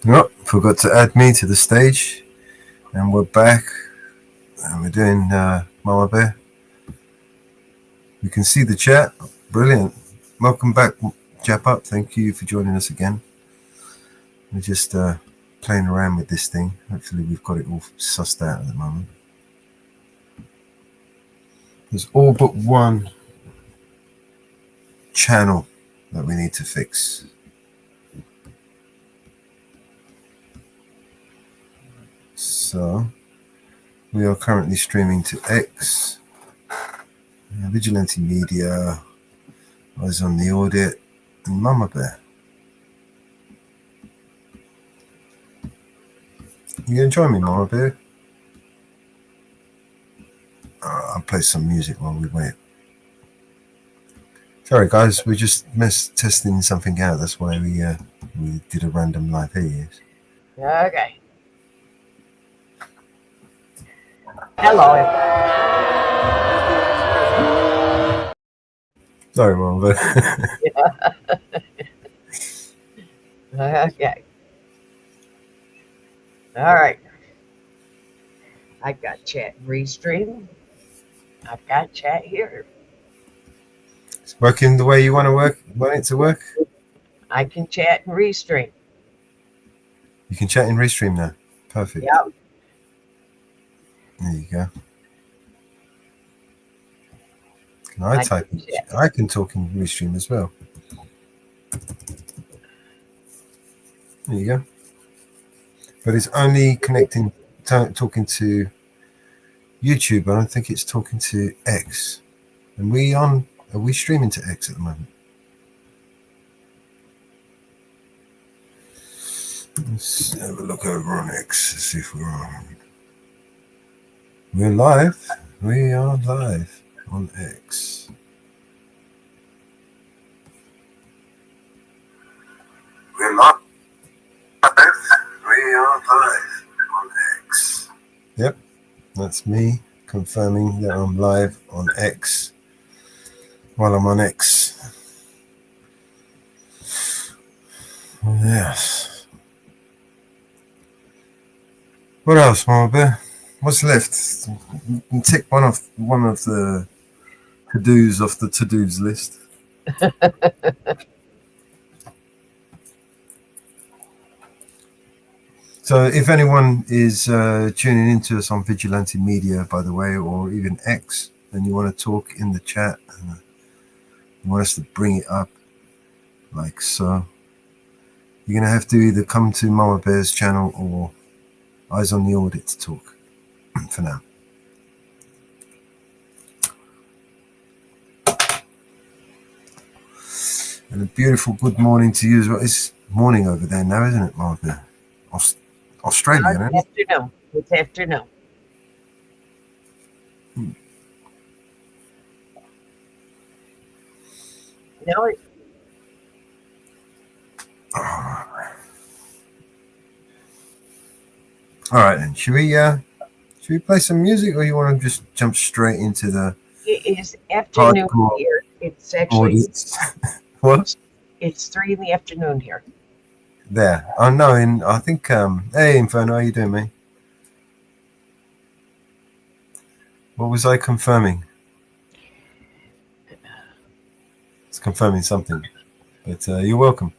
Oh, forgot to add me to the stage, and we're back, and we're doing Mama Bear. You can see the chat. Brilliant. Welcome back, Jap Up. Thank you for joining us again. We're just playing around with this thing. Hopefully, we've got it all sussed out at the moment. There's all but one channel that we need to fix. So, we are currently streaming to X, Vigilante Media, Eyes on the Audit, and Mama Bear. You gonna join me, Mama Bear? I'll play some music while we wait. Sorry, guys, we're just testing something out. That's why we did a random live here. Okay. Hello. Sorry, Mama Bear. Okay. All right. I've got chat and restream. I've got chat here. It's working the way you want it to work? I can chat and restream. You can chat and restream now. Perfect. Yep. There you go. Can I type? I can talk in restream as well. There you go. But it's only connecting, talking to YouTube. I don't think it's talking to X. And are we streaming to X at the moment? Let's have a look over on X to see if we're on. We're live. We are live on X. We're live. We are live on X. Yep, that's me confirming that I'm live on X while I'm on X. Yes. What else, Mama Bear? What's left? You can tick one of the to-dos off the to-dos list. So if anyone is tuning into us on Vigilante Media, by the way, or even X, and you want to talk in the chat and you want us to bring it up like so, you're going to have to either come to Mama Bear's channel or Eyes on the Audit to talk for now. And a beautiful good morning to you as well. It's morning over there now, isn't it, Mama Bear? Australia, isn't it? Afternoon. It's afternoon. No. All right, then. Should we play some music, or you want to just jump straight into the? It is afternoon here. It's actually what? It's 3 in the afternoon here. There. Oh no, I think hey Inferno, how you doing, mate? What was I confirming? It's confirming something. But you're welcome.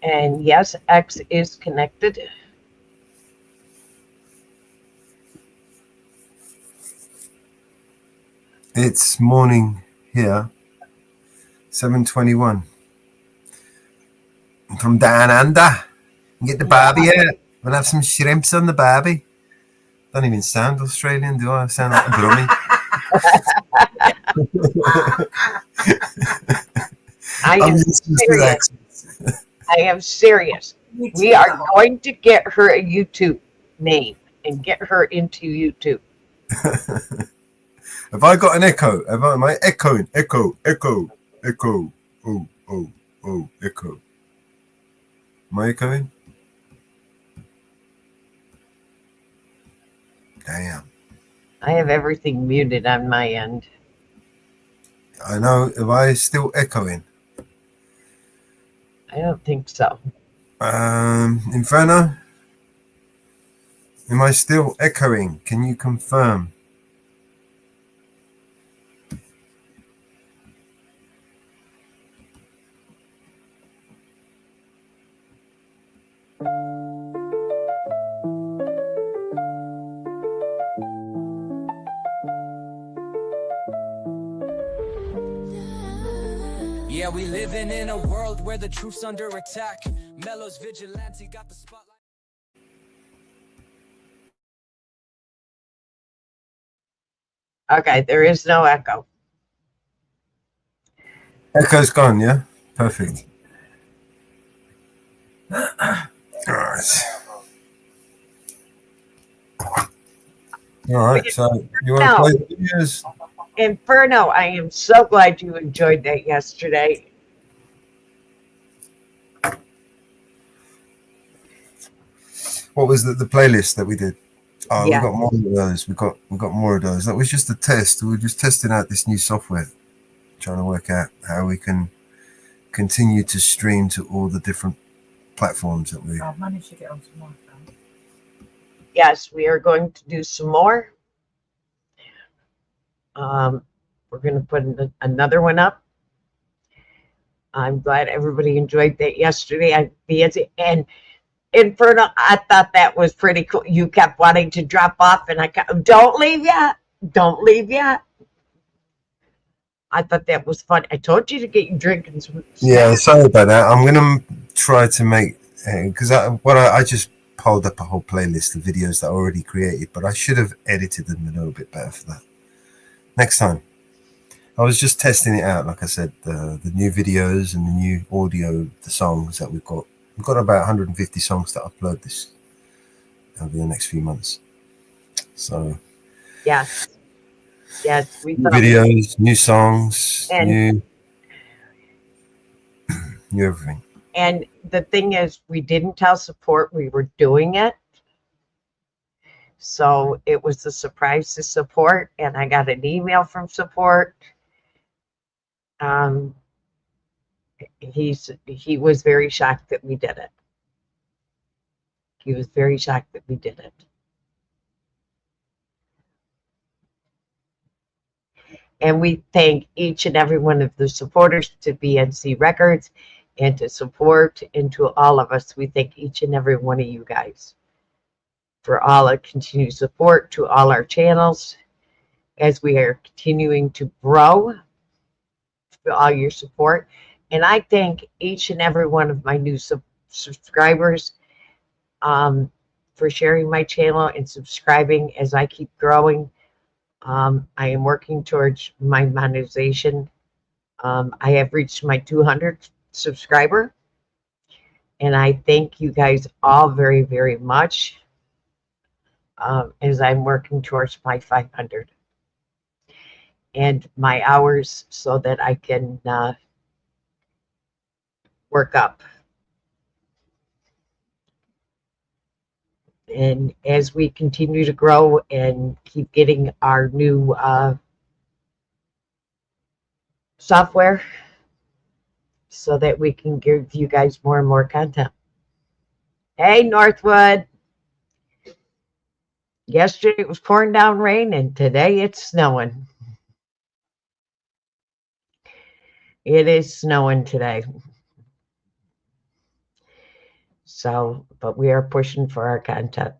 And yes, X is connected. It's morning here. 7:21. From down under. Get the barbie out. We'll have some shrimps on the barbie. Don't even sound Australian, do I? I sound like a brummy. I am serious. We are going to get her a YouTube name and get her into YouTube. Have I got an echo? Am I echoing? Echo. Oh, echo. Am I echoing? Damn. I have everything muted on my end. I know. Am I still echoing? I don't think so. Inferno, am I still echoing? Can you confirm? Yeah, we living in a world where the truth's under attack. Mello's vigilante got the spotlight. Okay, there is no echo. Echo's gone, yeah? Perfect. All right. All right, so you want to No, play the videos? Inferno, I am so glad you enjoyed that yesterday. What was the playlist that we did? Oh, we Yeah, got more of those. We got more of those. That was just a test. We were just testing out this new software, trying to work out how we can continue to stream to all the different platforms that we. I've managed to get onto my phone. yes, we are going to do some more. We're going to put another one up. I'm glad everybody enjoyed that yesterday. And Inferno, I thought that was pretty cool. You kept wanting to drop off, and I kept, don't leave yet. Don't leave yet. I thought that was fun. I told you to get you drinking some Yeah, snacks. sorry about that. I'm gonna try to make because I just pulled up a whole playlist of videos that I already created, but I should have edited them a little bit better for that. Next time. I was just testing it out, like I said, the new videos and the new audio, the songs that we've got. We've got about 150 songs to upload this over the next few months. So Yes, yes, we new thought, videos, new songs, and new everything. and the thing is, we didn't tell support we were doing it, so it was a surprise to support. And I got an email from support. Um, he was very shocked that we did it. He was very shocked that we did it. And we thank each and every one of the supporters to BNC Records and to support and to all of us. We thank each and every one of you guys for all our continued support to all our channels as we are continuing to grow, for all your support. And I thank each and every one of my new subscribers for sharing my channel and subscribing as I keep growing. I am working towards my monetization. I have reached my 200 subscriber, and I thank you guys all very, very much as I'm working towards my 500 and my hours so that I can work up. And as we continue to grow and keep getting our new software so that we can give you guys more and more content. Hey, Northwood. Yesterday it was pouring down rain, and today it's snowing. It is snowing today. So, but we are pushing for our content.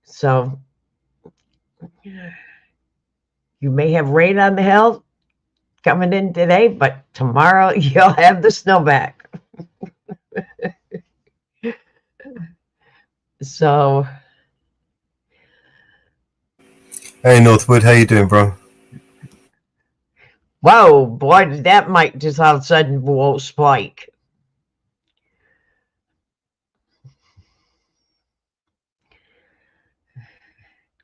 So, you may have rain on the hill coming in today, but tomorrow you'll have the snow back. So, Hey Northwood, how you doing, bro? whoa, boy, that might just all of a sudden won't spike.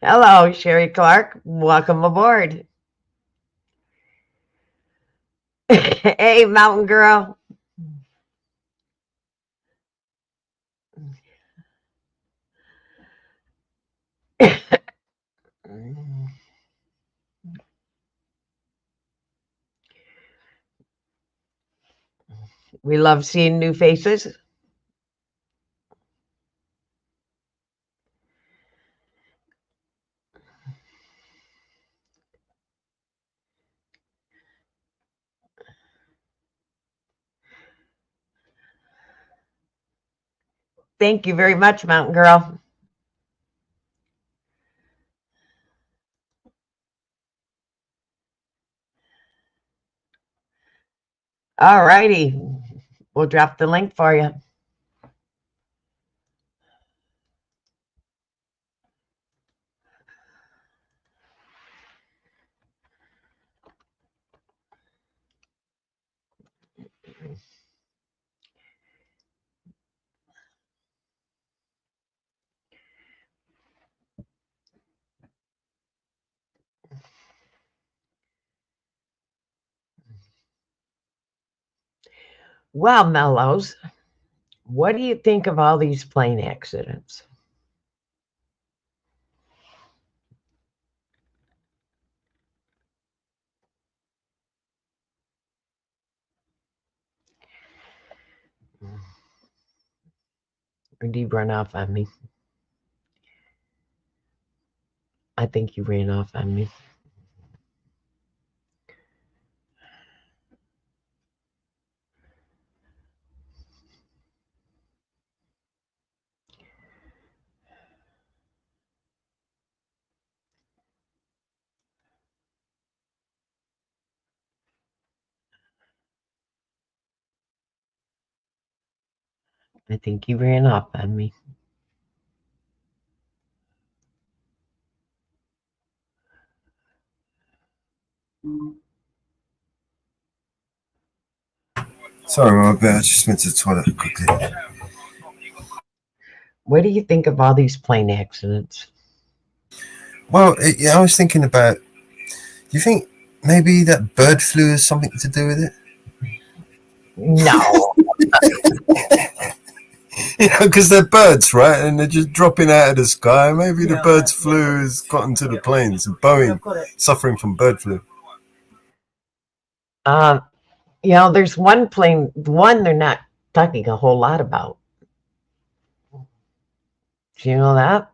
Hello, Sherry Clark. Welcome aboard. Hey, Mountain Girl. We love seeing new faces. Thank you very much, Mountain Girl. All righty. We'll drop the link for you. Well, Mellows, what do you think of all these plane accidents? Or did you run off on me? I think you ran off on me. I think you ran off on me. Sorry, my bad. I just went to the toilet quickly. What do you think of all these plane accidents? Well, I was thinking about. Do you think maybe that bird flu has something to do with it? No. Because they're birds, right? And they're just dropping out of the sky. Maybe the bird's flu has gotten to the planes. And Boeing suffering from bird flu. There's one plane, one they're not talking a whole lot about. Do you know that?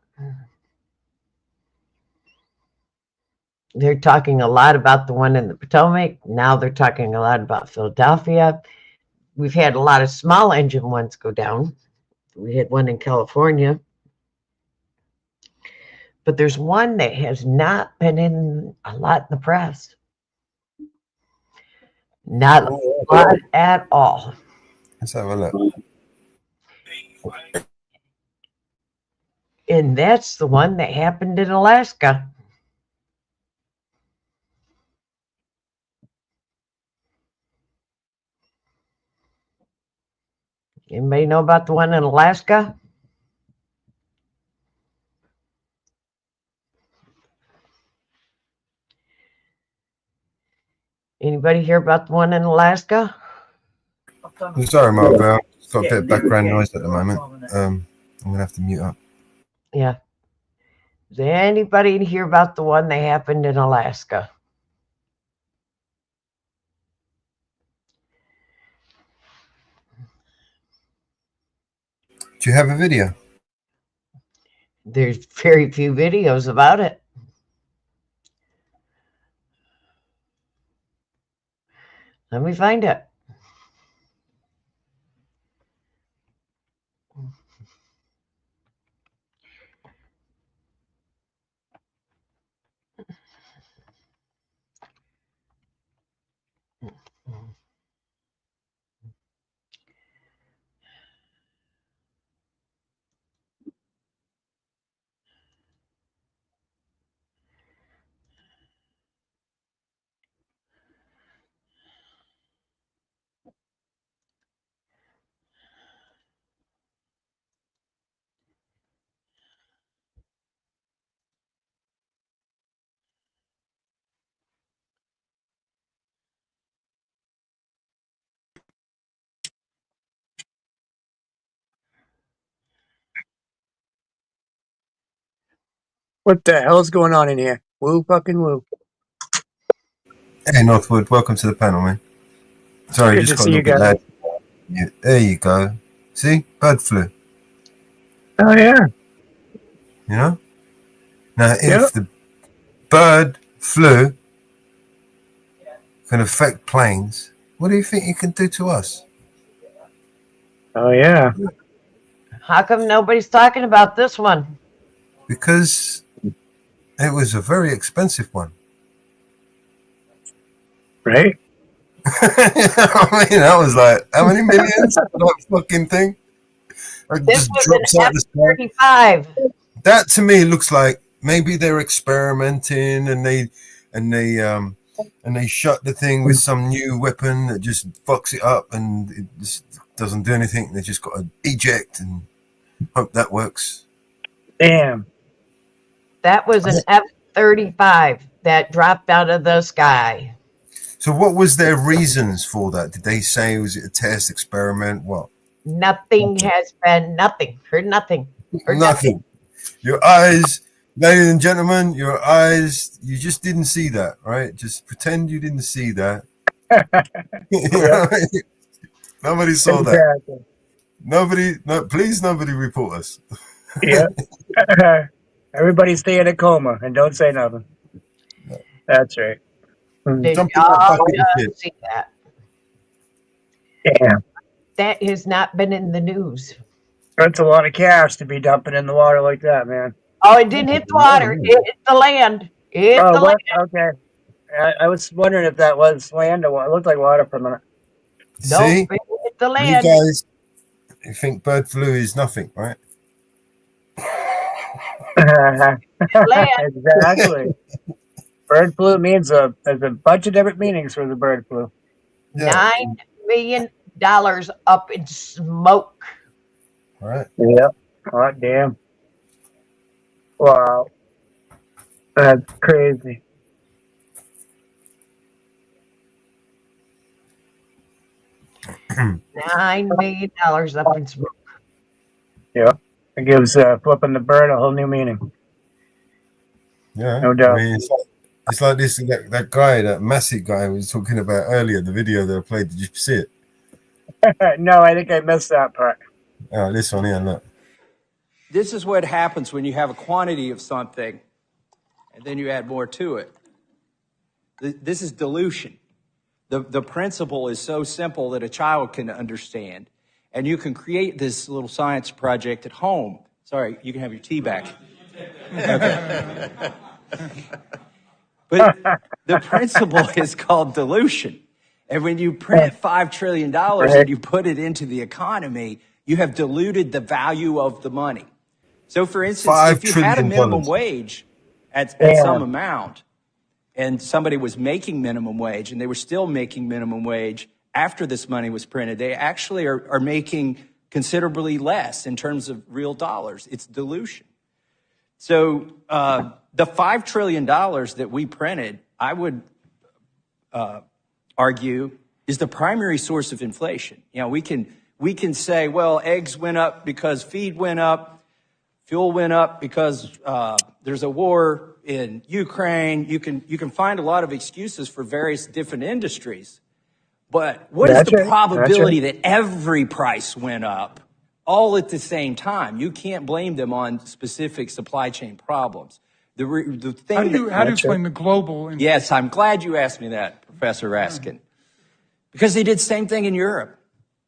They're talking a lot about the one in the Potomac. Now they're talking a lot about Philadelphia. We've had a lot of small engine ones go down. We had one in California. But there's one that has not been in a lot in the press. Not a lot at all. Let's have a look. And that's the one that happened in Alaska. Anybody know about the one in Alaska? Anybody hear about the one in Alaska? I'm sorry, Mark. I've got a bit of background noise at the moment. I'm going to have to mute up. Yeah. Does anybody hear about the one that happened in Alaska? Do you have a video? There's very few videos about it. Let me find it. What the hell is going on in here? Woo fucking woo. Hey, Northwood. Welcome to the panel, man. Sorry, Good just to got a see little you bit guys. loud. Yeah, there you go. See, bird flu. Oh yeah. You know. Now, Yep. if the bird flu can affect planes, what do you think it can do to us? Oh yeah. How come nobody's talking about this one? Because it was a very expensive one. Right. I mean, that was like, how many millions for that fucking thing? It This just was drops an out the sky. F-35. That to me looks like maybe they're experimenting and they shot the thing with some new weapon that just fucks it up and it just doesn't do anything. They just got to eject and hope that works. Damn. That was an F-35 that dropped out of the sky. So what was their reasons for that? Did they say, was it a test experiment? What? Nothing has been nothing. Heard nothing. Heard Nothing. Your eyes, ladies and gentlemen, your eyes, you just didn't see that, right? Just pretend you didn't see that. You know what I mean? Nobody saw that. Exactly. Nobody, no, please, nobody report us. Yeah. Everybody stay in a coma and don't say nothing. That's right. Did Jump in that y'all bucket and shit. see that? Damn. That has not been in the news. That's a lot of cash to be dumping in the water like that, man. Oh, it didn't hit the water. It hit the land. It hit Oh, the what? land. Okay. I was wondering if that was land or what. It looked like water for a minute. See, Nope, it hit the you land. guys, you think bird flu is nothing, right? Exactly. Bird flu means there's a bunch of different meanings for the bird flu. Yeah. $9 million up in smoke. Right. Yep. Oh, damn. Wow. That's crazy. $9 million up in smoke. Yeah. It gives flipping the bird a whole new meaning. Yeah. No doubt. I mean, it's like this, that guy, that massive guy we was talking about earlier, the video that I played. Did you see it? No, I think I missed that part. Oh, this one here, look. This is what happens when you have a quantity of something and then you add more to it. This is dilution. The principle is so simple that a child can understand. And you can create this little science project at home. Sorry, you can have your tea back. Okay. But the principle is called dilution. And when you print $5 trillion and you put it into the economy, you have diluted the value of the money. So, for instance, if you had a minimum wage at some amount and somebody was making minimum wage and they were still making minimum wage after this money was printed, they actually are making considerably less in terms of real dollars. It's dilution. So the $5 trillion that we printed, I would argue, is the primary source of inflation. You know, we can say, well, eggs went up because feed went up, fuel went up because there's a war in Ukraine. You can find a lot of excuses for various different industries. But what is the probability that every price went up all at the same time? You can't blame them on specific supply chain problems. The thing how do you explain the global? Yes, I'm glad you asked me that, Professor Raskin. Because they did the same thing in Europe.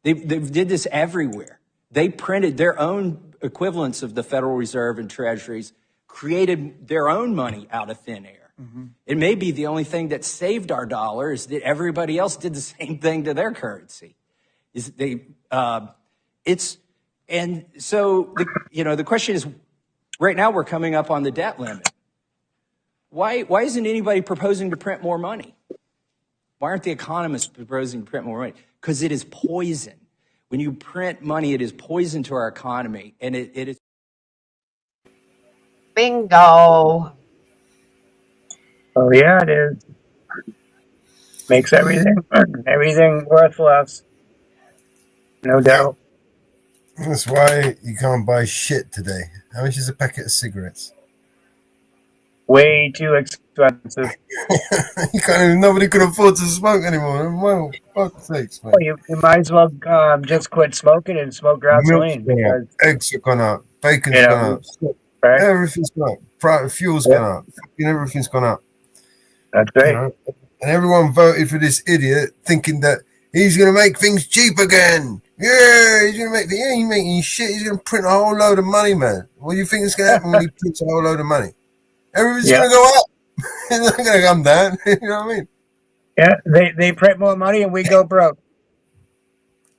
They did this everywhere. They printed their own equivalents of the Federal Reserve and treasuries, created their own money out of thin air. Mm-hmm. It may be the only thing that saved our dollar is that everybody else did the same thing to their currency. And so the question is, right now we're coming up on the debt limit. Why isn't anybody proposing to print more money? Why aren't the economists proposing to print more money? Because it is poison. When you print money, it is poison to our economy, and it is. Bingo. Oh yeah, it is. Makes everything worth less. No doubt. That's why you can't buy shit today. How much is a packet of cigarettes? Way too expensive. You can't even, nobody can afford to smoke anymore. Well, fuck's sakes, man. Well, you might as well just quit smoking and smoke Milk's gasoline gone up, because eggs have gone up, bacon's you gone know, up, right? everything's gone up, fuel's Yeah, gone up, fucking everything's gone up, that's you right. know. And everyone voted for this idiot thinking that he's going to make things cheap again. Yeah, he's going to make, he ain't making shit. He's going to print a whole load of money, man. What do you think is going to happen when he prints a whole load of money? Everything's Yeah, going to go up. It's not going to come down. You know what I mean? yeah. They print more money and we go broke.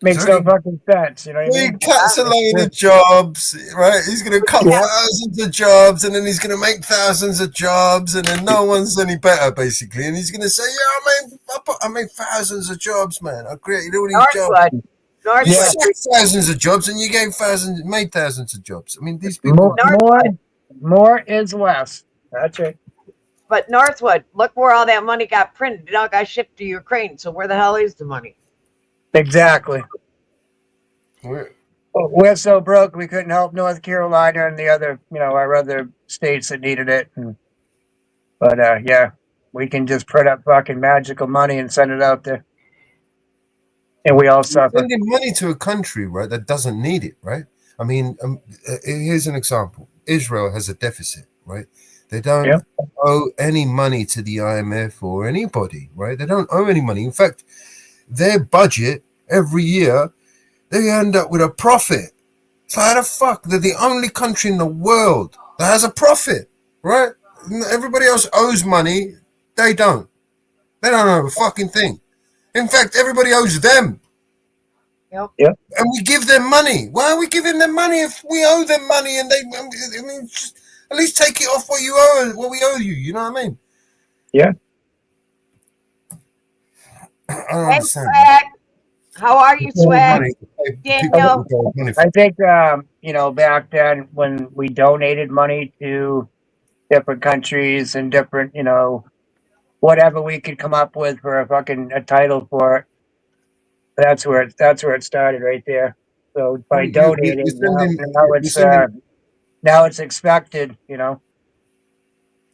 Makes So no fucking sense. You know what I he mean? cuts a Wow. load of jobs, right? He's going to cut Yeah, thousands of jobs, and then he's going to make thousands of jobs, and then no one's any better, basically. And he's going to say, "Yeah, I made thousands of jobs, man. I created all these jobs." Northwood. You yeah. Northwood. said thousands of jobs, and you gave made thousands of jobs. I mean, these More, people. Northwood. more is less. That's it. But Northwood, look where all that money got printed. It all got shipped to Ukraine. So where the hell is the money? Exactly. We're so broke we couldn't help North Carolina and the other, our other states that needed it. But yeah, we can just print up fucking magical money and send it out there, and we all You're suffer. sending money to a country, right, that doesn't need it, right? I mean, here's an example. Israel has a deficit, right? They don't Yeah. owe any money to the IMF or anybody, right? They don't owe any money. In fact, their budget every year, they end up with a profit. So how the fuck? They're the only country in the world that has a profit, right? Everybody else owes money. They don't. They don't owe a fucking thing. In fact, everybody owes them. Yep. Yep. And we give them money. Why are we giving them money if we owe them money? And I mean, just at least take it off what you owe, what we owe you. You know what I mean? Yeah. I don't Hey, understand. Swag. How are you, Swag? Money. Daniel. People money for I think back then when we donated money to different countries and different, whatever we could come up with for a title for it. That's where it started right there. So by donating, now it's expected.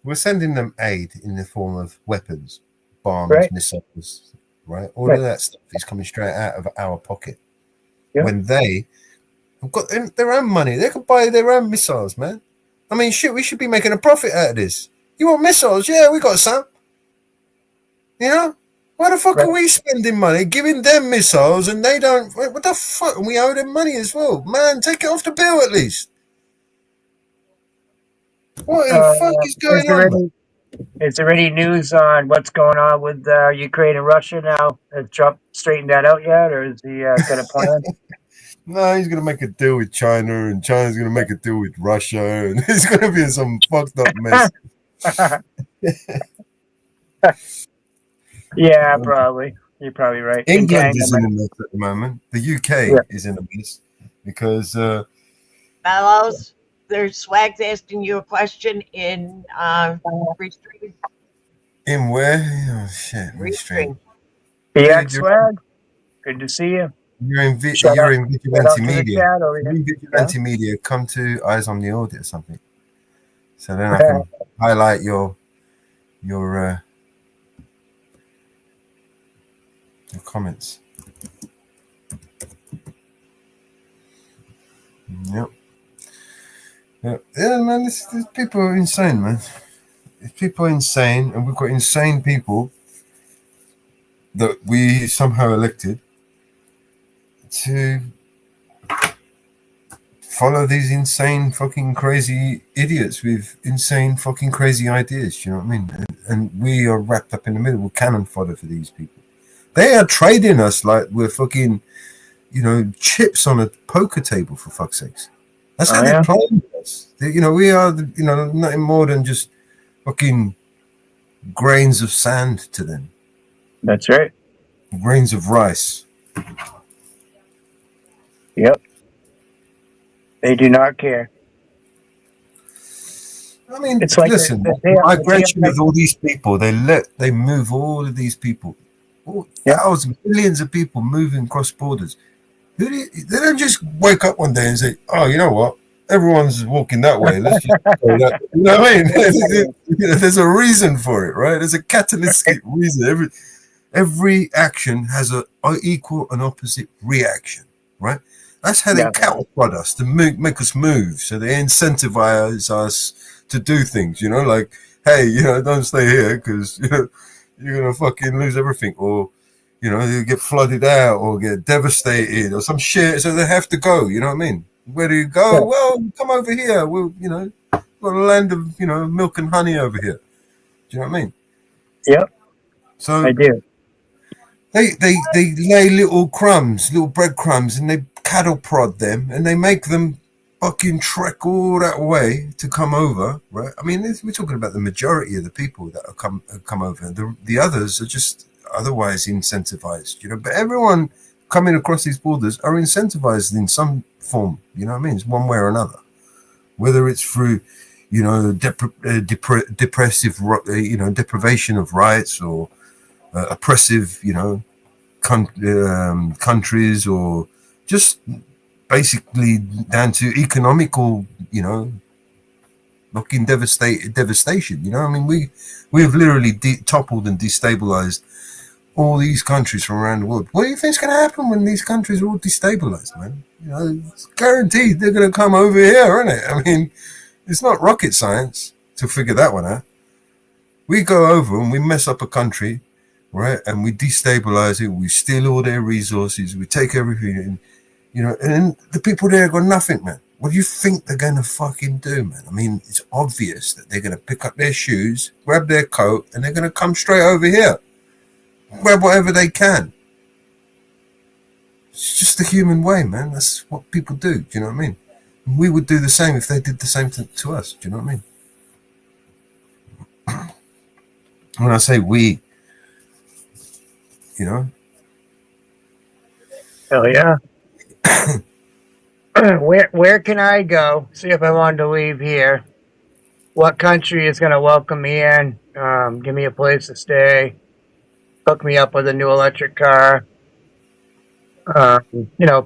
we're sending them aid in the form of weapons, bombs, Right. missiles, right? All Right. of that stuff is coming straight out of our pocket. Yeah. When they have got their own money, they can buy their own missiles, man. I mean, shit, we should be making a profit out of this. You want missiles? Yeah, we got some. You know? Why the fuck Right. are we spending money giving them missiles and they don't? What the fuck? And we owe them money as well. Man, take it off the bill at least. What the fuck is going on, man? Is there any news on what's going on with Ukraine and Russia now? Has Trump straightened that out yet, or is he got a plan? No, he's gonna make a deal with China, and China's gonna make a deal with Russia, and it's gonna be some fucked up mess. Yeah, probably. You're probably right. England is in Entanglement. a mess at the moment. The UK Yeah. is in a mess because Fellows, there's Swag's asking you a question in Restream. in where? Oh shit, Restream. BX Swag. Good to see you. You're in Shout out Vigilante to the Media. chat over You're here. in Vigilante Media. Come to Eyes on the Audit or something. So then I can highlight your comments. Yep. Yeah, man. These people are insane, man. People are insane, and we've got insane people that we somehow elected to follow these insane fucking crazy idiots with insane fucking crazy ideas. You know what I mean? And we are wrapped up in the middle. We're cannon fodder for these people. They are trading us like we're fucking, chips on a poker table, for fuck's sakes. That's how they're playing with us. We are, nothing more than just fucking grains of sand to them. That's right. Grains of rice. Yep. They do not care. I mean, It's like listen, the migration of all these people, they move all of these people, thousands, millions of people moving cross borders. They don't just wake up one day and say, oh, you know what? everyone's walking that way. Let's just say that. You know what I mean? There's a reason for it, right? There's a catalytic reason. Every action has a equal and opposite reaction, right? That's how they cattle prod us to make us move. So they incentivize us to do things, like, hey, don't stay here because you're gonna fucking lose everything, or you get flooded out or get devastated or some shit. So they have to go. You know what I mean? Where do you go? Yeah. Well, come over here. We'll, got a land of milk and honey over here. Do you know what I mean? Yep, So I do. they lay little breadcrumbs, and they cattle prod them, and they make them fucking trek all that way to come over, right? I mean, we're talking about the majority of the people that have come over. The others are just otherwise incentivized, But everyone coming across these borders are incentivized in some form, you know what I mean? It's one way or another, whether it's through, depressive, deprivation of rights, or oppressive, countries, or just basically down to economical, fucking devastation. I mean, we have literally toppled and destabilized all these countries from around the world. What do you think's going to happen when these countries are all destabilized, man? It's guaranteed they're going to come over here, isn't it? I mean, it's not rocket science to figure that one out. We go over and we mess up a country, right? And we destabilize it. We steal all their resources. We take everything, and the people there got nothing, man. What do you think they're going to fucking do, man? I mean, it's obvious that they're going to pick up their shoes, grab their coat, and they're going to come straight over here. Grab whatever they can. It's just the human way, man. That's what people do. Do you know what I mean? We would do the same if they did the same to us. Do you know what I mean? When I say we, Hell yeah. Where can I go? See if I wanted to leave here. What country is going to welcome me in? Give me a place to stay. Hook me up with a new electric car.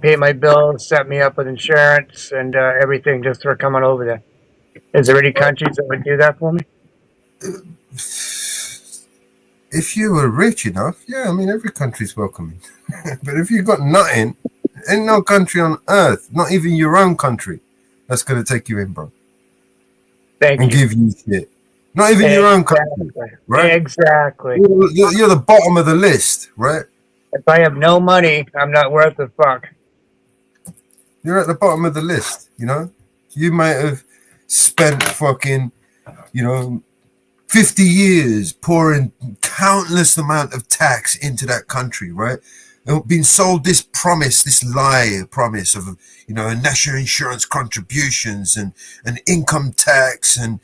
Pay my bills, set me up with insurance and everything just for coming over there. Is there any countries that would do that for me? If you were rich enough, yeah, I mean, every country's welcoming. But if you've got nothing, ain't no country on earth, not even your own country, that's going to take you in, bro. Thank and you. give you shit. Not even your own country, right? Exactly. You're the bottom of the list, right? If I have no money, I'm not worth a fuck. You're at the bottom of the list, You might have spent fucking, 50 years pouring countless amount of tax into that country, right? And been sold this lie promise of, national insurance contributions and income tax and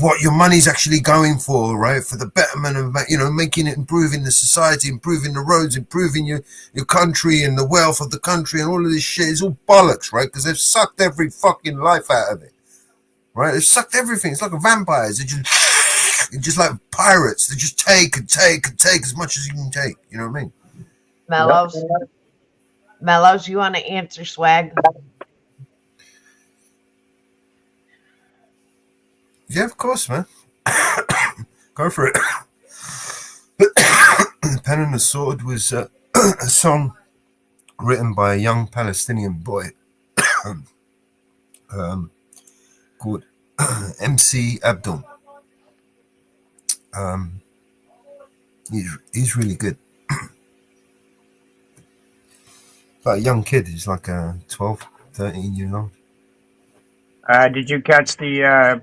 what your money's actually going for, right? For the betterment of, making it, improving the society, improving the roads, improving your country and the wealth of the country and all of this shit is all bollocks, right? Because they've sucked every fucking life out of it, right? They've sucked everything. It's like vampires. They're just like pirates. They just take and take and take as much as you can take. You know what I mean? Mellows, you want to answer, Swag? Yeah, of course, man. Go for it. The Pen and the Sword was a song written by a young Palestinian boy called MC Abdul. He's really good. Like a young kid. He's like 12, 13 years old. Did you catch the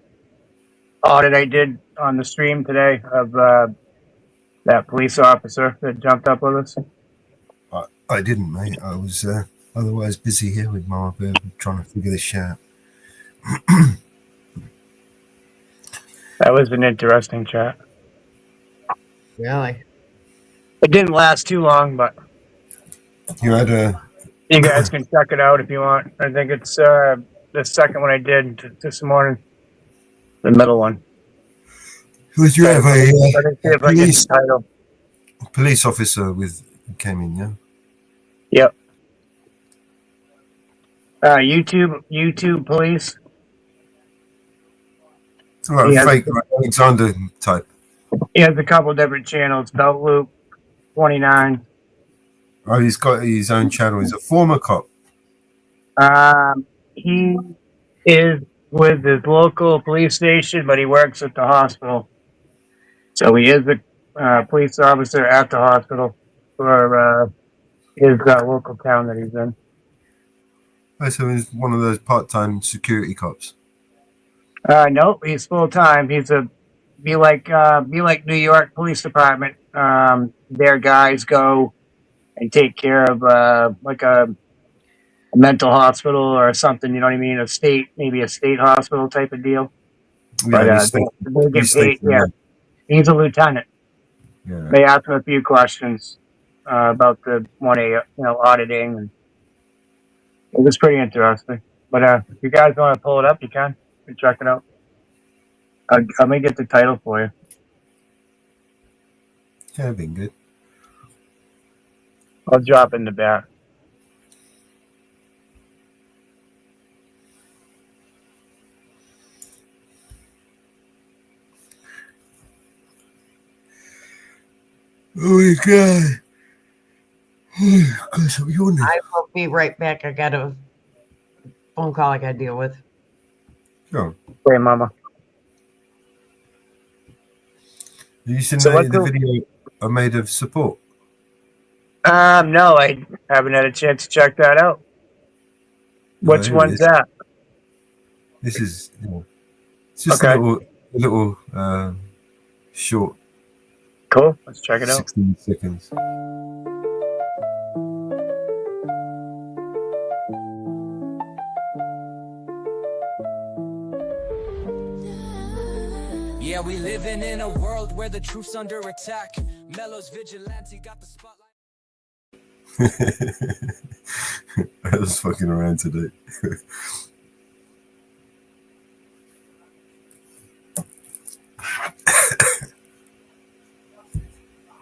audit I did on the stream today of that police officer that jumped up with us? I didn't, mate. I was otherwise busy here with Mama Bear trying to figure this shit out. That was an interesting chat. Really? It didn't last too long, but You had a... You guys can check it out if you want. I think it's the second one I did this morning. The middle one. Would you have a police officer came in, yeah? Yep. YouTube police. It's like He a has, fake like Alexander type. he has a couple different channels. Belt Loop 29. Oh, he's got his own channel. He's a former cop. He is with his local police station, but he works at the hospital. So he is a police officer at the hospital for his local town that he's in. Oh, so he's one of those part-time security cops. Nope, he's full time. He's a be like New York Police Department. Their guys go and take care of like a mental hospital or something. You know what I mean? Maybe a state hospital type of deal. Yeah, But he's they get he's paid. stationed Yeah, there. he's a lieutenant. Yeah. They asked him a few questions about the 1A, auditing, and it was pretty interesting. But if you guys want to pull it up, you can. You can check it out. I may get the title for you. Yeah, been good. I'll drop in the back. Oh my god. Oh gosh, I'm yawning. I will be right back. I got a phone call I got to deal with. Sure. Hey, Mama. You seen So the video I made of support? No, I haven't had a chance to check that out. Which Here it one's is. that? This is it's just Okay. a little short, Cool. Let's check it out. 16 seconds. Yeah, we living in a world where the truth's under attack. Mello's vigilante got the spotlight. I was fucking around today.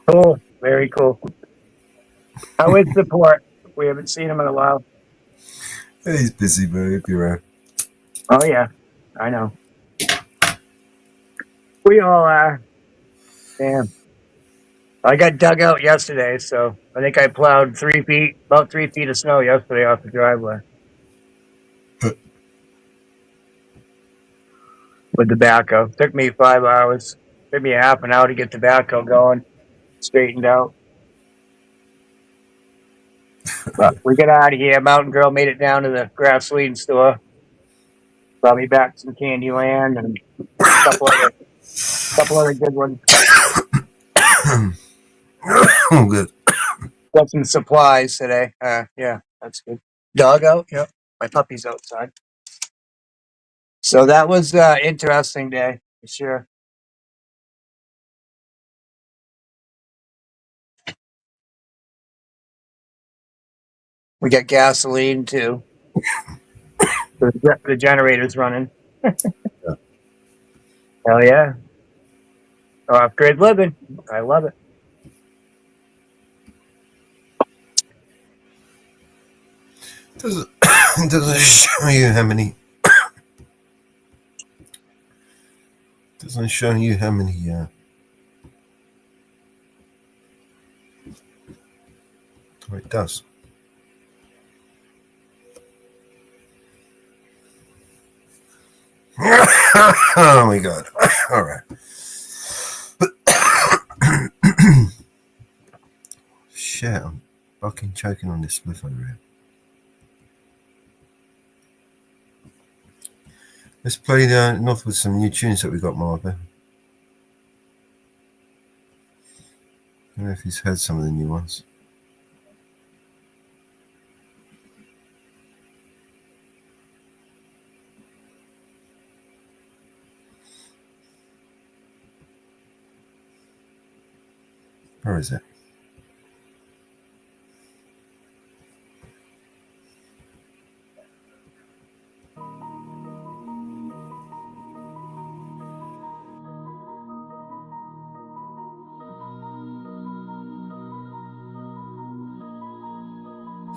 Cool. Very cool. How is support? We haven't seen him in a while. Hey, he's busy, but he'll be around. Oh, yeah. I know. We all are. Damn. I got dug out yesterday, so I think I plowed about 3 feet of snow yesterday off the driveway. With the backhoe. Took me 5 hours. Took me a half an hour to get the backhoe going, straightened out. But we got out of here. Mountain Girl made it down to the gasoline store. Brought me back some Candyland and a couple other good ones. Oh, good. Got some supplies today. Yeah, that's good. Dog out. Yep. My puppy's outside. So that was interesting day for sure. We got gasoline too. The generator's running. Hell yeah. Off-grid living. I love it. Doesn't show you how many. Doesn't show you how many. Oh, it does. Oh my god! All right. Shit, I'm fucking choking on this spliff over here. Let's play North with some new tunes that we got, Martha. I don't know if he's heard some of the new ones. Where is it?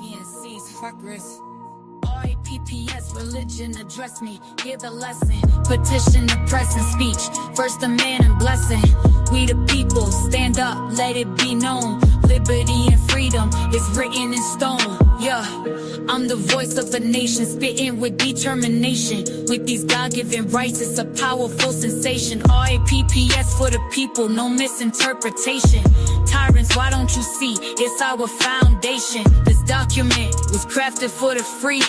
ENC's fuckers. RIP RIPPS, religion, address me, hear the lesson. Petition the press and speech, first demand and blessing. We the people, stand up, let it be known. Liberty and freedom is written in stone. Yeah, I'm the voice of the nation, spitting with determination. With these God-given rights, it's a powerful sensation. RIPPS for the people, no misinterpretation. Tyrants, why don't you see? It's our foundation. This document was crafted for the free.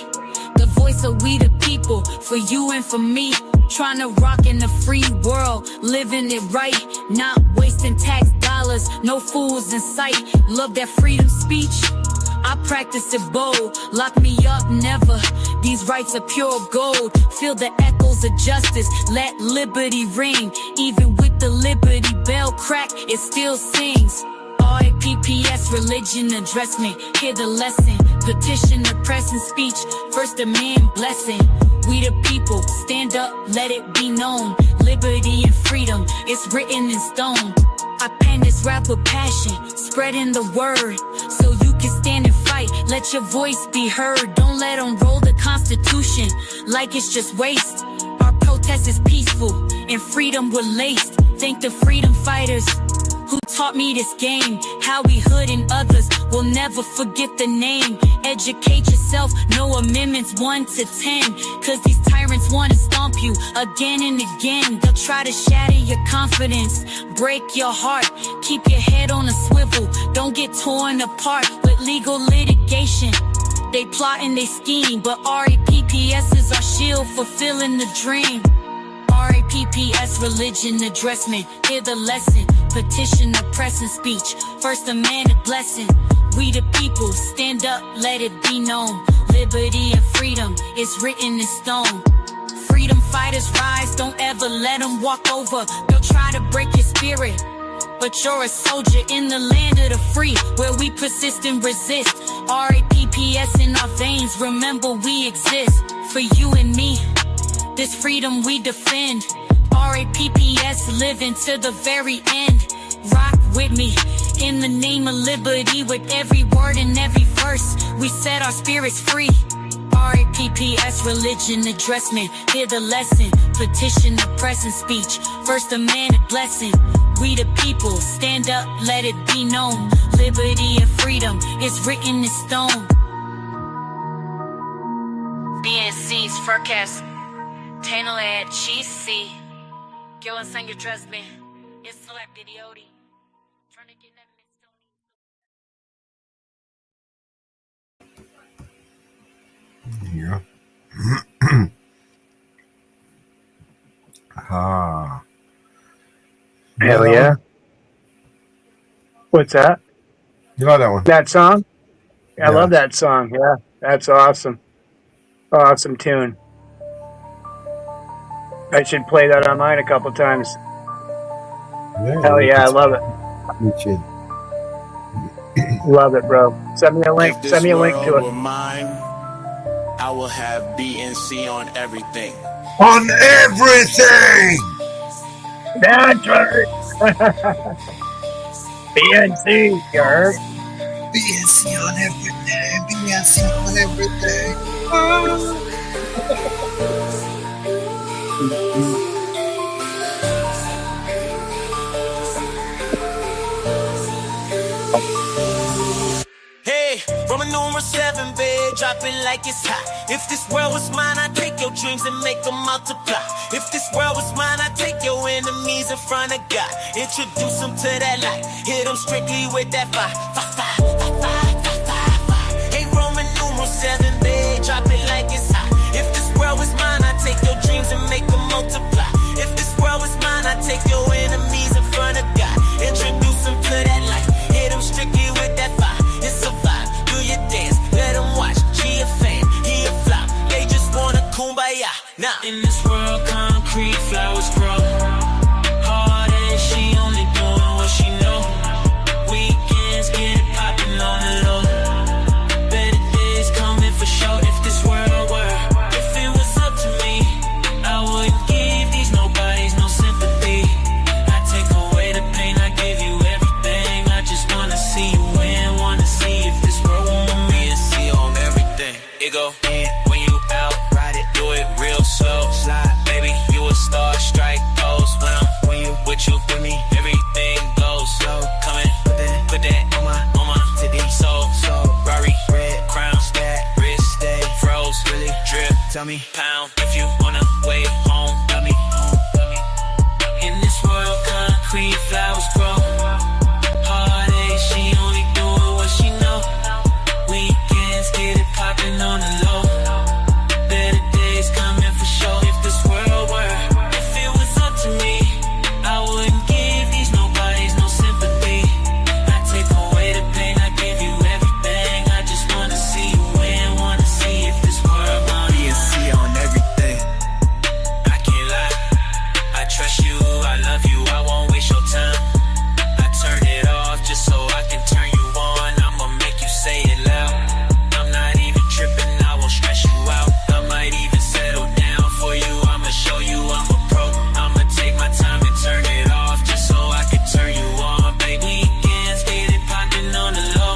The voice of we the people, for you and for me. Trying to rock in the free world, living it right, not wasting tax dollars, no fools in sight. Love that freedom speech, I practice it bold. Lock me up, never. These rights are pure gold. Feel the echoes of justice, let liberty ring. Even with the liberty bell crack, it still sings. RIPPS, religion, address me, hear the lesson. Petition the press and speech, first demand blessing. We the people, stand up, let it be known. Liberty and freedom, it's written in stone. I pen this rap with passion, spreading the word, so you can stand and fight, let your voice be heard. Don't let them roll the Constitution like it's just waste. Our protest is peaceful, and freedom we're laced. Thank the freedom fighters who taught me this game. How we hood and others will never forget the name. Educate yourself, no amendments 1 to 10. Cause these tyrants wanna stomp you again and again. They'll try to shatter your confidence, break your heart. Keep your head on a swivel, don't get torn apart with legal litigation. They plot and they scheme, but RIPPS is our shield, fulfilling the dream. RIPPS, religion, address me, hear the lesson. Petition the press and speech, first amendment blessing. We the people, stand up, let it be known. Liberty and freedom is written in stone. Freedom fighters rise, don't ever let them walk over. They'll try to break your spirit, but you're a soldier in the land of the free, where we persist and resist. RIPPS in our veins, remember we exist. For you and me, this freedom we defend. RIPPS, living to the very end. Rock with me, in the name of liberty. With every word and every verse, we set our spirits free. RIPPS, religion, address me, hear the lesson. Petition the press and speech, first amendment blessing. We the people, stand up, let it be known. Liberty and freedom is written in stone. BNC's forecast, tenet, cheesy. Yo, and sang your trust me. It's select idioti. Trying to get that Yeah. Ah. Hell yeah. What's that? You like that one? That song? I Yeah. love that song. Yeah, that's awesome. Awesome tune. I should play that on mine a couple times. Yeah, Hell yeah, I love it. Me too. Love it, bro. Send me a link. If this Send me a link to world it. were mine, I will have BNC on everything. On everything! That's right. BNC, you heard? BNC on everything! BNC on everything! Hey, Roman numeral 7, babe, drop it like it's hot. If this world was mine, I'd take your dreams and make them multiply. If this world was mine, I'd take your enemies in front of God. Introduce them to that light, hit them strictly with that fire. Hey, Roman numeral 7, babe, drop it like it's hot. If this world was mine, I'd take your dreams and make them multiply. If this world was mine, I'd take your enemies in front of God. Introduce them to that light, hit them strictly with that fire. It's a vibe, do your dance, let them watch. She a fan, he a flop, they just wanna kumbaya. Now in this world, concrete flowers grow. Hard as she only doing what she know. Weekends get it poppin' on the low. Better days coming for sure. If this world were, if it was up to me, I wouldn't give these nobodies no sympathy. I take away the pain, I give you everything. I just wanna see you win, wanna see if this world want me to see on everything. It go in when you out. if you wanna wait home, dummy. In this world, concrete flowers grow. Heartache, she only doing what she know. Weekends, get it poppin' on the low. Better days coming for sure. If this world were, if it was up to me, I wouldn't give these nobodies no sympathy. I take away the pain, I give you everything. I just wanna see you win, wanna see if this world won't be a see on everything. I can't lie, I trust you, I love you, I won't waste your time. I turn it off just so I can turn you on. I'ma make you say it loud. I'm not even tripping, I won't stress you out. I might even settle down for you, I'ma show you I'm a pro. I'ma take my time and turn it off just so I can turn you on. Baby, weekends, get it poppin' on the low.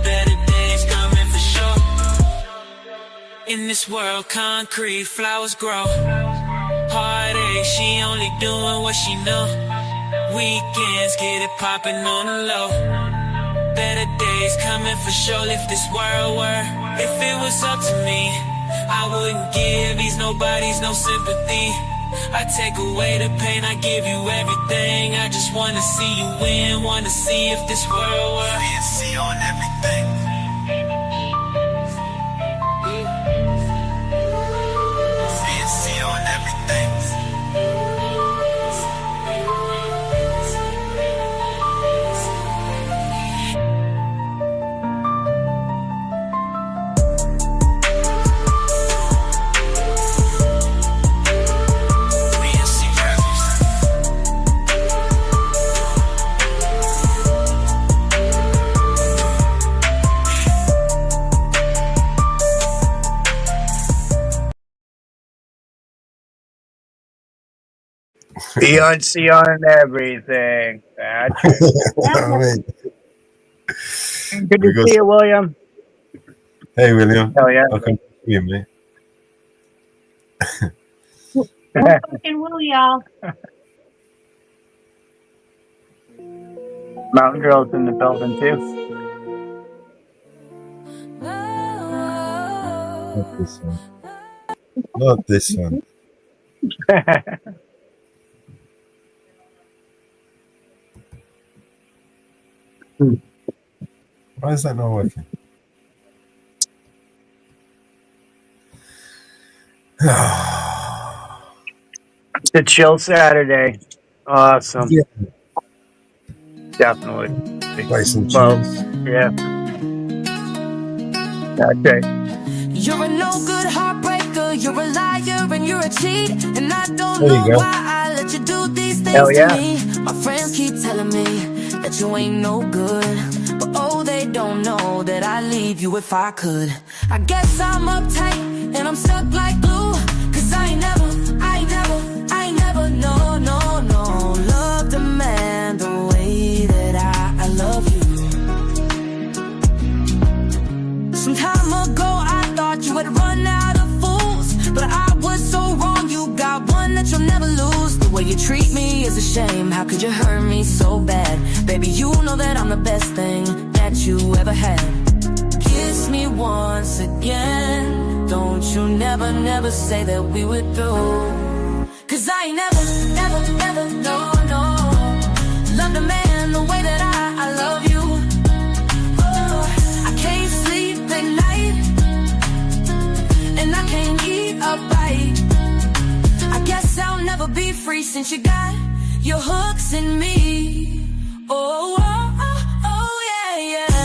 Better days coming for sure. In this world, concrete flowers grow. Heartache, she only doing what she know. Weekends, get it poppin' on the low. Better days coming for sure. If this world were, if it was up to me, I wouldn't give these nobodies no sympathy. I take away the pain, I give you everything. I just wanna see you win, wanna see if this world were see on everything. See on everything. See on everything. That's it. I mean, Good to see you, William. hey, William. Hell yeah. Welcome to you, mate. Fucking will, y'all. Mountain Girl's in the building too. Not this one. Not this one. Why is that not working? It's a chill Saturday. Awesome. Yeah. Definitely. Play some Well, tunes. yeah. Okay. You're a no good heartbreaker, you're a liar and you're a cheat. And I don't There you know go. why I let you do these things Hell yeah. to me. My friends keep telling me that you ain't no good, but oh, they don't know that I'd leave you if I could. I guess I'm uptight and I'm stuck like glue, cause I ain't never, no, loved a man the way that I love you. Some time ago I thought you had run out of fools, but I was so wrong. You got one that you'll never lose. The way you treat me is a shame. How could you hurt me so bad? Baby, you know that I'm the best thing that you ever had. Kiss me once again. Don't you never say that we were through. Cause I ain't never, no, loved a man the way that I love you. Oh, I can't sleep at night, and I can't eat a bite. I guess I'll never be free since you got your hooks in me. Oh, yeah.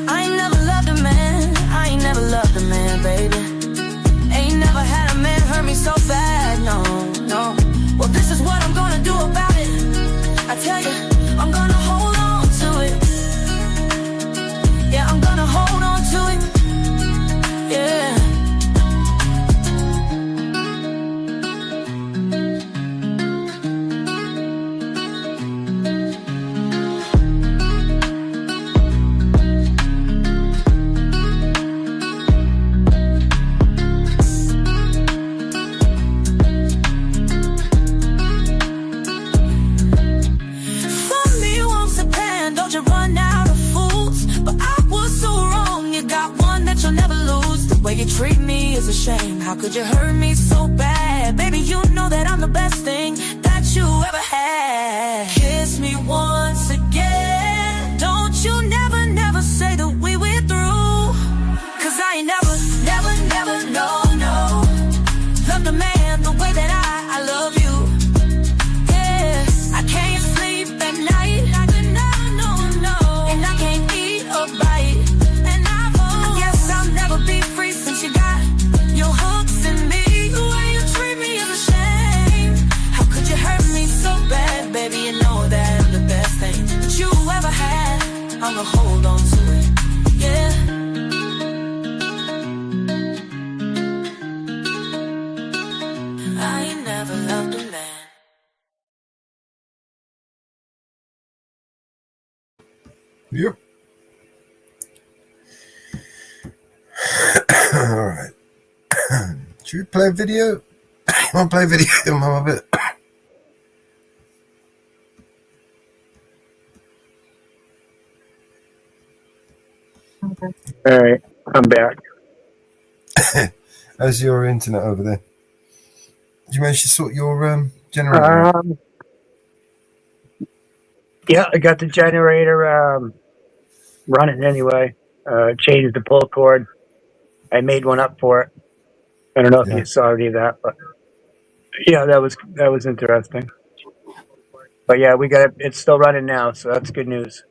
I ain't never loved a man, baby. Ain't never had a man hurt me so bad, no. Well, this is what I'm gonna do about it. I tell you, I'm gonna hold on to it. Yeah, I'm gonna hold on to it. Yeah. How could you hurt me so bad? Baby, you know that I'm the best thing that you ever had. Kiss me once again. Don't you never, never say that we went through. Cause I ain't never, never, never, no, no. Loved a man the way that I love you. Yeah, I can't sleep at night. No, no, and I can't eat or bite. And I guess I'll never be free since you got your hooks in me. The way you treat me is a shame. How could you hurt me so bad? Baby, you know that I'm the best thing that you ever had. I'm gonna hold on to it, yeah. I ain't never loved a man. Yep. All right. Should we play a video? You want to play a video, Mama Bit? All right, I'm back. How's your internet over there? Did you manage to sort your generator? Yeah, I got the generator running anyway. Changed the pull cord. I made one up for it. I don't know if you saw any of that, but yeah, that was interesting. But yeah, we got it. It's still running now, so that's good news.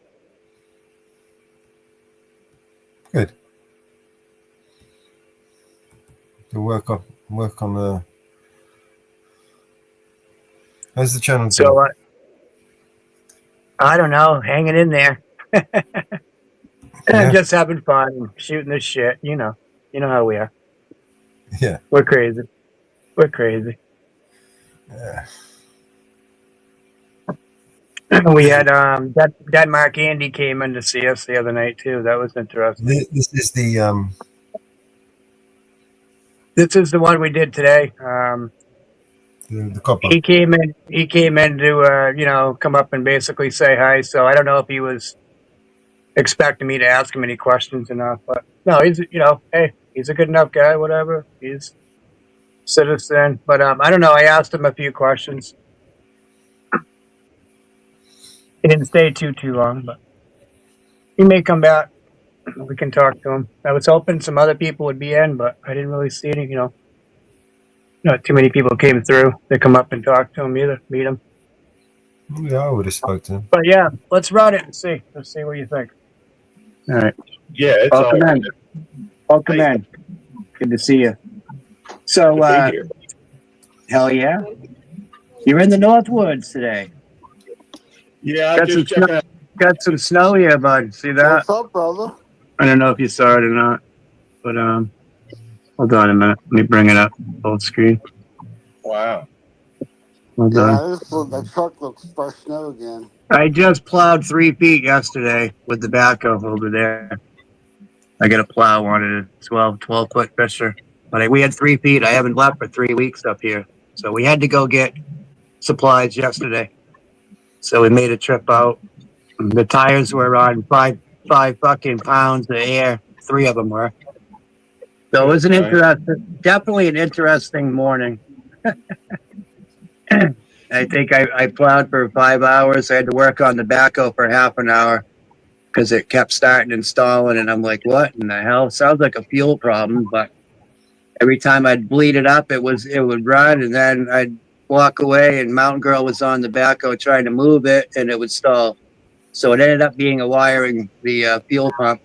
Good. To work on the. How's the channel doing? So I don't know, hanging in there. Yeah. Just having fun and shooting this shit. You know how we are. Yeah. We're crazy. Yeah. We had Denmark Andy came in to see us the other night too. That was interesting. This is the This is the one we did today. the copper. He came in to come up and basically say hi. So I don't know if he was expecting me to ask him any questions or not, but no, he's hey, he's a good enough guy, whatever. He's citizen. But I don't know, I asked him a few questions. He didn't stay too long, but he may come back. We can talk to him. I was hoping some other people would be in, but I didn't really see any, not too many people came through to come up and talk to him either, meet him. Yeah, I would have spoken to him. But yeah, let's run it and see. Let's see what you think. All right. Yeah, it's Welcome all in. Welcome in. Good to see you. So, hell yeah. You're in the Northwoods today. Yeah, I just checking out. Got some snow here, bud. See that? What's up, brother? I don't know if you saw it or not, but hold on a minute. Let me bring it up full screen. Wow. Hold on. The truck looks fresh snow again. I just plowed 3 feet yesterday with the backhoe over there. I got a plow on it, a 12-foot fisher. But we had 3 feet. I haven't left for 3 weeks up here. So we had to go get supplies yesterday. So we made a trip out. The tires were on five fucking pounds of air. 3 of them were. So it was definitely an interesting morning. I think I plowed for 5 hours. I had to work on the backhoe for half an hour because it kept starting and stalling. And I'm like, what in the hell? Sounds like a fuel problem. But every time I'd bleed it up, it would run. And then I'd walk away and Mountain Girl was on the backhoe trying to move it and it would stall. So it ended up being the fuel pump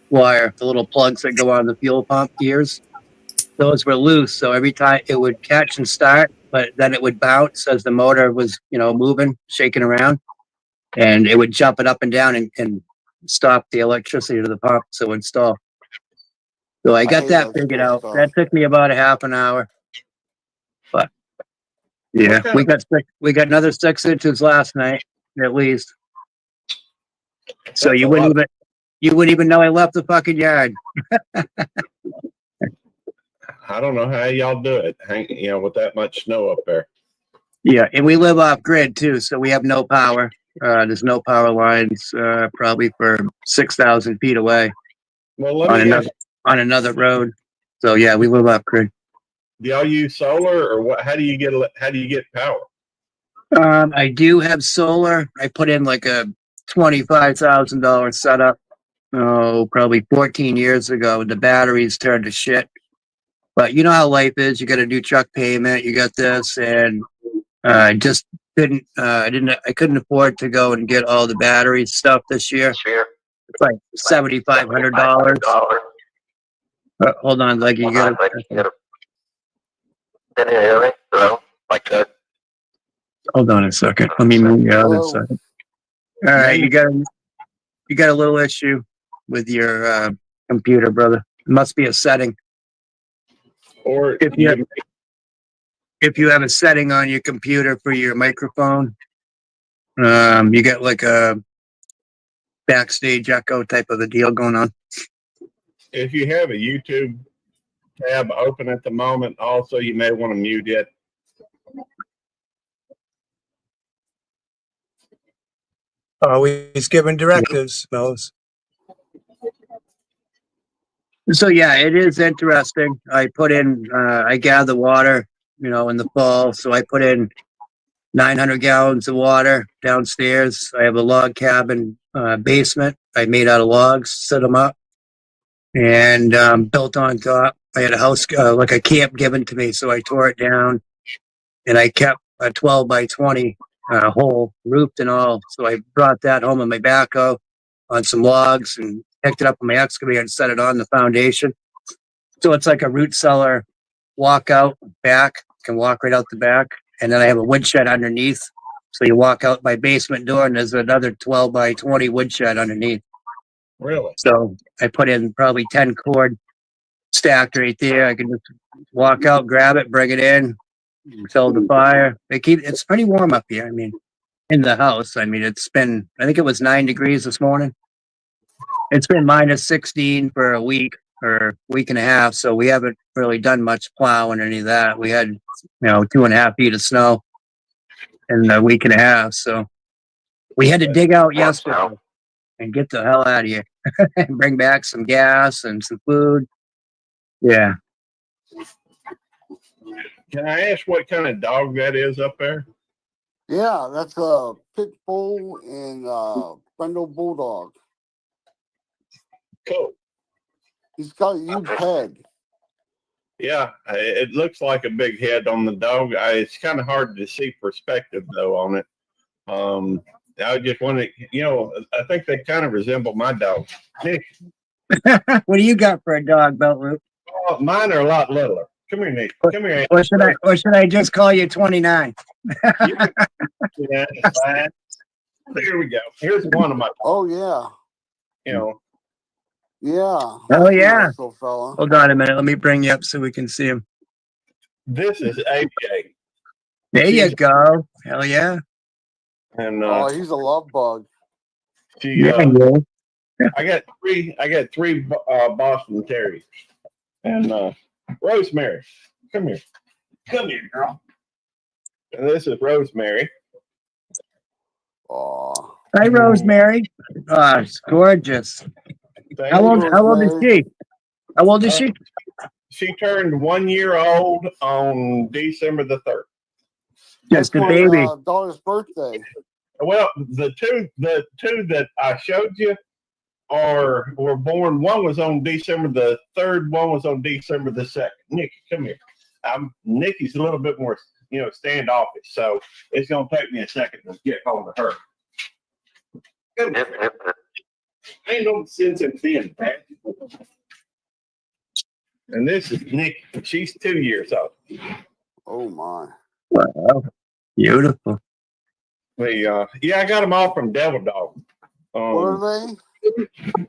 wire, the little plugs that go on the fuel pump gears. Those were loose. So every time it would catch and start, but then it would bounce as the motor was, moving, shaking around, and it would jump it up and down and stop the electricity to the pump. So it would stall. So I got that figured out. That took me about a half an hour. But yeah, we got another 6 inches last night, at least. So you wouldn't even know I left the fucking yard. I don't know how y'all do it, with that much snow up there. Yeah, and we live off grid too, so we have no power. There's no power lines, probably for 6,000 feet away. Well, on another road. So yeah, we live off grid. do y'all use solar or what? How do you get power? I do have solar. I put in like a $25,000 setup. Oh, probably 14 years ago. The batteries turned to shit. But you know how life is. You got a new truck payment. You got this, and I just couldn't. I couldn't afford to go and get all the battery stuff this year. It's like $7,500. Hold on, like you got to. Hold on a second. Let me move you out a second. All right, you got a little issue with your computer, brother. It must be a setting. Or if you have a setting on your computer for your microphone, you get like a backstage echo type of a deal going on. If you have a YouTube tab open at the moment, also you may want to mute it. Always giving directives, Mose. So yeah, it is interesting. I put in, I gather water, in the fall. So I put in 900 gallons of water downstairs. I have a log cabin basement. I made out of logs, set them up, and built on top. I had a house, like a camp given to me, so I tore it down, and I kept a 12 by 20 hole, roofed and all. So I brought that home in my backhoe on some logs and picked it up on my excavator and set it on the foundation. So it's like a root cellar walkout back, can walk right out the back. And then I have a woodshed underneath. So you walk out my basement door and there's another 12 by 20 woodshed underneath. Really? So I put in probably 10 cord stacked right there. I can just walk out, grab it, bring it in, fill the fire. It's pretty warm up here. I mean, in the house. I mean, I think it was 9 degrees this morning. It's been minus 16 for a week or week and a half. So we haven't really done much plowing or any of that. We had, 2.5 feet of snow in a week and a half. So we had to dig out yesterday and get the hell out of here and bring back some gas and some food. Yeah. Can I ask what kind of dog that is up there? Yeah, that's a pit bull and Brindle bulldog. Cool. He's got a huge head. Yeah, it looks like a big head on the dog. It's kind of hard to see perspective though on it. I just want to, I think they kind of resemble my dog. Nick, what do you got for a dog, Beltloop? Oh, mine are a lot littler. Come here, Nick. Come here. Or should I just call you 29? Yeah, that's fine. There we go. Here's one of my. Oh yeah. Yeah. Oh yeah. Little fella. Hold on a minute. Let me bring you up so we can see him. This is AJ. There you go. Hell yeah. And he's a love bug. I got three Boston Terriers. And Rosemary, come here, girl. And this is Rosemary. Oh, hi, Rosemary. Oh, it's gorgeous. How old is she? How old is she? She turned 1 year old on December the 3rd. Just a baby. Daughter's birthday. Well, the two that I showed you were born. One was on December the 3rd. One was on December the 2nd. Nikki, come here. Nikki's a little bit more, standoffish, so it's gonna take me a second to get hold of her. Come here. Ain't no sense in being bad. And this is Nikki. She's 2 years old. Oh my! Wow, beautiful. I got them all from Devil Dog. What are they?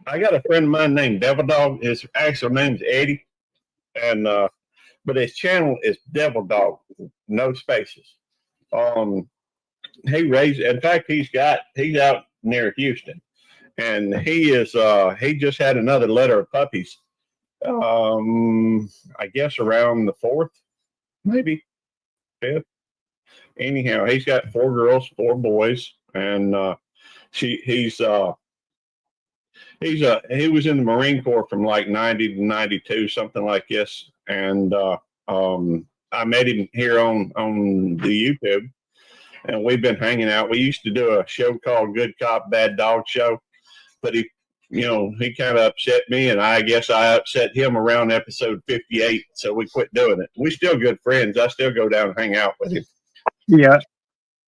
I got a friend of mine named Devil Dog. His actual name's Eddie, and but his channel is Devil Dog, no spaces. He raised. In fact, he's out near Houston, and he just had another litter of puppies. I guess around the 4th, maybe 5th. Anyhow, he's got 4 girls, 4 boys, and he was in the Marine Corps from like 90 to 92, something like this. And I met him here on the YouTube, and we've been hanging out. We used to do a show called Good Cop, Bad Dog Show, but he kind of upset me, and I guess I upset him around episode 58, so we quit doing it. We're still good friends. I still go down and hang out with him. Yeah.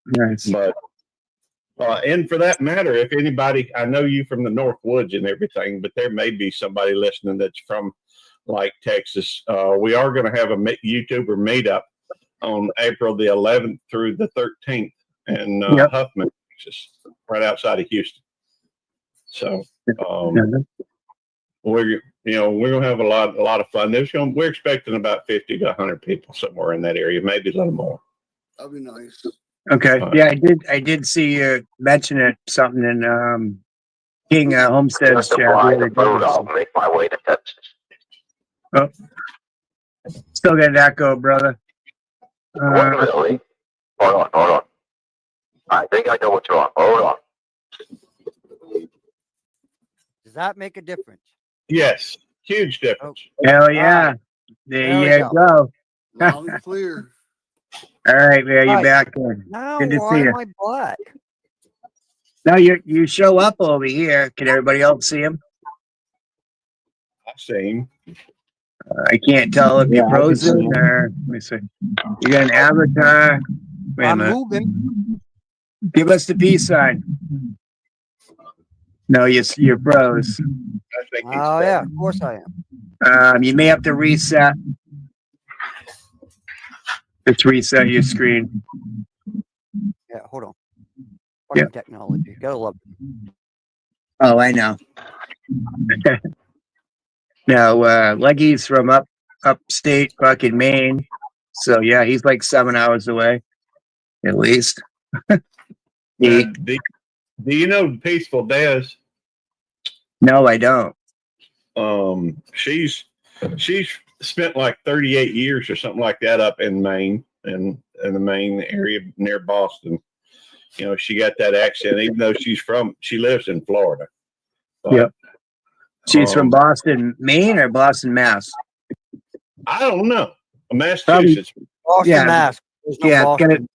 Nice. But and for that matter, if anybody, I know you from the North Woods and everything, but there may be somebody listening that's from like Texas. We are going to have a YouTuber meetup on April the 11th through the 13th in Huffman, Texas, right outside of Houston. So we're going to have a lot of fun. We're expecting about 50 to 100 people somewhere in that area, maybe a little more. That'd be nice. Okay. Yeah, I did see you mention it, something in King Homestead's chat. I'll make my way to Texas. Oh, still got an echo, brother. Really? Hold on. I think I know what's wrong. Hold on. Does that make a difference? Yes, huge difference. Hell yeah. There you go. Loud and clear. All right, man, you're back in. Now Good to why see you. am I black? No, you show up over here. Can everybody else see him? I see him. I can't tell if you're frozen or let me see. You got an avatar. Wait a I'm minute. moving. Give us the peace sign. No, you're froze. I think he's Oh back. yeah, of course I am. You may have to reset. Let's reset your screen. Yeah, hold on. Fucking technology. Gotta love it. Oh, I know. Now, Leggy's from upstate fucking Maine. So yeah, he's like 7 hours away, at least. Do you know Peaceful Des? No, I don't. She's spent like 38 years or something like that up in Maine and in the Maine area near Boston. She got that accent, even though she lives in Florida. But, yep. She's from Boston, Maine, or Boston, Mass. I don't know. Massachusetts. Boston, Mass. There's no Boston.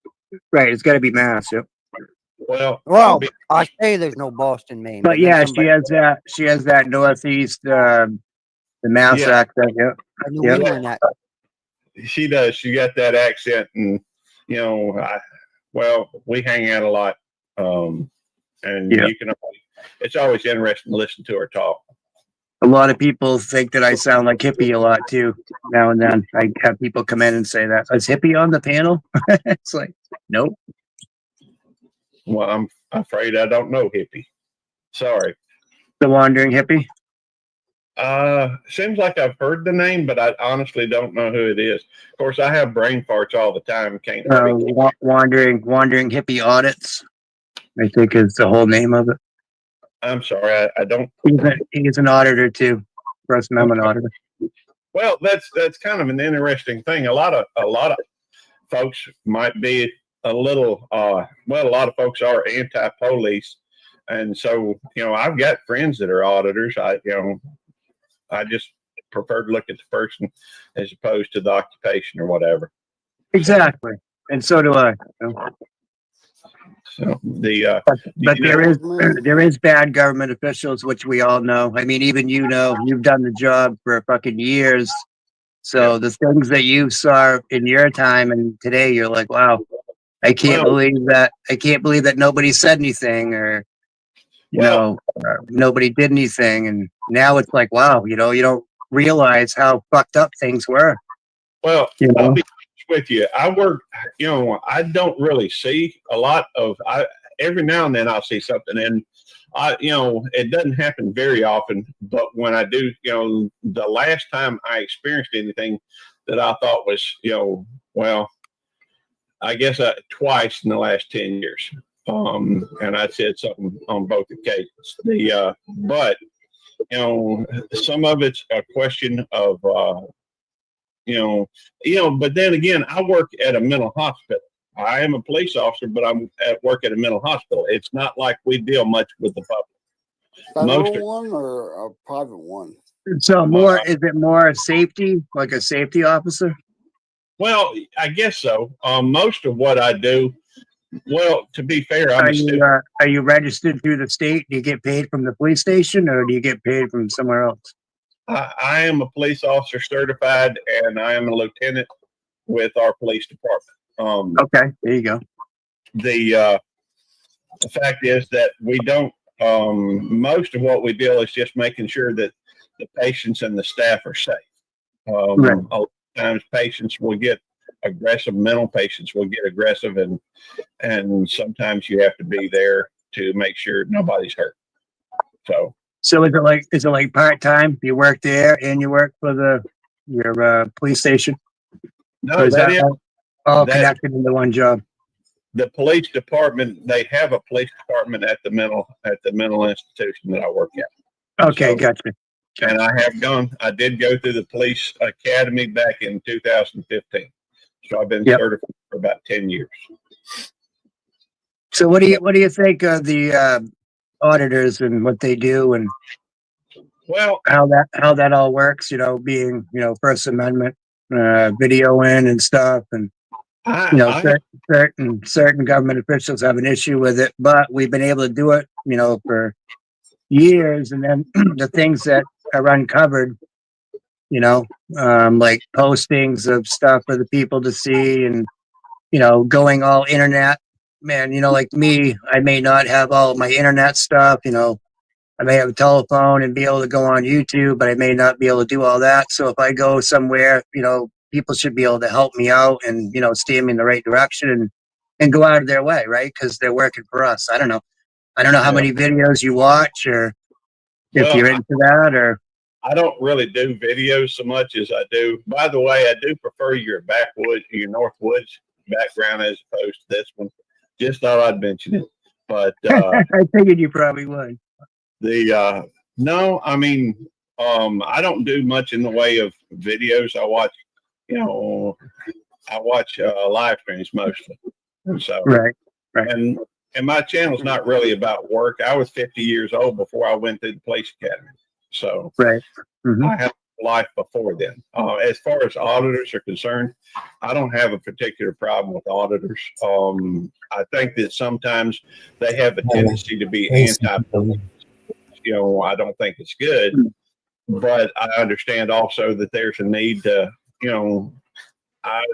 It's got to be Mass. Yep. Well, I say there's no Boston, Maine. But yeah, she has that northeast, the Mass accent. Yep. New England accent. She does. She got that accent, and we hang out a lot, and you can. It's always interesting to listen to her talk. A lot of people think that I sound like Hippie a lot too. Now and then, I have people come in and say that. Is Hippie on the panel? It's like, nope. Well, I'm afraid I don't know Hippie. Sorry. The Wandering Hippie? Seems like I've heard the name, but I honestly don't know who it is. Of course, I have brain farts all the time. Can't Wandering Hippie Audits, I think is the whole name of it. I'm sorry, I don't. He's an auditor too. First Amendment auditor. Well, that's kind of an interesting thing. A lot of folks might be a little. A lot of folks are anti-police, and so I've got friends that are auditors. I just prefer to look at the person as opposed to the occupation or whatever. Exactly, and so do I. So but there is bad government officials, which we all know. I mean, even you've done the job for fucking years. So the things that you saw in your time and today, you're like, wow, I can't believe that. I can't believe that nobody said anything or nobody did anything. And now it's like, wow, you don't realize how fucked up things were. Well, I'll be honest with you. I work, I don't really see a lot of, every now and then I'll see something, and it doesn't happen very often, but when I do, the last time I experienced anything that I thought was, I guess twice in the last 10 years. And I said something on both occasions. But some of it's a question of, but then again, I work at a mental hospital. I am a police officer, but I'm at work at a mental hospital. It's not like we deal much with the public. Federal one or a private one? So is it more safety, like a safety officer? Well, I guess so. Most of what I do, well, to be fair, I'm a student. Are you registered through the state? Do you get paid from the police station, or do you get paid from somewhere else? I am a police officer certified, and I am a lieutenant with our police department. Okay, there you go. The fact is that we don't. Most of what we do is just making sure that the patients and the staff are safe. Right. A lot of times, patients will get aggressive. Mental patients will get aggressive, and sometimes you have to be there to make sure nobody's hurt. So is it like part time? You work there and you work for your police station? No, Or is that is all that- connected into one job? the police department. They have a police department at the mental institution that I work at. Okay, So- gotcha. And I did go through the police academy back in 2015. So I've been certified for about 10 years. So what do you think of the auditors and what they do and Well, how that all works? You know, being First Amendment, videoing and stuff, and certain government officials have an issue with it, but we've been able to do it, for years, and then the things that are uncovered, like postings of stuff for the people to see, and going all internet. Man, like me, I may not have all of my internet stuff. I may have a telephone and be able to go on YouTube, but I may not be able to do all that. So if I go somewhere, people should be able to help me out and steer me in the right direction and go out of their way, right? Because they're working for us. I don't know how many videos you watch, or if you're into that, or I don't really do videos so much as I do. By the way, I do prefer your Northwoods background as opposed to this one. Just thought I'd mention it. But I figured you probably would. No, I mean, I don't do much in the way of videos. I watch, live streams mostly. And so, right. And my channel's not really about work. I was 50 years old before I went to the police academy. So right. Mm-hmm. I have a life before then. As far as auditors are concerned, I don't have a particular problem with auditors. I think that sometimes they have a tendency to be anti-police. I don't think it's good, but I understand also that there's a need to, I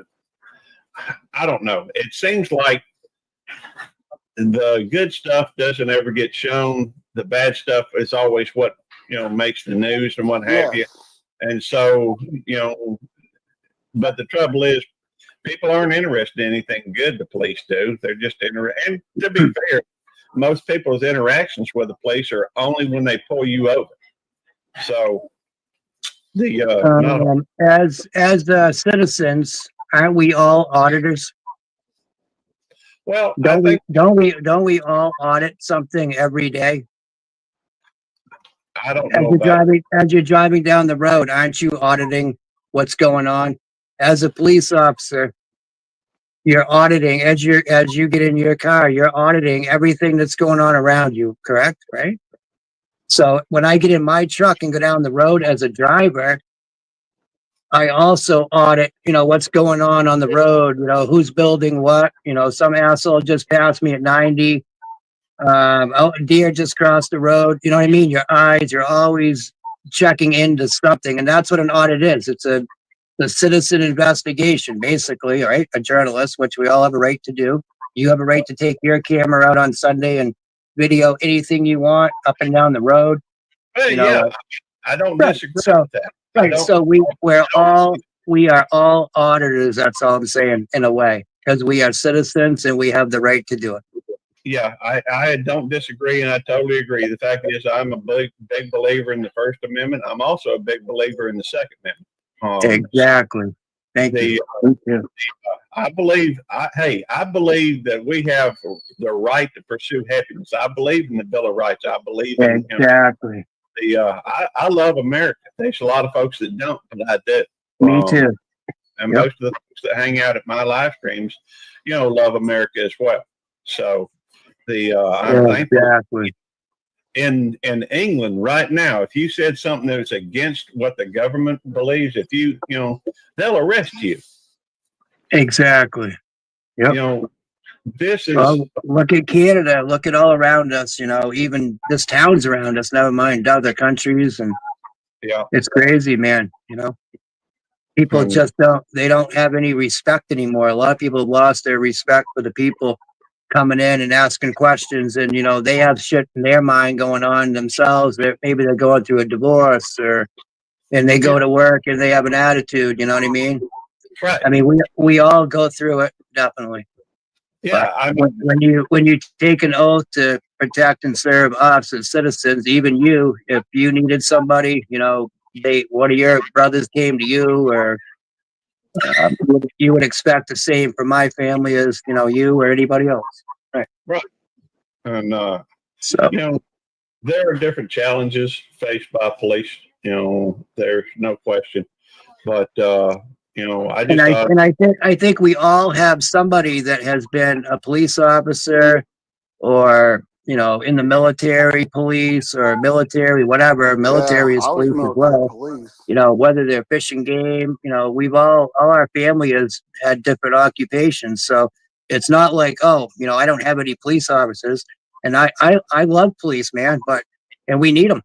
don't know. It seems like the good stuff doesn't ever get shown. The bad stuff is always what, makes the news and what have you. And so, but the trouble is people aren't interested in anything good the police do. They're just interested. And to be fair, most people's interactions with the police are only when they pull you over. So as citizens, aren't we all auditors? Well, don't we all audit something every day? I don't know. As you're driving down the road, aren't you auditing what's going on? As a police officer, you're auditing as you get in your car, you're auditing everything that's going on around you, correct? Right? So when I get in my truck and go down the road as a driver, I also audit, what's going on the road, who's building what, some asshole just passed me at 90. A deer just crossed the road. You know what I mean? You're always checking into something. And that's what an audit is. It's a citizen investigation, basically, right? A journalist, which we all have a right to do. You have a right to take your camera out on Sunday and video anything you want up and down the road. I don't disagree with that. Right. So we are all auditors. That's all I'm saying, in a way, because we are citizens and we have the right to do it. Yeah, I don't disagree, and I totally agree. The fact is, I'm a big believer in the First Amendment. I'm also a big believer in the Second Amendment. Exactly. Thank you. I believe that we have the right to pursue happiness. I believe in the Bill of Rights. I believe in exactly. I love America. There's a lot of folks that don't, but I do. Me too. And most of the folks that hang out at my live streams, love America as well. So I'm thankful. In England right now, if you said something that's against what the government believes, they'll arrest you. Exactly. Yep. You know, this is Well, look at Canada. Look at all around us. You know, even this towns around us. Never mind other countries, and yeah. it's crazy, man. You know, people just don't. They don't have any respect anymore. A lot of people have lost their respect for the people coming in and asking questions, and you know, they have shit in their mind going on themselves. Maybe they're going through a divorce, and they go to work and they have an attitude. You know what I mean? Right. I mean, we all go through it, definitely. Yeah, I mean, when you take an oath to protect and serve us as citizens, even you, if you needed somebody, you know, one of your brothers came to you, or you would expect the same from my family as you know you or anybody else, right? Right. And so you know, there are different challenges faced by police. You know, there's no question. But you know, I just I think we all have somebody that has been a police officer, or you know, in the military, police, or military, whatever. Yeah, Military is I was police as military well. police. You know, whether they're fishing game, you know, we've all our family has had different occupations. So it's not like, oh, you know, I don't have any police officers, and I love police, man, and we need them.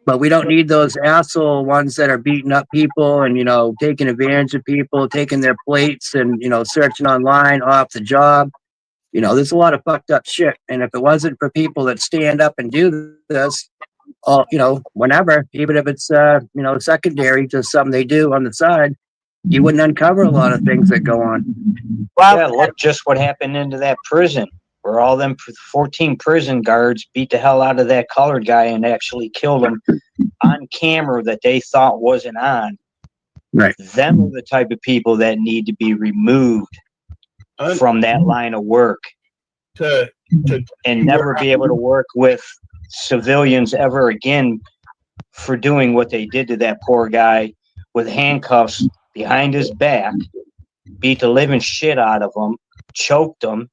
But we don't need those asshole ones that are beating up people and, you know, taking advantage of people, taking their plates and, you know, searching online off the job. You know, there's a lot of fucked up shit. And if it wasn't for people that stand up and do this, you know, whenever, even if it's, you know, secondary to something they do on the side, you wouldn't uncover a lot of things that go on. Well, yeah, look just what happened into that prison, where all them 14 prison guards beat the hell out of that colored guy and actually killed him on camera that they thought wasn't on. Right. Them are the type of people that need to be removed from that line of work and never be able to work with civilians ever again for doing what they did to that poor guy with handcuffs behind his back, beat the living shit out of him, choked him,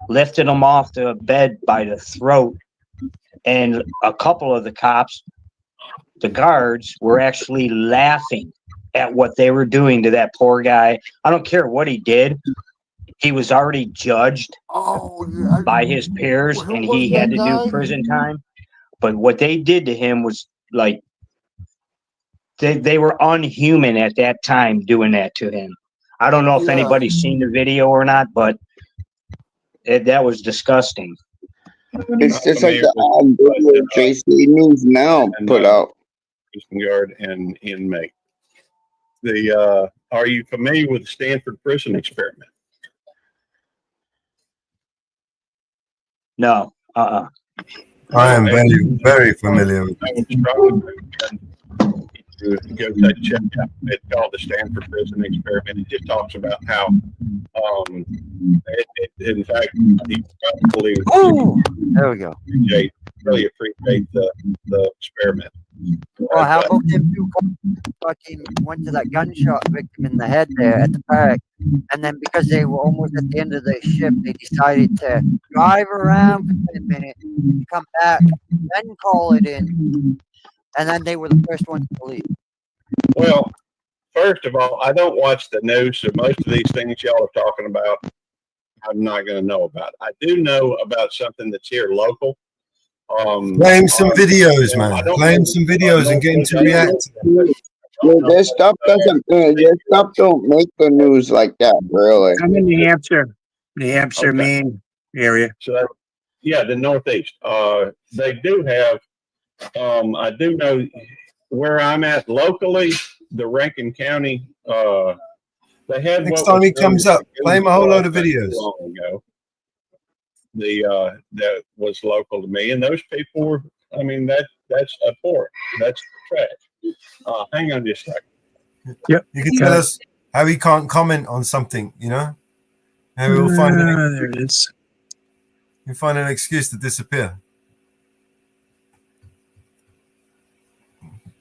lifted him off the bed by the throat, and a couple of the cops, the guards, were actually laughing at what they were doing to that poor guy. I don't care what he did. He was already judged by his peers, and he had to do prison time. But what they did to him was like, they were unhuman at that time doing that to him. I don't know if anybody's seen the video or not, but that was disgusting. It's just like the video JC News Now put out. Guard and inmate. Are you familiar with the Stanford prison experiment? No. I am very familiar with it. To go take check out. It's called the Stanford prison experiment. It just talks about how, in fact, he probably there we go. Really appreciate the experiment. Well, how about them two fucking went to that gunshot victim in the head there at the park, and then because they were almost at the end of their shift, they decided to drive around for 10 minutes, come back, then call it in, and then they were the first ones to leave. Well, first of all, I don't watch the news, so most of these things y'all are talking about, I'm not going to know about. I do know about something that's here local. Blame some videos, man. Blame some videos and get him to react to them. Yeah, their stuff don't make the news like that, really. I'm in New Hampshire, Maine area. So that, yeah, the Northeast. They do have. I do know where I'm at locally, the Rankin County. They had next time he comes up, play him a whole load of videos. Long ago. That was local to me, and those people were. I mean, that's abhorrent. That's trash. Hang on just a second. Yep. You can tell us how he can't comment on something, you know? And we'll find there it is. You'll find an excuse to disappear.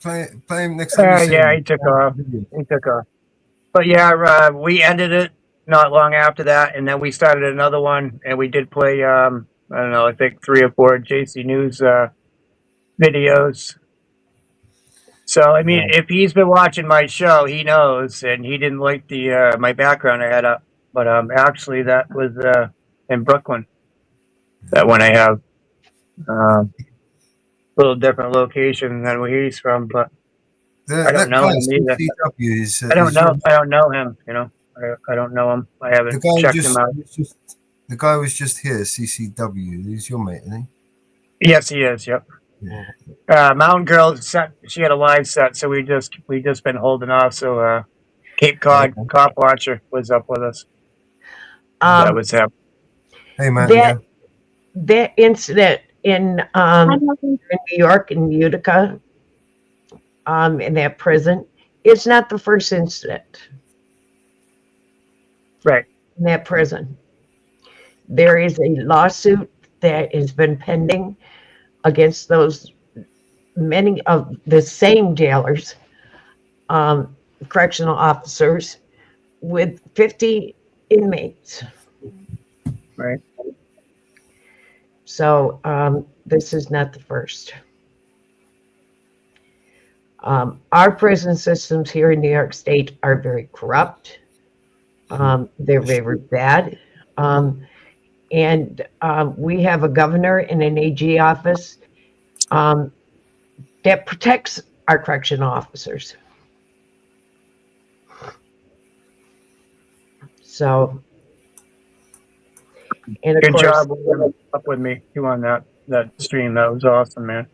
Play him next time. Yeah, he took off. But yeah, we ended it not long after that, and then we started another one, and we did play, I don't know, I think 3 or 4 JC News videos. So I mean, if he's been watching my show, he knows, and he didn't like the my background I had up. But actually, that was in Brooklyn. That one I have a little different location than where he's from, but I don't That know guy, him either. CCW, I don't is your know. I don't know him. You know, I don't know him. I haven't the guy checked him out. the guy was just here. CCW. He's your mate, isn't Yes, he is. Yep. he? Mountain Girl set. She had a live set, so we just been holding off. So Cape Cod Cop Watcher was up with us. That was him. Hey, man. That incident in New York, in Utica, in that prison, it's not the first incident. Right. In that prison. There is a lawsuit that has been pending against those many of the same jailers, correctional officers, with 50 inmates. Right. So this is not the first. Our prison systems here in New York State are very corrupt. They're very bad. And we have a governor and an AG office that protects our correctional officers. So, and of Good course, job up with me. You on that stream? That was awesome, man.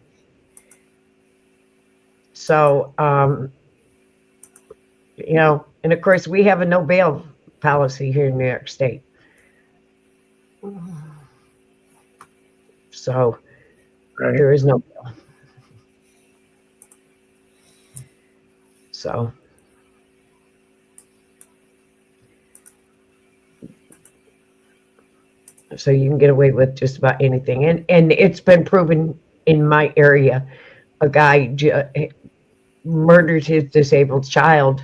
So, you know, and of course, we have a no bail policy here in New York State. So, there is no bail. So, you can get away with just about anything. And it's been proven in my area. A guy murdered his disabled child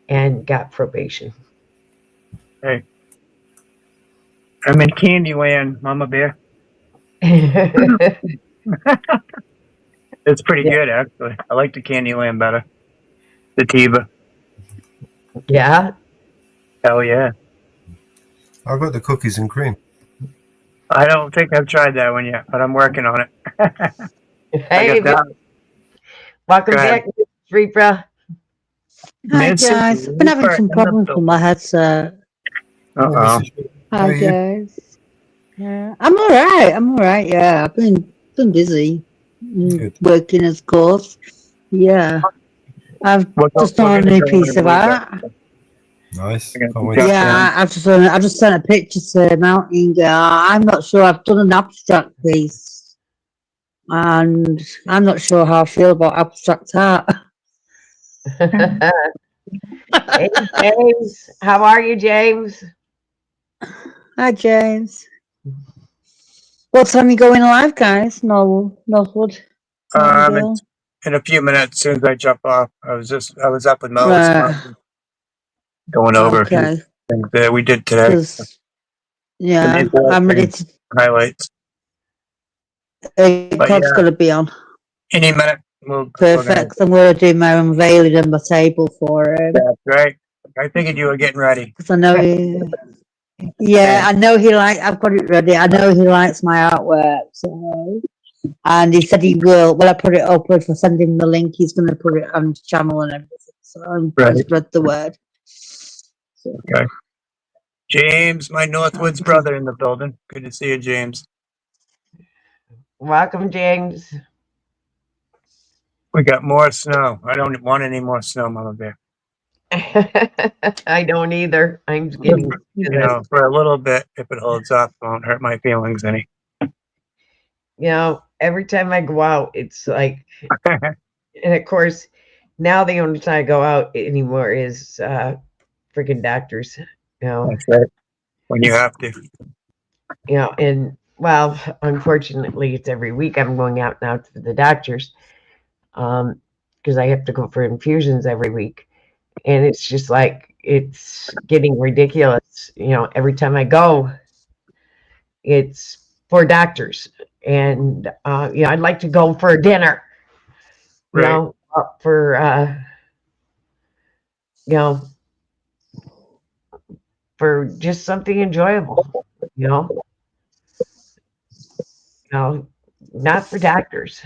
and got probation. Hey, I'm in Candyland, Mama Bear. It's pretty good, actually. I like the Candyland better. The Tiva. Yeah. Hell yeah. I got the cookies and cream. I don't think I've tried that one yet, but I'm working on it. Hey, welcome back, Reaper. Hi guys, I've been having some problems with my headset. Uh-oh. Hi guys. Yeah, I'm alright. Yeah, I've been busy working, of course. Yeah, I've just done a new piece of art. Nice. Yeah, I've just sent a picture to Mountain Girl. I'm not sure. I've done an abstract piece, and I'm not sure how I feel about abstract art. Hey, James. How are you, James? Hi, James. What time are you going live, guys? Northwood. In a few minutes, as soon as I jump off. I was up with Mo going over a few things that we did today. Yeah, I'm ready to. Highlights. Cod's going to be on. Any minute. Perfect. I'm going to do my unveiling on my table for him. That's right. I figured you were getting ready. Because I know I know he likes. I've got it ready. I know he likes my artwork. So, and he said he will. When I put it up, if I send him the link, he's going to put it on his channel and everything. So I'm going to spread the word. So. Okay. James, my Northwoods brother in the building. Good to see you, James. Welcome, James. We got more snow. I don't want any more snow, Mama Bear. I don't either. I'm getting for a little bit, if it holds up, it won't hurt my feelings any. You know, every time I go out, it's like, and of course, now the only time I go out anymore is freaking doctors. You know, that's right. When you have to. You know, and well, unfortunately, it's every week I'm going out now to the doctors, because I have to go for infusions every week, and it's just like it's getting ridiculous. You know, every time I go, it's for doctors, and I'd like to go for a dinner. You know, for you know, for just something enjoyable, you know, not for doctors,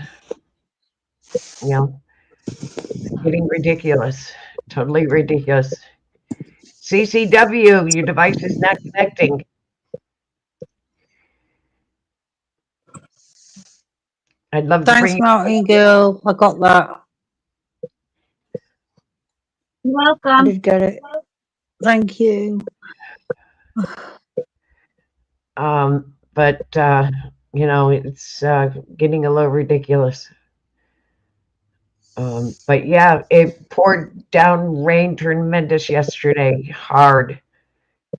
you know, it's getting ridiculous, totally ridiculous. CCW, your device is not connecting. I'd love to Thanks, bring Mountain Girl. I got that. You're I welcome. did get it. Thank you. But it's getting a little ridiculous. But yeah, it poured down rain tremendous yesterday, hard,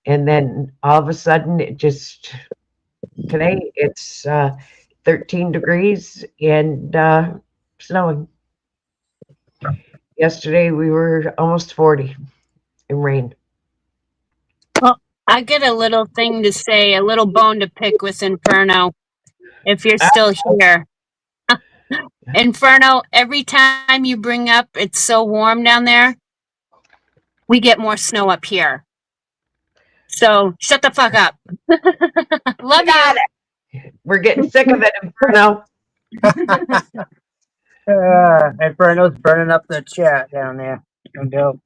and then all of a sudden today it's 13 degrees and snowing. Yesterday we were almost 40 in rain. Well, I get a little thing to say, a little bone to pick with Inferno, if you're still here. Inferno, every time you bring up it's so warm down there, we get more snow up here. So shut the fuck up. Love you. We're getting sick of it, Inferno. Inferno's burning up the chat down there. No doubt.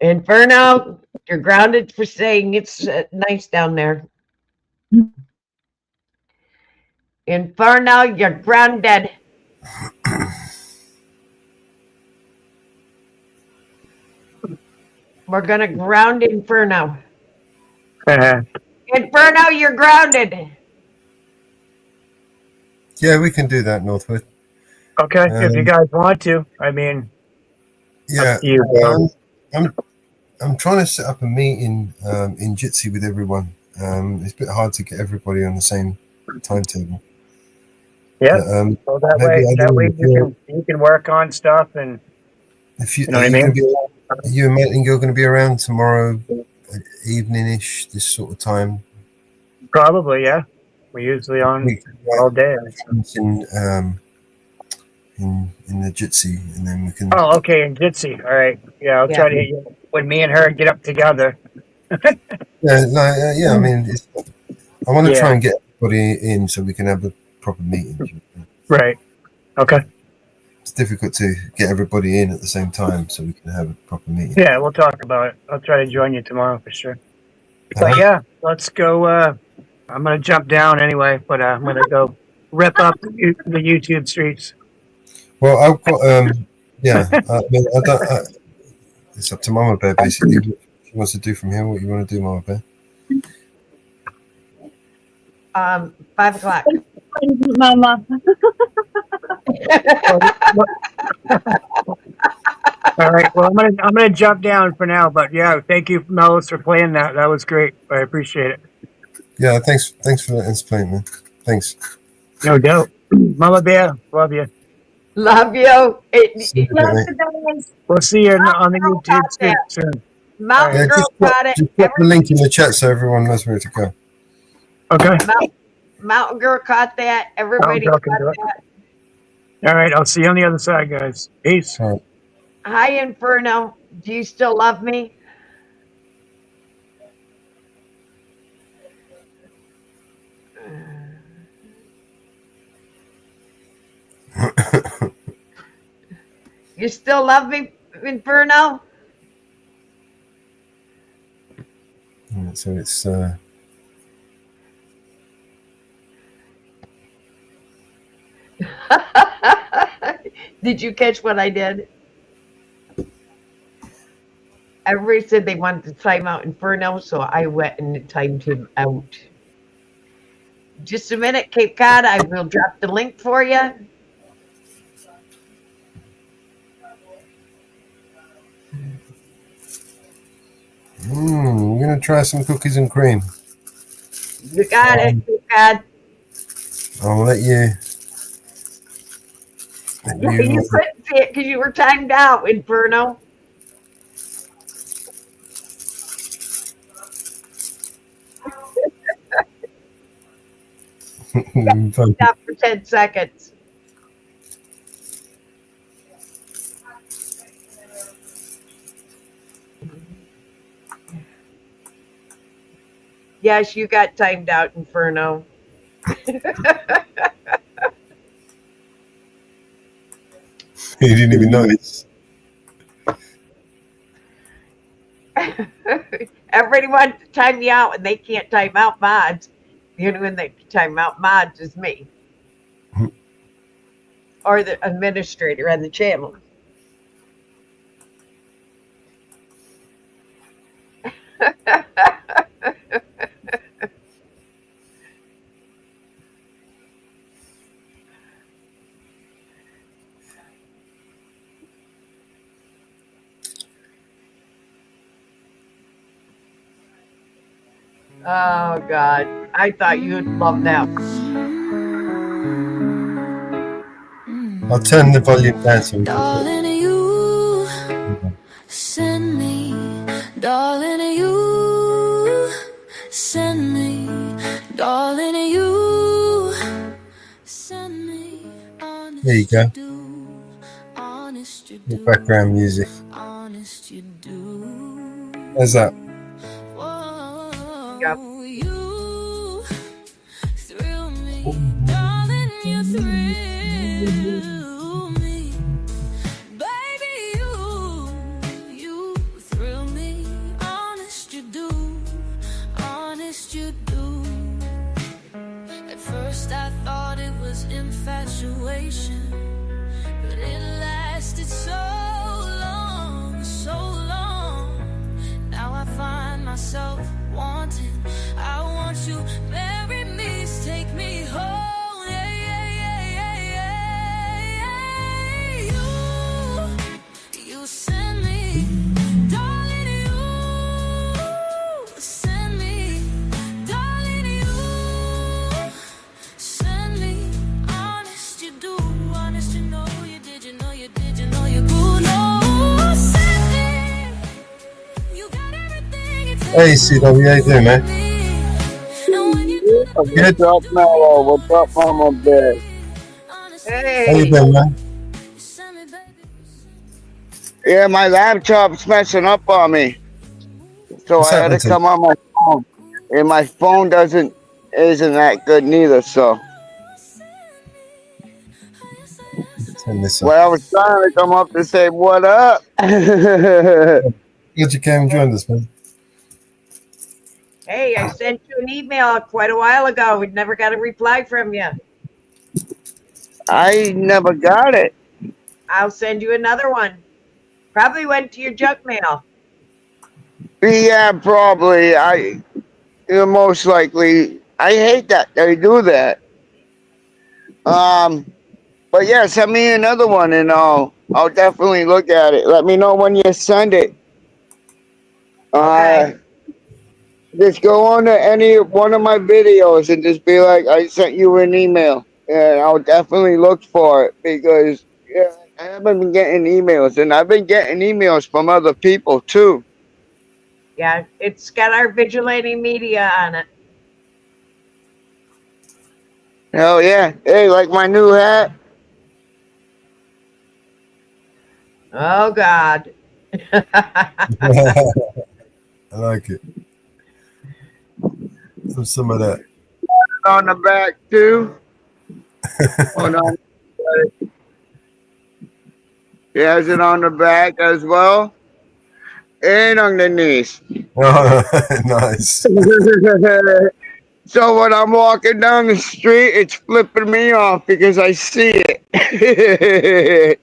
Inferno, you're grounded for saying it's nice down there. Inferno, you're grounded. We're gonna ground Inferno. Inferno, you're grounded. Yeah, we can do that, Northwood. Okay, if you guys want to. I mean, yeah, up to you, I'm trying to set up a meeting in Jitsi with everyone. It's a bit hard to get everybody on the same timetable. Yeah. But, so that way you can work on stuff and if you know what I mean. You and Matt, you're going to be around tomorrow evening-ish, this sort of time. Probably, yeah. We're usually on all day. In the Jitsi, and then we can. Oh, okay, in Jitsi. All right. Yeah, I'll try to hit you when me and her get up together. Yeah. I mean, I want to try and get everybody in so we can have a proper meeting. Right. Okay. It's difficult to get everybody in at the same time so we can have a proper meeting. Yeah, we'll talk about it. I'll try to join you tomorrow for sure. But yeah, let's go. I'm gonna jump down anyway, but I'm gonna go rip up the YouTube streets. Well, I've got yeah. I mean, it's up to Mama Bear basically. What she wants to do from here. What you want to do, Mama Bear? 5 o'clock. Mama. All right. Well, I'm gonna jump down for now, but yeah, thank you, Melis, for playing that. That was great. I appreciate it. Yeah, thanks for letting us play, man. Thanks. No doubt. Mama Bear, love you. Love you. We'll see you on the YouTube stream soon. Mountain Girl got it. Just put the link in the chat so everyone knows where to go. Okay. Mountain Girl caught that. Everybody caught that. All right. I'll see you on the other side, guys. Peace. All right. Hi, Inferno. Do you still love me? You still love me, Inferno? So it's Did you catch what I did? Everybody said they wanted to time out Inferno, so I went and timed him out. Just a minute, Cape Cod. I will drop the link for you. we're gonna try some cookies and cream. You got it, Cape Cod. I'll let you. You couldn't see it because you were timed out, Inferno. Stop for 10 seconds. Yes, you got timed out, Inferno. You didn't even notice. Everybody wants to time me out, and they can't time out mods. The only one that can time out mods is me, or the administrator on the channel. Oh God, I thought you'd love that. I'll turn the volume down so we can Darling, you send me. Darling, you send me. Darling, you send me. There you go. The background music. How's that? Yep. You thrill me. Darling, you thrill me. Baby, you thrill me. Honest you do. Honest you do. At first I thought it was infatuation, but it lasted so long, so long. Now I find myself wanting. I want you, marry me, take me home. Yeah, yeah, yeah, yeah, yeah. You send me, darling, you send me, darling, you send me. Honest you do, honest you know you did, you know you did, you know you could. No, send me. You got everything it takes. Hey, CW, how you doing, man? What's up, Mellow? What's up, Mama Bear? Hey. How you doing, man? Yeah, my laptop's messing up on me, so What's I had to happening to come on my phone, and my phone isn't that good neither. So turn this when I was trying to come up to say what up, Glad you came and joined us, man. Hey, I sent you an email quite a while ago. We never got a reply from you. I never got it. I'll send you another one. Probably went to your junk mail. Yeah, probably. Most likely. I hate that they do that. But yeah, send me another one, and I'll definitely look at it. Let me know when you send it. Okay. Just go on to any one of my videos and just be like, I sent you an email, and I'll definitely look for it, because yeah, I haven't been getting emails, and I've been getting emails from other people too. Yeah, it's got our vigilante media on it. Hell yeah. Hey, like my new hat? Oh God. I like it. Some of that. On the back too. Hold on. He has it on the back as well, and underneath. Oh, nice. So when I'm walking down the street, it's flipping me off because I see it.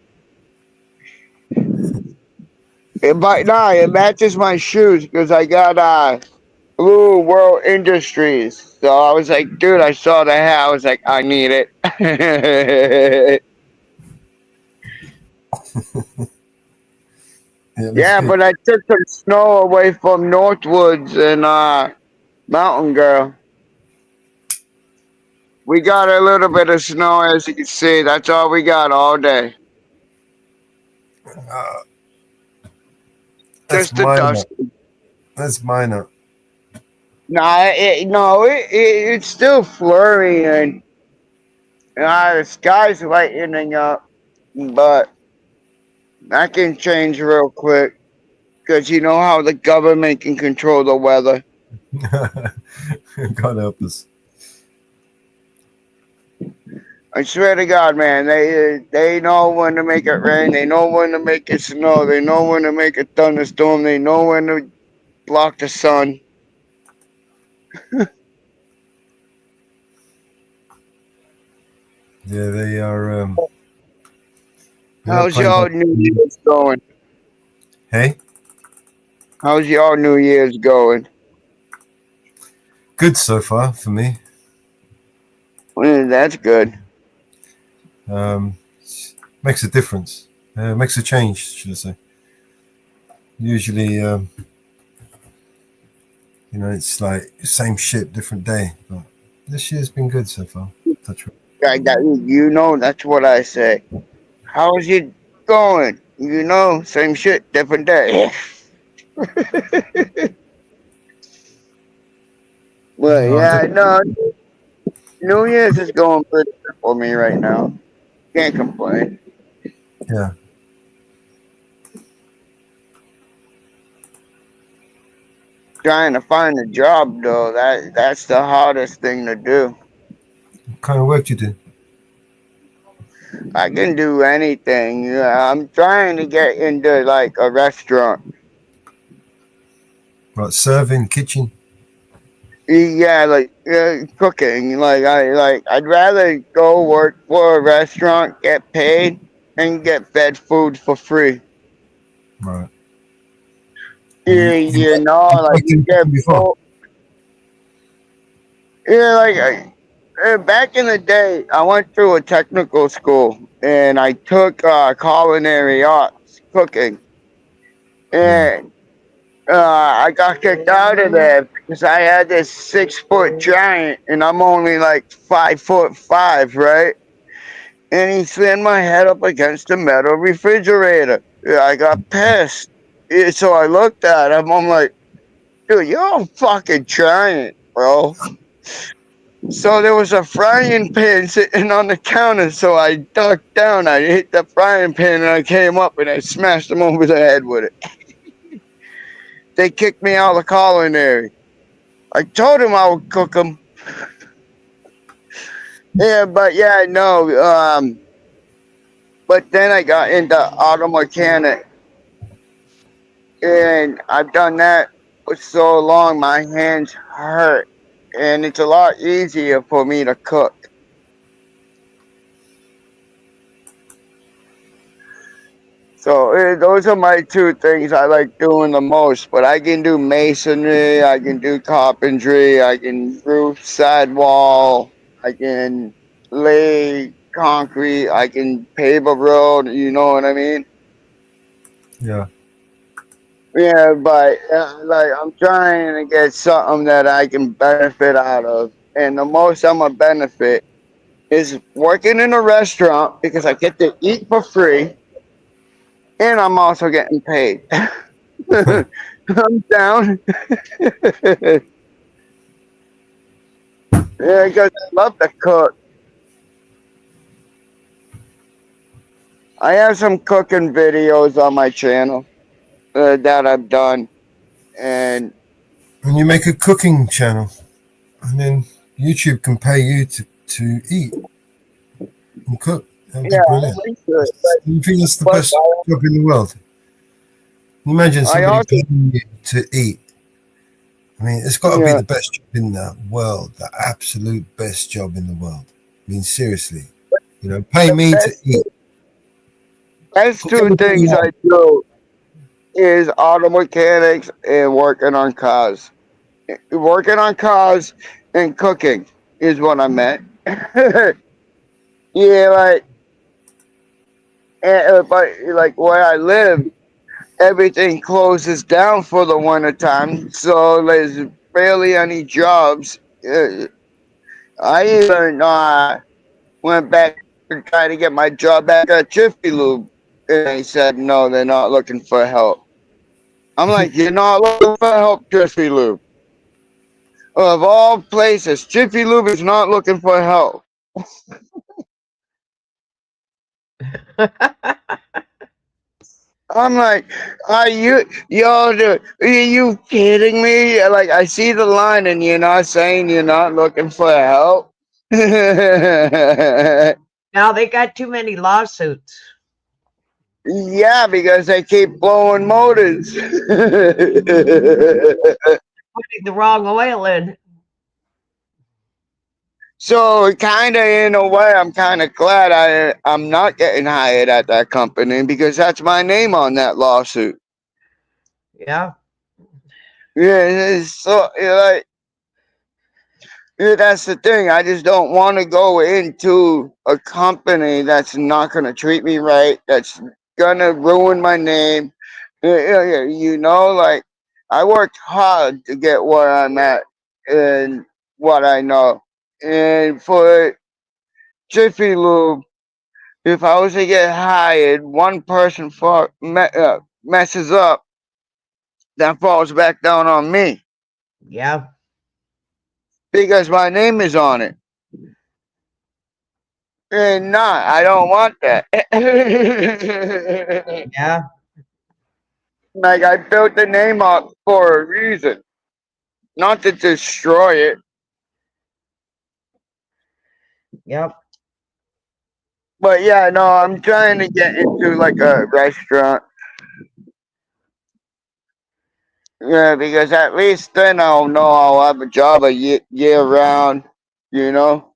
But nah, it matches my shoes because I got Blue World Industries. So I was like, dude, I saw the hat. I was like, I need it. Yeah, but I took some snow away from Northwoods and Mountain Girl. We got a little bit of snow, as you can see. That's all we got all day. That's Just the minor. dust. That's minor. It's still flurrying. The sky's lightening up, but that can change real quick, because you know how the government can control the weather. God help us. I swear to God, man, they know when to make it rain. They know when to make it snow. They know when to make a thunderstorm. They know when to block the sun. Yeah, they are. We're not How's playing y'all by. New Year's going? Hey, How's y'all New Year's going? good so far for me. Well, that's good. Makes a difference. Makes a change, should I say? Usually, it's like same shit, different day. But this year's been good so far. Touch wood. That's what I say. How's it going? Same shit, different day. Well, yeah, no, New Year's is going pretty good for me right now. Can't complain. Yeah. Trying to find a job though, that's the hardest thing to do. What kind of work you do? I can do anything. Yeah, I'm trying to get into like a restaurant. Right, serving, kitchen. Yeah, like cooking. I'd rather go work for a restaurant, get paid, and get fed food for free. Right. Yeah, like Worked you in get kitchen before. full. Yeah, back in the day, I went through a technical school and I took culinary arts, cooking, and I got kicked out of there because I had this 6 foot giant and I'm only like 5'5", right? And he slammed my head up against a metal refrigerator. Yeah, I got pissed. Yeah, so I looked at him. I'm like, dude, you're a fucking giant, bro. So there was a frying pan sitting on the counter. So I ducked down. I hit the frying pan and I came up and I smashed him over the head with it. They kicked me out of culinary. I told him I would cook them. Yeah, but yeah, no. But then I got into auto mechanic, and I've done that for so long, my hands hurt, and it's a lot easier for me to cook. So those are my two things I like doing the most. But I can do masonry, I can do carpentry, I can roof sidewall, I can lay concrete, I can pave a road. You know what I mean? Yeah. Yeah, but like I'm trying to get something that I can benefit out of, and the most I'm gonna benefit is working in a restaurant because I get to eat for free, and I'm also getting paid. I'm down. Yeah, because I love to cook. I have some cooking videos on my channel that I've done, and And you make a cooking channel, and then YouTube can pay you to eat and cook. That would be yeah, brilliant. I like it. You think that's the But best job in the world? Imagine I somebody also, paying you to eat. I mean, it's got to be yeah, the best job in the world, the absolute best job in the world. I mean, seriously, pay the me to eat. best Cook two anything you things I want. do is auto mechanics and working on cars. Working on cars and cooking is what I meant. Yeah, but like where I live, everything closes down for the winter time, so there's barely any jobs. I even went back to try to get my job back at Jiffy Lube, and they said no, they're not looking for help. I'm like, you're not looking for help, Jiffy Lube. Of all places, Jiffy Lube is not looking for help. I'm like, are you kidding me? Like, I see the line, and you're not saying you're not looking for help. Now they got too many lawsuits. Yeah, because they keep blowing motors. Putting the wrong oil in. So kind of in a way, I'm kind of glad I'm not getting hired at that company because that's my name on that lawsuit. Yeah. Yeah, so like that's the thing. I just don't want to go into a company that's not going to treat me right. That's gonna ruin my name. Like I worked hard to get where I'm at and what I know, and for Jiffy Lube. If I was to get hired, one person messes up, that falls back down on me. Yeah. Because my name is on it. And not, I don't want that. Yeah. Like I built the name up for a reason, not to destroy it. Yep. But yeah, no, I'm trying to get into like a restaurant. Yeah, because at least then I'll know I'll have a job year round, you know?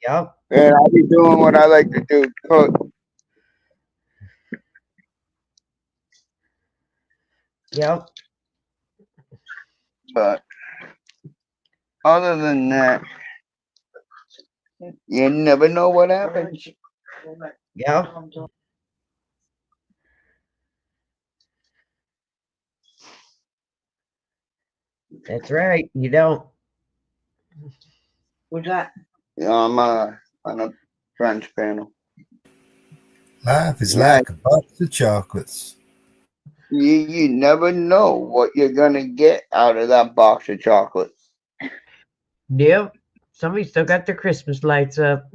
Yep. And I'll be doing what I like to do, cook. Yep. But other than that, you never know what happens. Yep. That's right. You don't. What's that? Yeah, I'm on a French panel. Life is Yeah, like a box of chocolates. you never know what you're gonna get out of that box of chocolates. Yep. Somebody still got their Christmas lights up.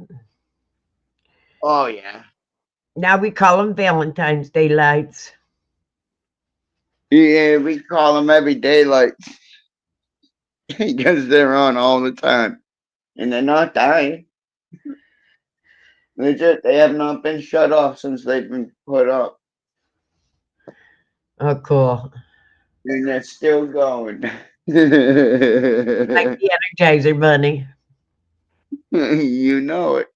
Oh yeah. Now we call them Valentine's Day lights. Yeah, we call them everyday lights because they're on all the time, and they're not dying. They have not been shut off since they've been put up, Oh, cool. and they're still going. Like the Energizer Bunny. You know it.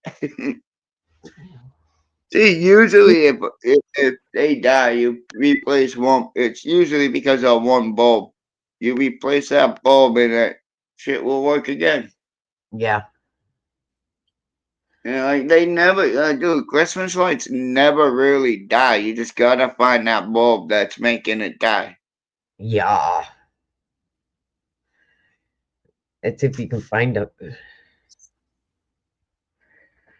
See, usually if they die, you replace one. It's usually because of one bulb. You replace that bulb, and that shit will work again. Yeah. Like they never, dude. Christmas lights never really die. You just gotta find that bulb that's making it die. Yeah. That's if you can find it.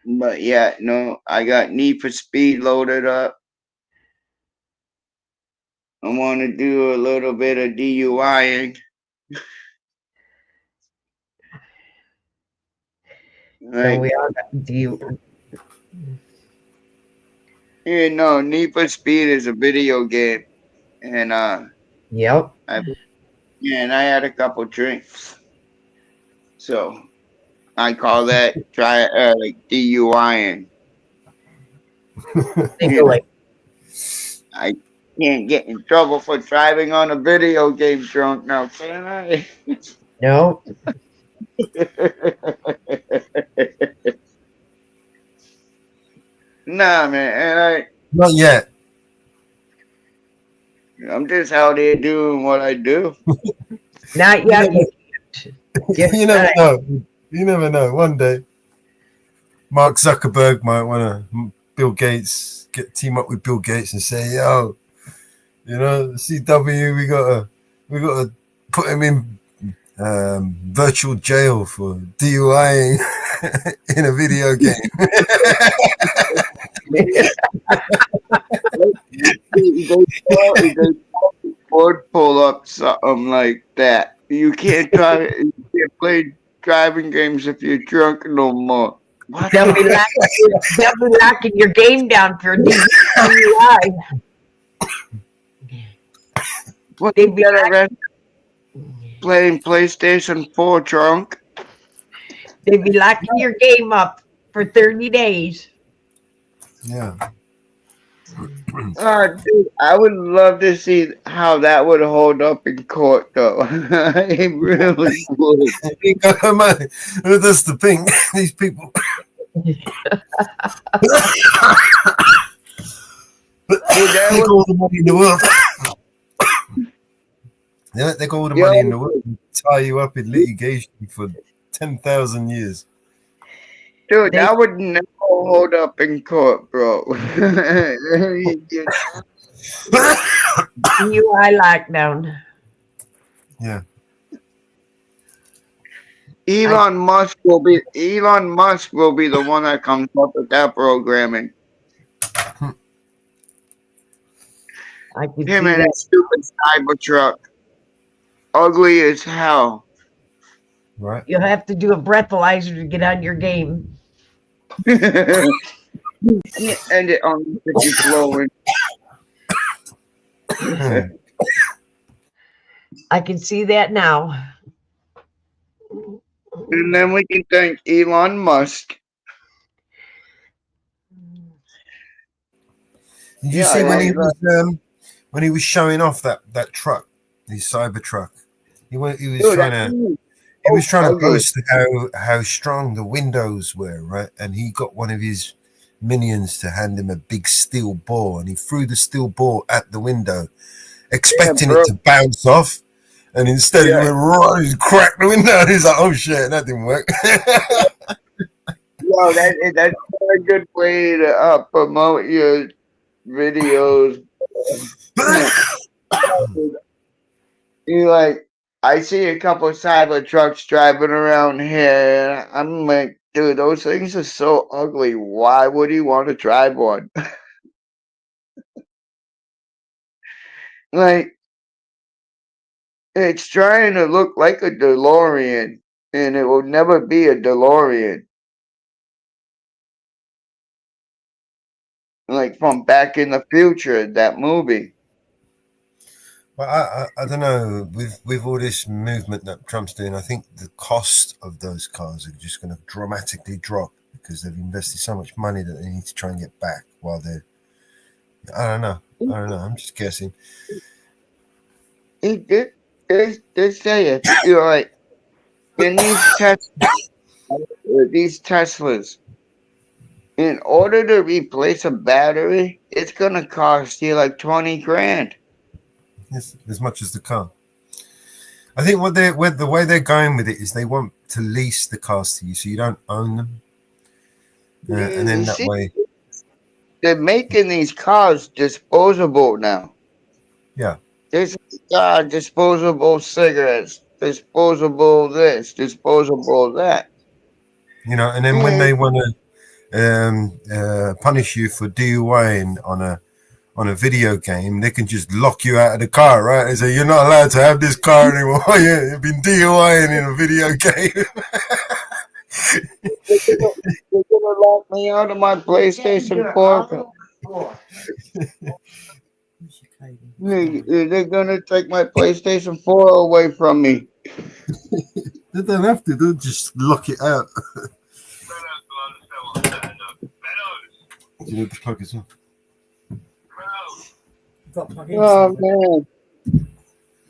But yeah, no, I got Need for Speed loaded up. I want to do a little bit of DUIing. Don't we all got do You know, Need for Speed is a video game, and Yep. and I had a couple drinks, so I call that like DUIing. Legally. I can't get in trouble for driving on a video game drunk now, can I? No. Nah, man. Not yet. I'm just out here doing what I do. Not yet. You never know. You never know. One day, Mark Zuckerberg might want to Bill Gates team up with Bill Gates and say, "Yo, CW, we gotta put him in virtual jail for DUIing in a video game." They would pull up something like that. You can't play driving games if you're drunk no more. What They'll be the locking your game down for DUI. What They'd you be get arrested playing PlayStation 4 drunk? They'd be locking your game up for 30 days. Yeah. Dude, I would love to see how that would hold up in court, though. It really would. That's the thing. These people. They got all the money in the world. They got all the money in the world and tie you up in litigation for 10,000 years. Dude, that would never hold up in court, bro. DUI lockdown. Yeah. Elon Musk will be the one that comes up with that programming. Him and his stupid Cybertruck. Ugly as hell. Right. You'll have to do a breathalyzer to get on your game. End it on the flowing. I can see that now. And then we can thank Elon Musk. Did you see when he was showing off that truck, his Cybertruck? He was trying to boast how strong the windows were, right? And he got one of his minions to hand him a big steel ball, and he threw the steel ball at the window, expecting it to bounce off, and instead he went right and cracked the window. And he's like, "Oh shit, that didn't work." Yo, that's a good way to promote your videos. You like, I see a couple of cyber trucks driving around here. I'm like, dude, those things are so ugly. Why would he want to drive one? Like, it's trying to look like a DeLorean, and it will never be a DeLorean. Like from Back in the Future, that movie. Well, I don't know. With all this movement that Trump's doing, I think the cost of those cars are just going to dramatically drop because they've invested so much money that they need to try and get back while they're. I don't know. I'm just guessing. They say it. You're like, in these Teslas, in order to replace a battery, it's gonna cost you like 20 grand. Yes, as much as the car. I think the way they're going with it is they want to lease the cars to you, so you don't own them, and then that way they're making these cars disposable now. Yeah. There's disposable cigarettes, disposable this, disposable that. You know, and then when they want to punish you for DUI on a video game, they can just lock you out of the car, right? And say you're not allowed to have this car anymore. You've been DUIing in a video game. They're gonna lock me out of my PlayStation 4. They're gonna take my PlayStation 4 away from me. They don't have to. They'll just lock it out. You need to plug it in. Oh man,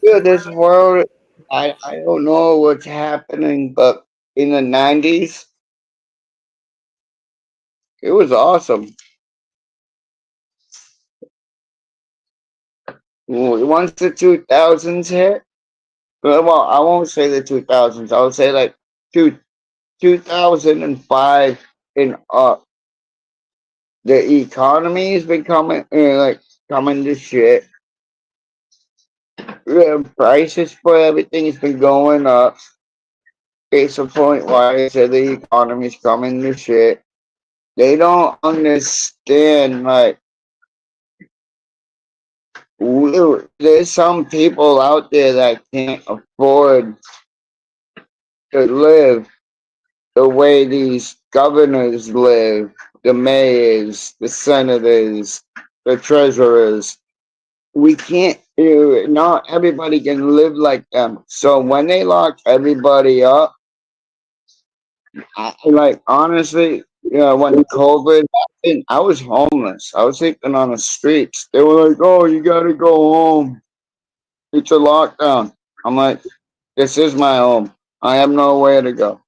dude, this world. I don't know what's happening, but in the 90s, it was awesome. Once the 2000s hit, well, I won't say the 2000s. I'll say like 2005 and up. The economy has been coming to shit. The prices for everything has been going up. It's a point why I said the economy's coming to shit. They don't understand, like, there's some people out there that can't afford to live the way these governors live, the mayors, the senators, the treasurers. We can't, not everybody can live like them. So when they lock everybody up, like honestly, when COVID happened, I was homeless. I was sleeping on the streets. They were like, "Oh, you gotta go home. It's a lockdown." I'm like, "This is my home. I have nowhere to go."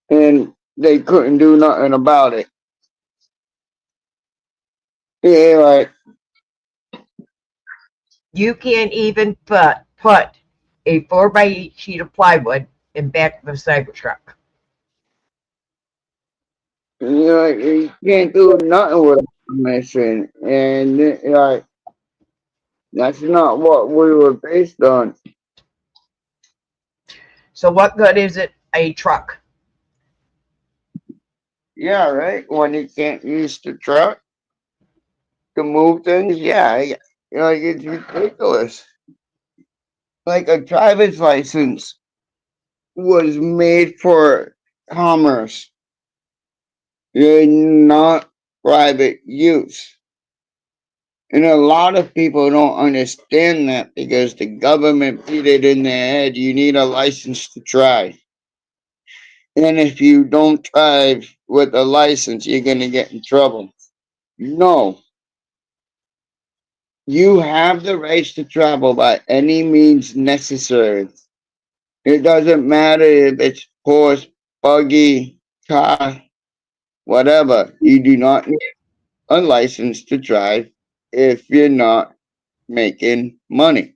And they couldn't do nothing about it. Yeah, like You can't even put a 4x8 sheet of plywood in back of a Cybertruck. you can't do nothing with permission, and like that's not what we were based on. So what good is it a truck? Yeah, right. When you can't use the truck to move things, yeah, like it's ridiculous. Like a driver's license was made for commerce, not private use. And a lot of people don't understand that because the government beat it in their head. You need a license to drive. And if you don't drive with a license, you're going to get in trouble. No. You have the rights to travel by any means necessary. It doesn't matter if it's horse, buggy, car, whatever. You do not need a license to drive if you're not making money.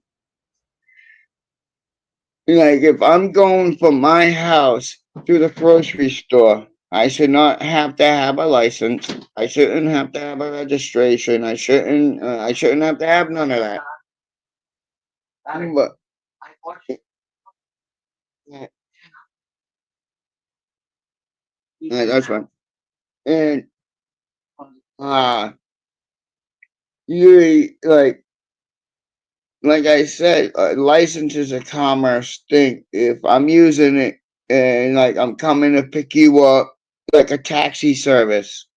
Like if I'm going from my house to the grocery store, I should not have to have a license. I shouldn't have to have a registration. I shouldn't. I shouldn't have to have none of that. But that's fine. And you like I said, license is a commerce thing. If I'm using it and like I'm coming to pick you up, like a taxi service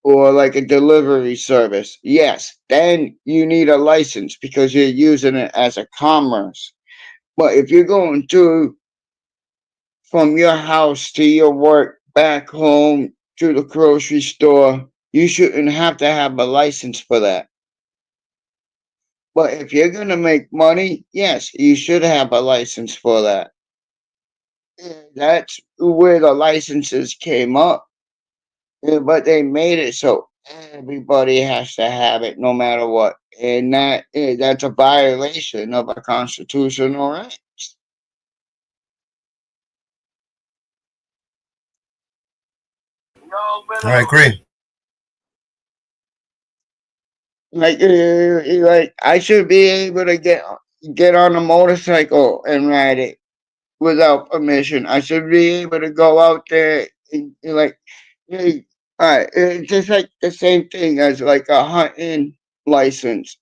or like a delivery service, yes, then you need a license because you're using it as a commerce. But if you're going to from your house to your work, back home to the grocery store, you shouldn't have to have a license for that. But if you're going to make money, yes, you should have a license for that. That's where the licenses came up. But they made it so everybody has to have it no matter what. And that's a violation of a constitutional right. I agree. Like I should be able to get on a motorcycle and ride it without permission. I should be able to go out there and like, hey, all right, it's just like the same thing as like a hunting license,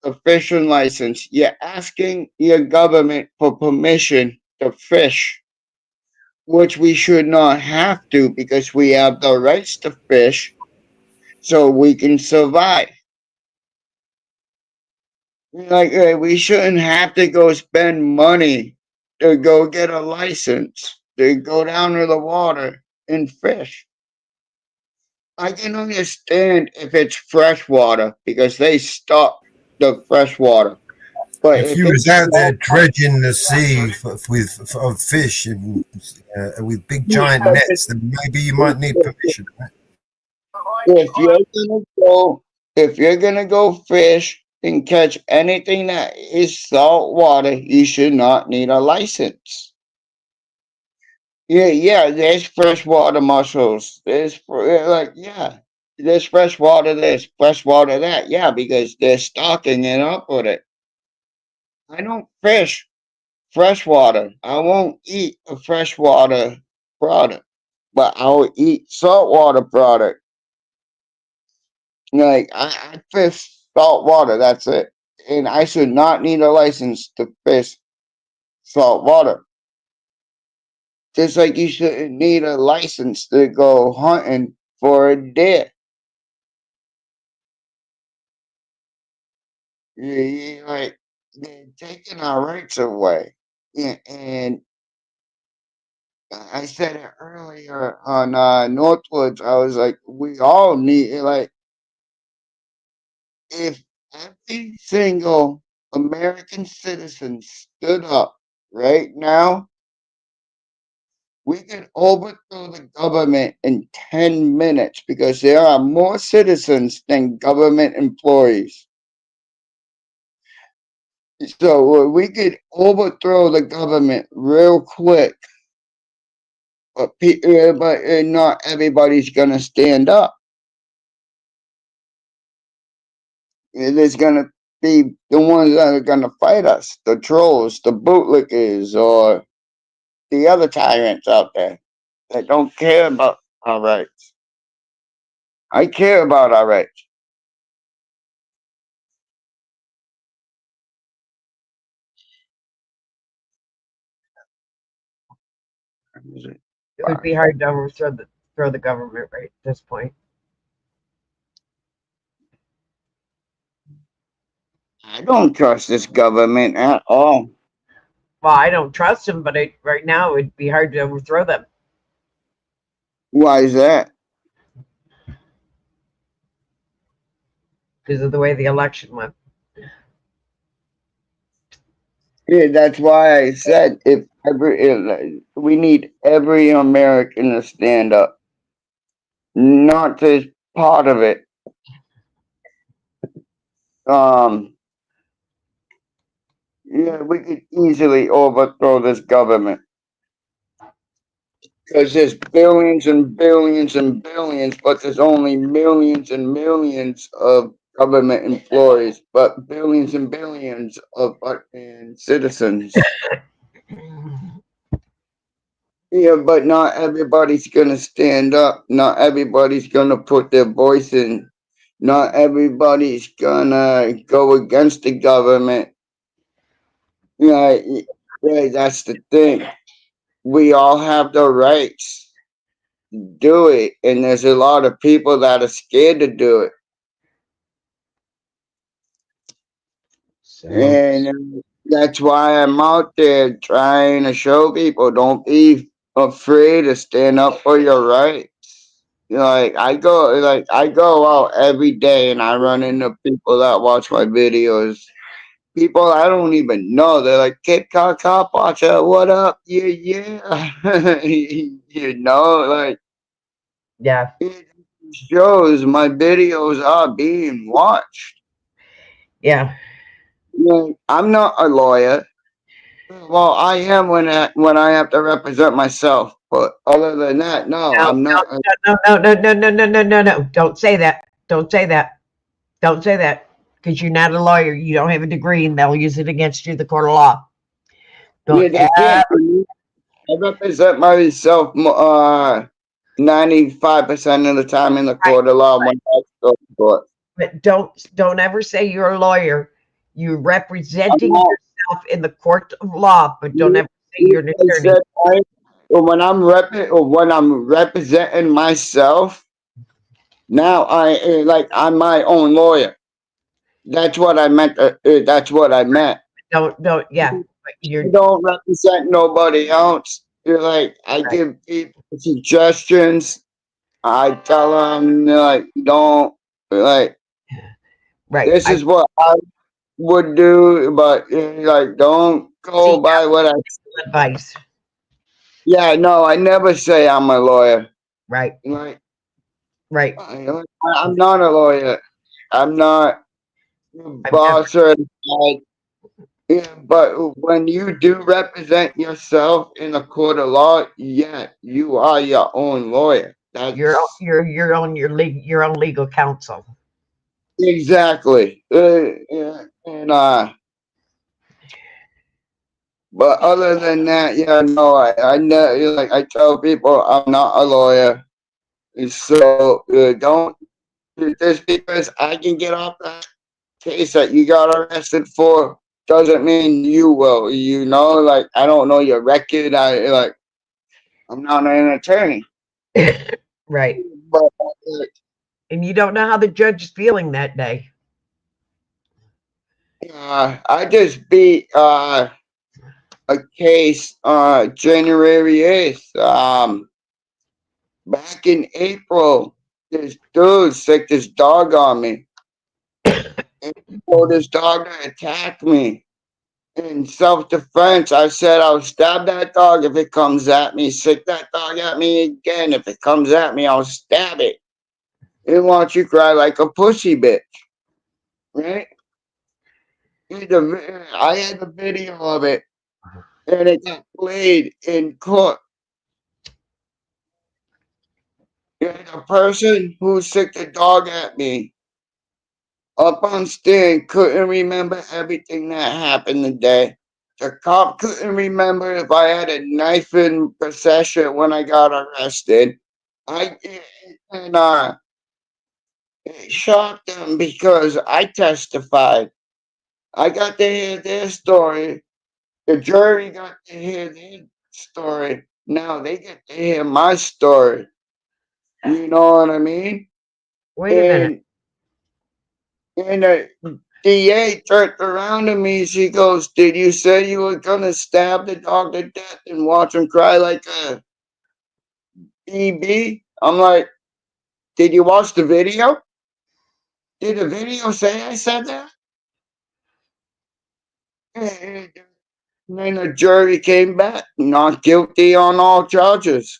a fishing license. You're asking your government for permission to fish, which we should not have to because we have the rights to fish so we can survive. Like we shouldn't have to go spend money to go get a license to go down to the water and fish. I can understand if it's fresh water because they stop the fresh water. But If if you was it's out there dredging the sea of fish and with big giant nets, then maybe you might need permission. Right? if you're gonna go if you're gonna go fish and catch anything that is salt water, you should not need a license. Yeah, there's freshwater mussels. There's freshwater this, freshwater that. Yeah, because they're stocking it up with it. I don't fish freshwater. I won't eat a freshwater product, but I'll eat saltwater product. Like I fish salt water. That's it, and I should not need a license to fish salt water. Just like you shouldn't need a license to go hunting for a deer. Like, they're taking our rights away. Yeah, and I said it earlier on Northwoods. I was like, we all need, like, if every single American citizen stood up right now, we can overthrow the government in 10 minutes because there are more citizens than government employees. So we could overthrow the government real quick, but not everybody's gonna stand up. There's gonna be the ones that are gonna fight us, the trolls, the bootlickers, or the other tyrants out there that don't care about our rights. I care about our rights. It would be hard to overthrow the government right at this point. I don't trust this government at all. Well, I don't trust them, but right now it'd be hard to overthrow them. Why is that? Because of the way the election went. Yeah, that's why I said if we need every American to stand up, not just part of it. Yeah, we could easily overthrow this government because there's billions and billions and billions, but there's only millions and millions of government employees, but billions and billions of fucking citizens. Yeah, but not everybody's gonna stand up. Not everybody's gonna put their voice in. Not everybody's gonna go against the government. Yeah, yeah, that's the thing. We all have the rights to do it, and there's a lot of people that are scared to do it. And that's why I'm out there trying to show people don't be afraid to stand up for your rights. Like I go out every day and I run into people that watch my videos. People I don't even know. They're like, Kid Cop Watcher, what up? Yeah, yeah. You know, like yeah. It shows my videos are being watched. Yeah. I'm not a lawyer. Well, I am when I have to represent myself. But other than that, no, I'm not. No. Don't say that. Don't say that. Don't say that. Because you're not a lawyer. You don't have a degree, and they'll use it against you in the court of law. Yeah, they can't. I represent myself 95% of the time in the court of law when I go to court. But don't ever say you're a lawyer. You're representing yourself in the court of law, but don't ever say you're an attorney. When I'm representing myself, now I'm my own lawyer. That's what I meant. That's what I meant. Don't. Yeah. You don't represent nobody else. You're like I give people suggestions. I tell them like don't like. Right. This is what I would do, but like don't go by what I advice. Yeah, no, I never say I'm a lawyer. Right. Like, right. I'm not a lawyer. I'm not boss or yeah, but when you do represent yourself in a court of law, yeah, you are your own lawyer. That's you're on your own legal counsel. Exactly. Yeah, and but other than that, yeah, no, I know, like I tell people, I'm not a lawyer, so don't just because I can get off that case that you got arrested for doesn't mean you will. You know, like I don't know your record. I like I'm not an attorney. Right. But and you don't know how the judge is feeling that day. I just beat a case January 8th. Back in April, this dude sicked his dog on me. And he told his dog to attack me. In self-defense, I said I'll stab that dog if it comes at me. Sick that dog at me again. If it comes at me, I'll stab it. It wants you cry like a pussy bitch. Right? I had the video of it. And it got played in court. And the person who sicked the dog at me up on stand couldn't remember everything that happened today. The cop couldn't remember if I had a knife in possession when I got arrested. It shocked them because I testified. I got to hear their story. The jury got to hear their story. Now they get to hear my story. You know what I mean? Wait a minute. And the DA turned around to me. She goes, "Did you say you were gonna stab the dog to death and watch him cry like a BB?" I'm like, "Did you watch the video? Did the video say I said that?" And then the jury came back, not guilty on all charges.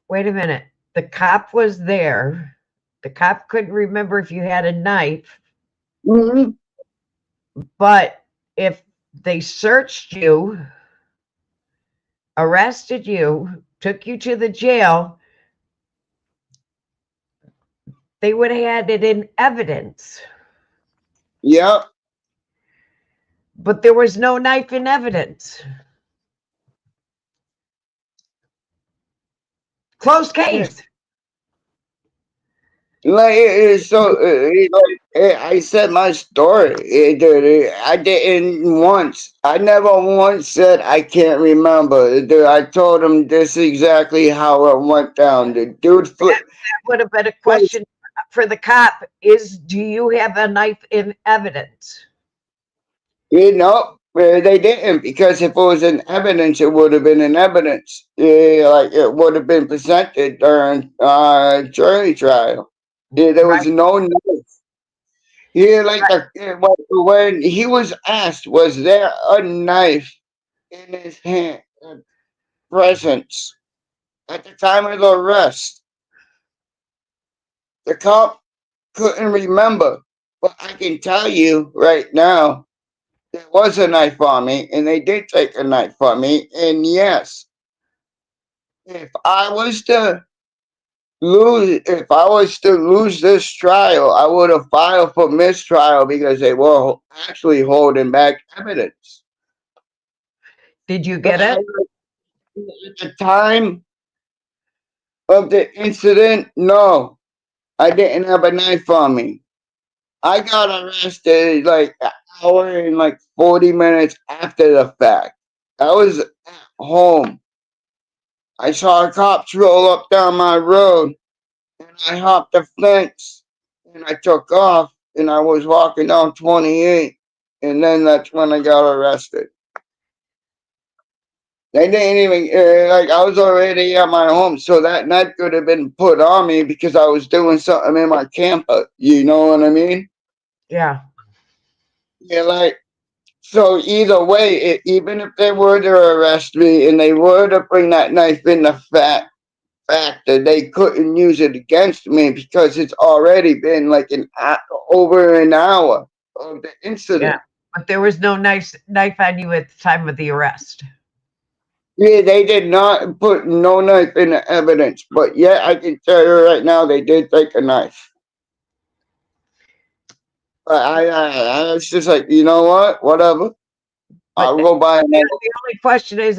Wait a minute. The cop was there. The cop couldn't remember if you had a knife. Mm-hmm. But if they searched you, arrested you, took you to the jail, they would have had it in evidence. Yep. But there was no knife in evidence. Closed case. Like I said my story. I didn't once. I never once said I can't remember. I told him this exactly how it went down. The dude flipped. That would have been a question for the cop: is do you have a knife in evidence? You know, they didn't, because if it was in evidence, it would have been in evidence. Like it would have been presented during jury trial. There was no knife. Like when he was asked, was there a knife in his hand, presence at the time of the arrest? The cop couldn't remember, but I can tell you right now, there was a knife on me, and they did take a knife from me. And yes, if I was to lose this trial, I would have filed for mistrial because they were actually holding back evidence. Did you get it? At the time of the incident, no, I didn't have a knife on me. I got arrested like an hour and like 40 minutes after the fact. I was at home. I saw cops roll up down my road, and I hopped the fence, and I took off, and I was walking down 28, and then that's when I got arrested. They didn't even, like, I was already at my home, so that knife could have been put on me because I was doing something in my camper. You know what I mean? Yeah. Yeah, like, so either way, even if they were to arrest me and they were to bring that knife in, the fact that they couldn't use it against me because it's already been like over an hour of the incident. Yeah, but there was no knife on you at the time of the arrest. Yeah, they did not put no knife in the evidence, but yeah, I can tell you right now, they did take a knife. But I was just like, you know what? Whatever. I'll go buy another. The only question is,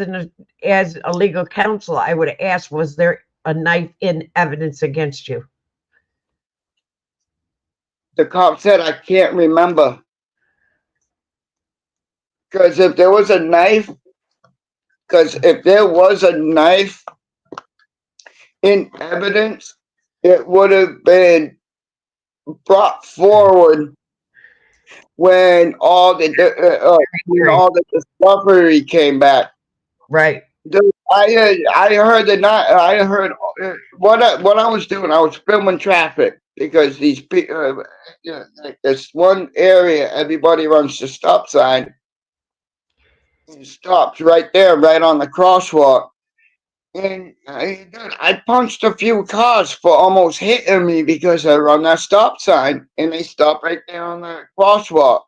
as a legal counsel, I would ask, was there a knife in evidence against you? The cop said, I can't remember. Because if there was a knife, Because if there was a knife in evidence, it would have been brought forward when all the discovery came back. Right. Dude, I heard the not. I heard what I was doing. I was filming traffic because these people. Like this one area, everybody runs the stop sign. And stops right there, right on the crosswalk. And I punched a few cars for almost hitting me because I run that stop sign, and they stop right there on the crosswalk.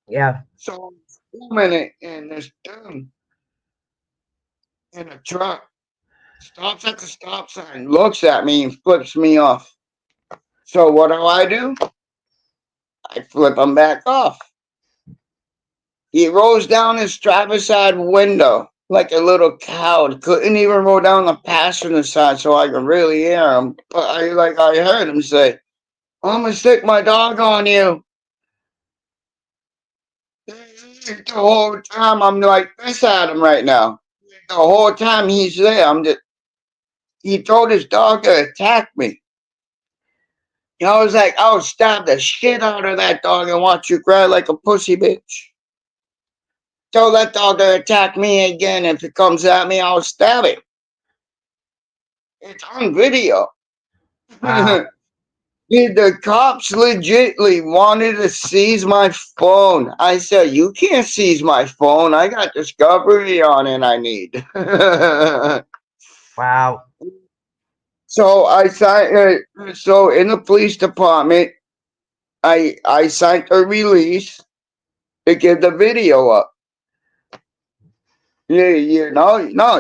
Yeah. So I'm filming it, and this dude in a truck stops at the stop sign, looks at me, and flips me off. So what do? I flip him back off. He rolls down his driver's side window like a little coward. Couldn't even roll down the passenger side so I could really hear him. But I heard him say, "I'm gonna stick my dog on you." The whole time I'm like this at him right now. The whole time he's there, he told his dog to attack me. I was like, I'll stab the shit out of that dog and watch you cry like a pussy bitch. Tell that dog to attack me again. If it comes at me, I'll stab it. It's on video. Wow. The cops legitly wanted to seize my phone. I said, you can't seize my phone. I got discovery on it I need. Wow. So I signed. So in the police department, I signed a release to give the video up. Yeah, no,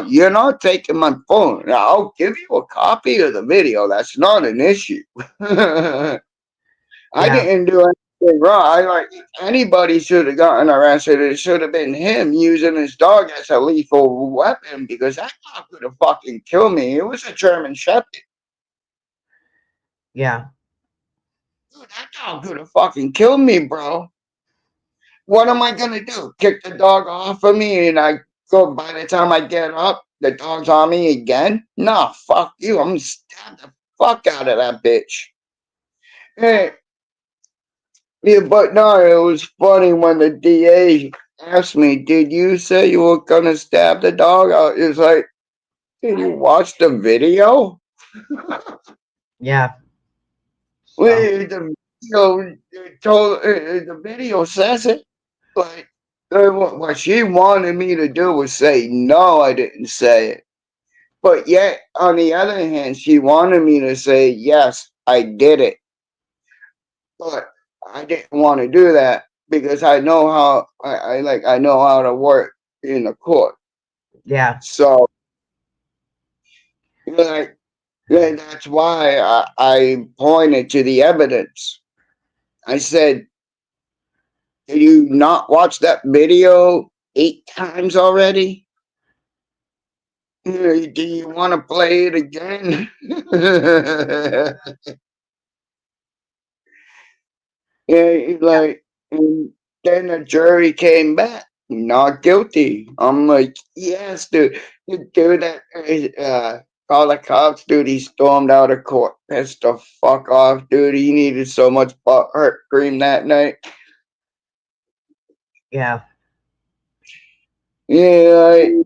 you're not taking my phone. I'll give you a copy of the video. That's not an issue. I didn't do anything wrong. Anybody should have gotten arrested. It should have been him using his dog as a lethal weapon because that dog could have fucking killed me. It was a German Shepherd. Yeah. Dude, that dog could have fucking killed me, bro. What am I gonna do? Kick the dog off of me and I go by the time I get up, the dog's on me again? Nah, fuck you. I'm gonna stab the fuck out of that bitch. Hey, yeah, but no, it was funny when the DA asked me, did you say you were gonna stab the dog? I was like, did you watch the video? Yeah. The video says it. Like, what she wanted me to do was say, no, I didn't say it. But yet, on the other hand, she wanted me to say, yes, I did it. But I didn't want to do that because I know how I know how to work in the court. Yeah. So that's why I pointed to the evidence. I said, did you not watch that video 8 times already? Do you want to play it again? Yeah, and then the jury came back, not guilty. I'm like, yes, dude. The dude that called the cops, dude, he stormed out of court, pissed the fuck off, dude. He needed so much butt hurt cream that night. Yeah. Yeah,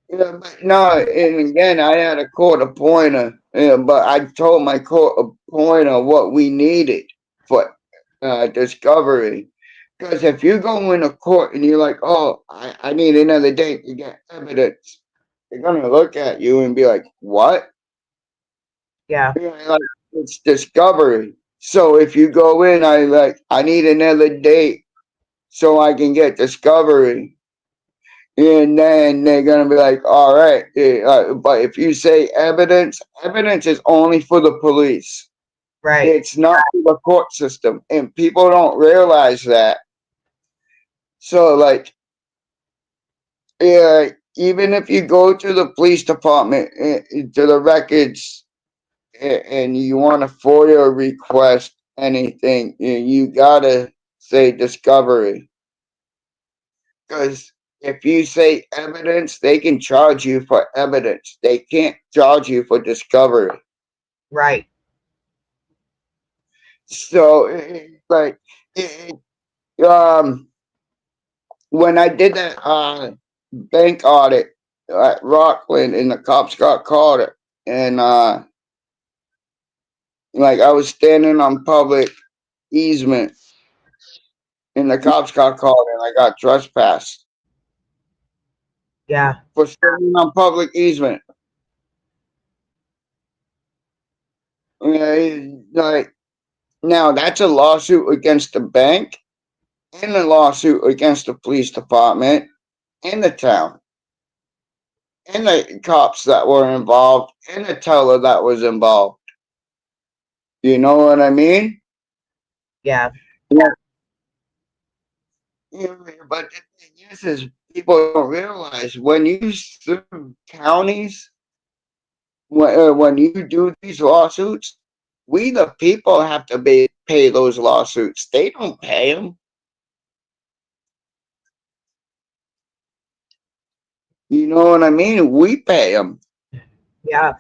but no, and again, I had a court appointer, but I told my court appointer what we needed for discovery. Because if you go into court and you're like, oh, I need another date to get evidence, they're going to look at you and be like, what? Yeah. Like, it's discovery. So if you go in, I need another date so I can get discovery. And then they're gonna be like, all right, but if you say evidence is only for the police. Right. It's not for the court system, and people don't realize that. So, yeah, even if you go to the police department to the records, and you want a FOIA request, anything, you gotta say discovery. Because if you say evidence, they can charge you for evidence. They can't charge you for discovery. Right. So, like, when I did that bank audit at Rockland, and the cops got caught, and like I was standing on public easement, and the cops got caught, and I got trespassed. Yeah. For standing on public easement. Like, now that's a lawsuit against the bank, and a lawsuit against the police department, and the town, and the cops that were involved, and the teller that was involved. You know what I mean? Yeah. Yeah. But the thing is people don't realize when you sue counties, when you do these lawsuits, we the people have to pay those lawsuits. They don't pay them. You know what I mean? We pay them. Yeah.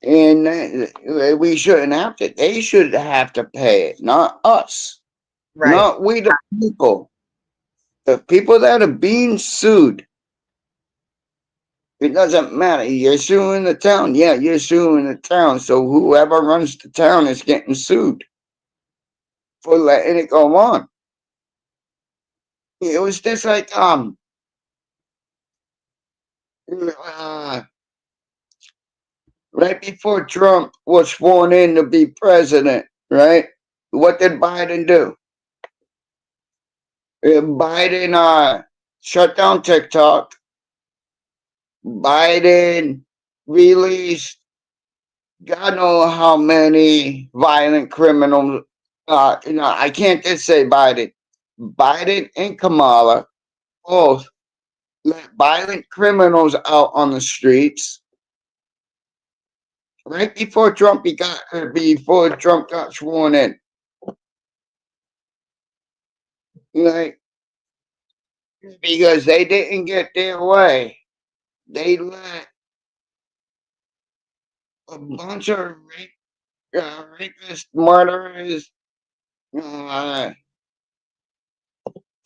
And we shouldn't have to. They should have to pay it, not us. Right. Not we the people. The people that are being sued. It doesn't matter. You're suing the town. Yeah, you're suing the town. So whoever runs the town is getting sued for letting it go on. It was just like right before Trump was sworn in to be president, right? What did Biden do? Biden shut down TikTok. Biden released God knows how many violent criminals. I can't just say Biden. Biden and Kamala both let violent criminals out on the streets right before Trump got sworn in. Like, because they didn't get their way. They let a bunch of rapists, murderers,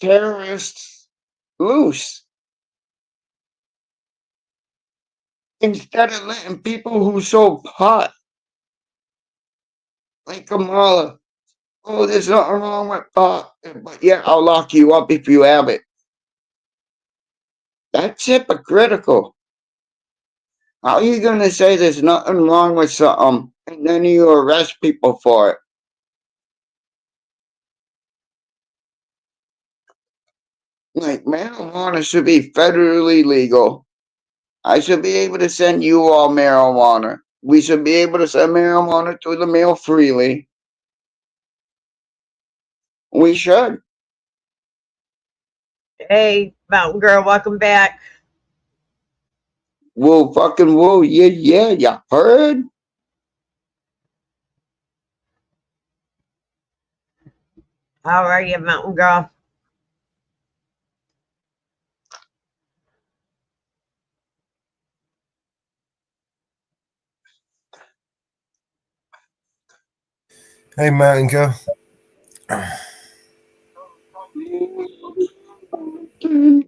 terrorists loose. Instead of letting people who sold pot, like Kamala, oh, there's nothing wrong with pot, but yeah, I'll lock you up if you have it. That's hypocritical. How are you going to say there's nothing wrong with something and then you arrest people for it? Like, marijuana should be federally legal. I should be able to send you all marijuana. We should be able to send marijuana through the mail freely. We should. Hey, Mountain Girl, welcome back. Whoa, fucking whoa, yeah, you heard? How are you, Mountain Girl? Hey, Mountain Girl.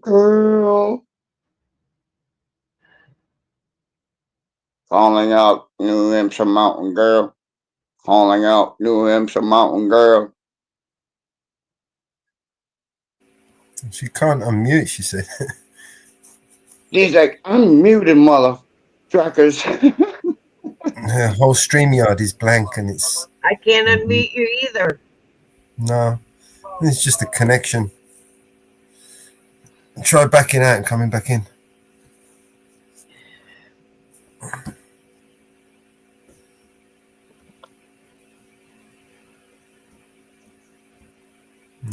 Girl. Calling out New Hampshire Mountain Girl. Calling out New Hampshire Mountain Girl. She can't unmute, she said. She's like, unmuted, mother truckers. Her whole StreamYard is blank and it's... I can't unmute you either. No, it's just a connection. Try backing out and coming back in.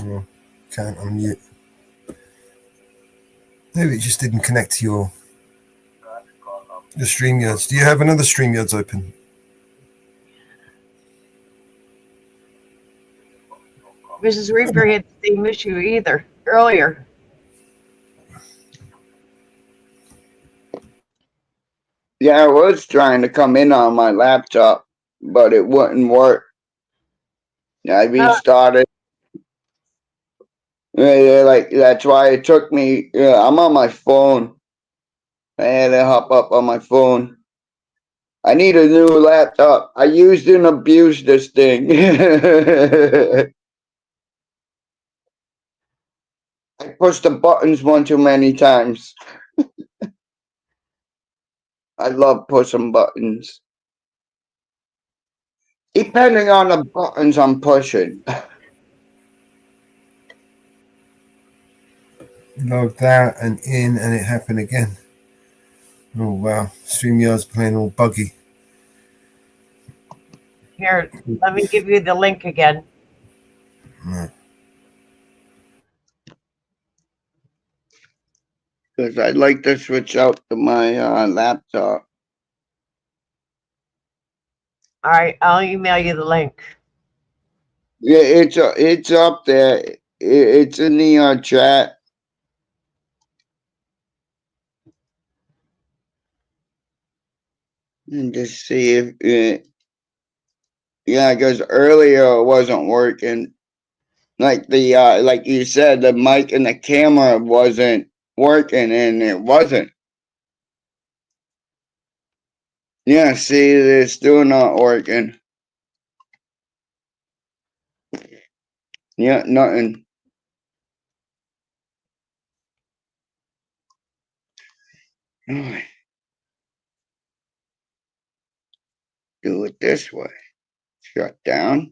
No, can't unmute. Maybe it just didn't connect to your StreamYards. Do you have another StreamYards open? Mrs. Reaper had the same issue either. earlier. Yeah, I was trying to come in on my laptop, but it wouldn't work. I restarted. Yeah, like that's why it took me. Yeah, I'm on my phone. I had to hop up on my phone. I need a new laptop. I used and abused this thing. I pushed the buttons one too many times. I love pushing buttons. Depending on the buttons I'm pushing. Logged out and in, and it happened again. Oh wow, StreamYard's playing all buggy. Here, let me give you the link again. Because I'd like to switch out to my laptop. All right, I'll email you the link. Yeah, it's up there. It's in the chat. And just see if yeah, because earlier it wasn't working. Like the like you said, the mic and the camera wasn't working, and it wasn't. Yeah, see, it's still not working. Yeah, nothing. Do it this way. Shut down.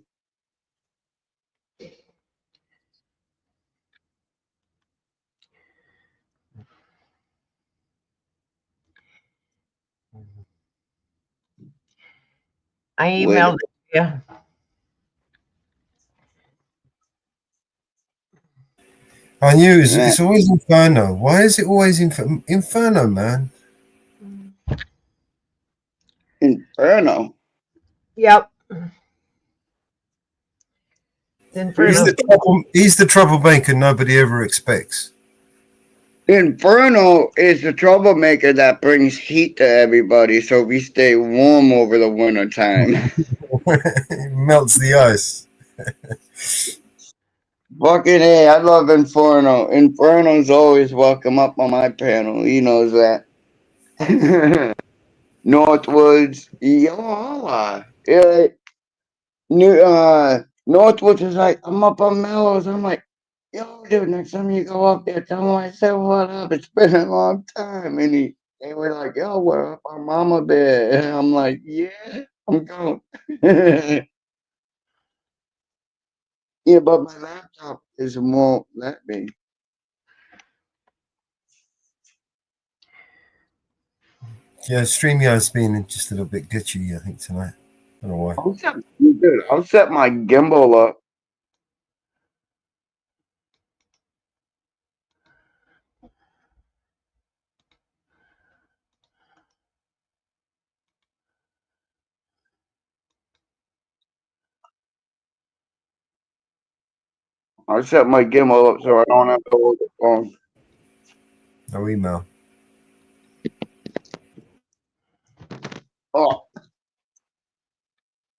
I emailed it to you. I knew it's always Inferno. Why is it always Inferno, man? Inferno. Yep. Inferno. He's the troublemaker nobody ever expects. Inferno is the troublemaker that brings heat to everybody, so we stay warm over the winter time. Melts the ice. Fucking hey, I love Inferno. Inferno's always welcome up on my panel. He knows that. Northwoods, y'all. Yeah, Northwoods is like, I'm up on Mellows. I'm like, yo, dude, next time you go up there, tell him I said what up. It's been a long time. And they were like, yo, we're up on Mama Bear. And I'm like, yeah, I'm going. Yeah, but my laptop won't let me. Yeah, StreamYard's been just a little bit glitchy, I think, tonight. I don't know why. I'll set my gimbal up. I'll set my gimbal up so I don't have to hold the phone. No email. Oh.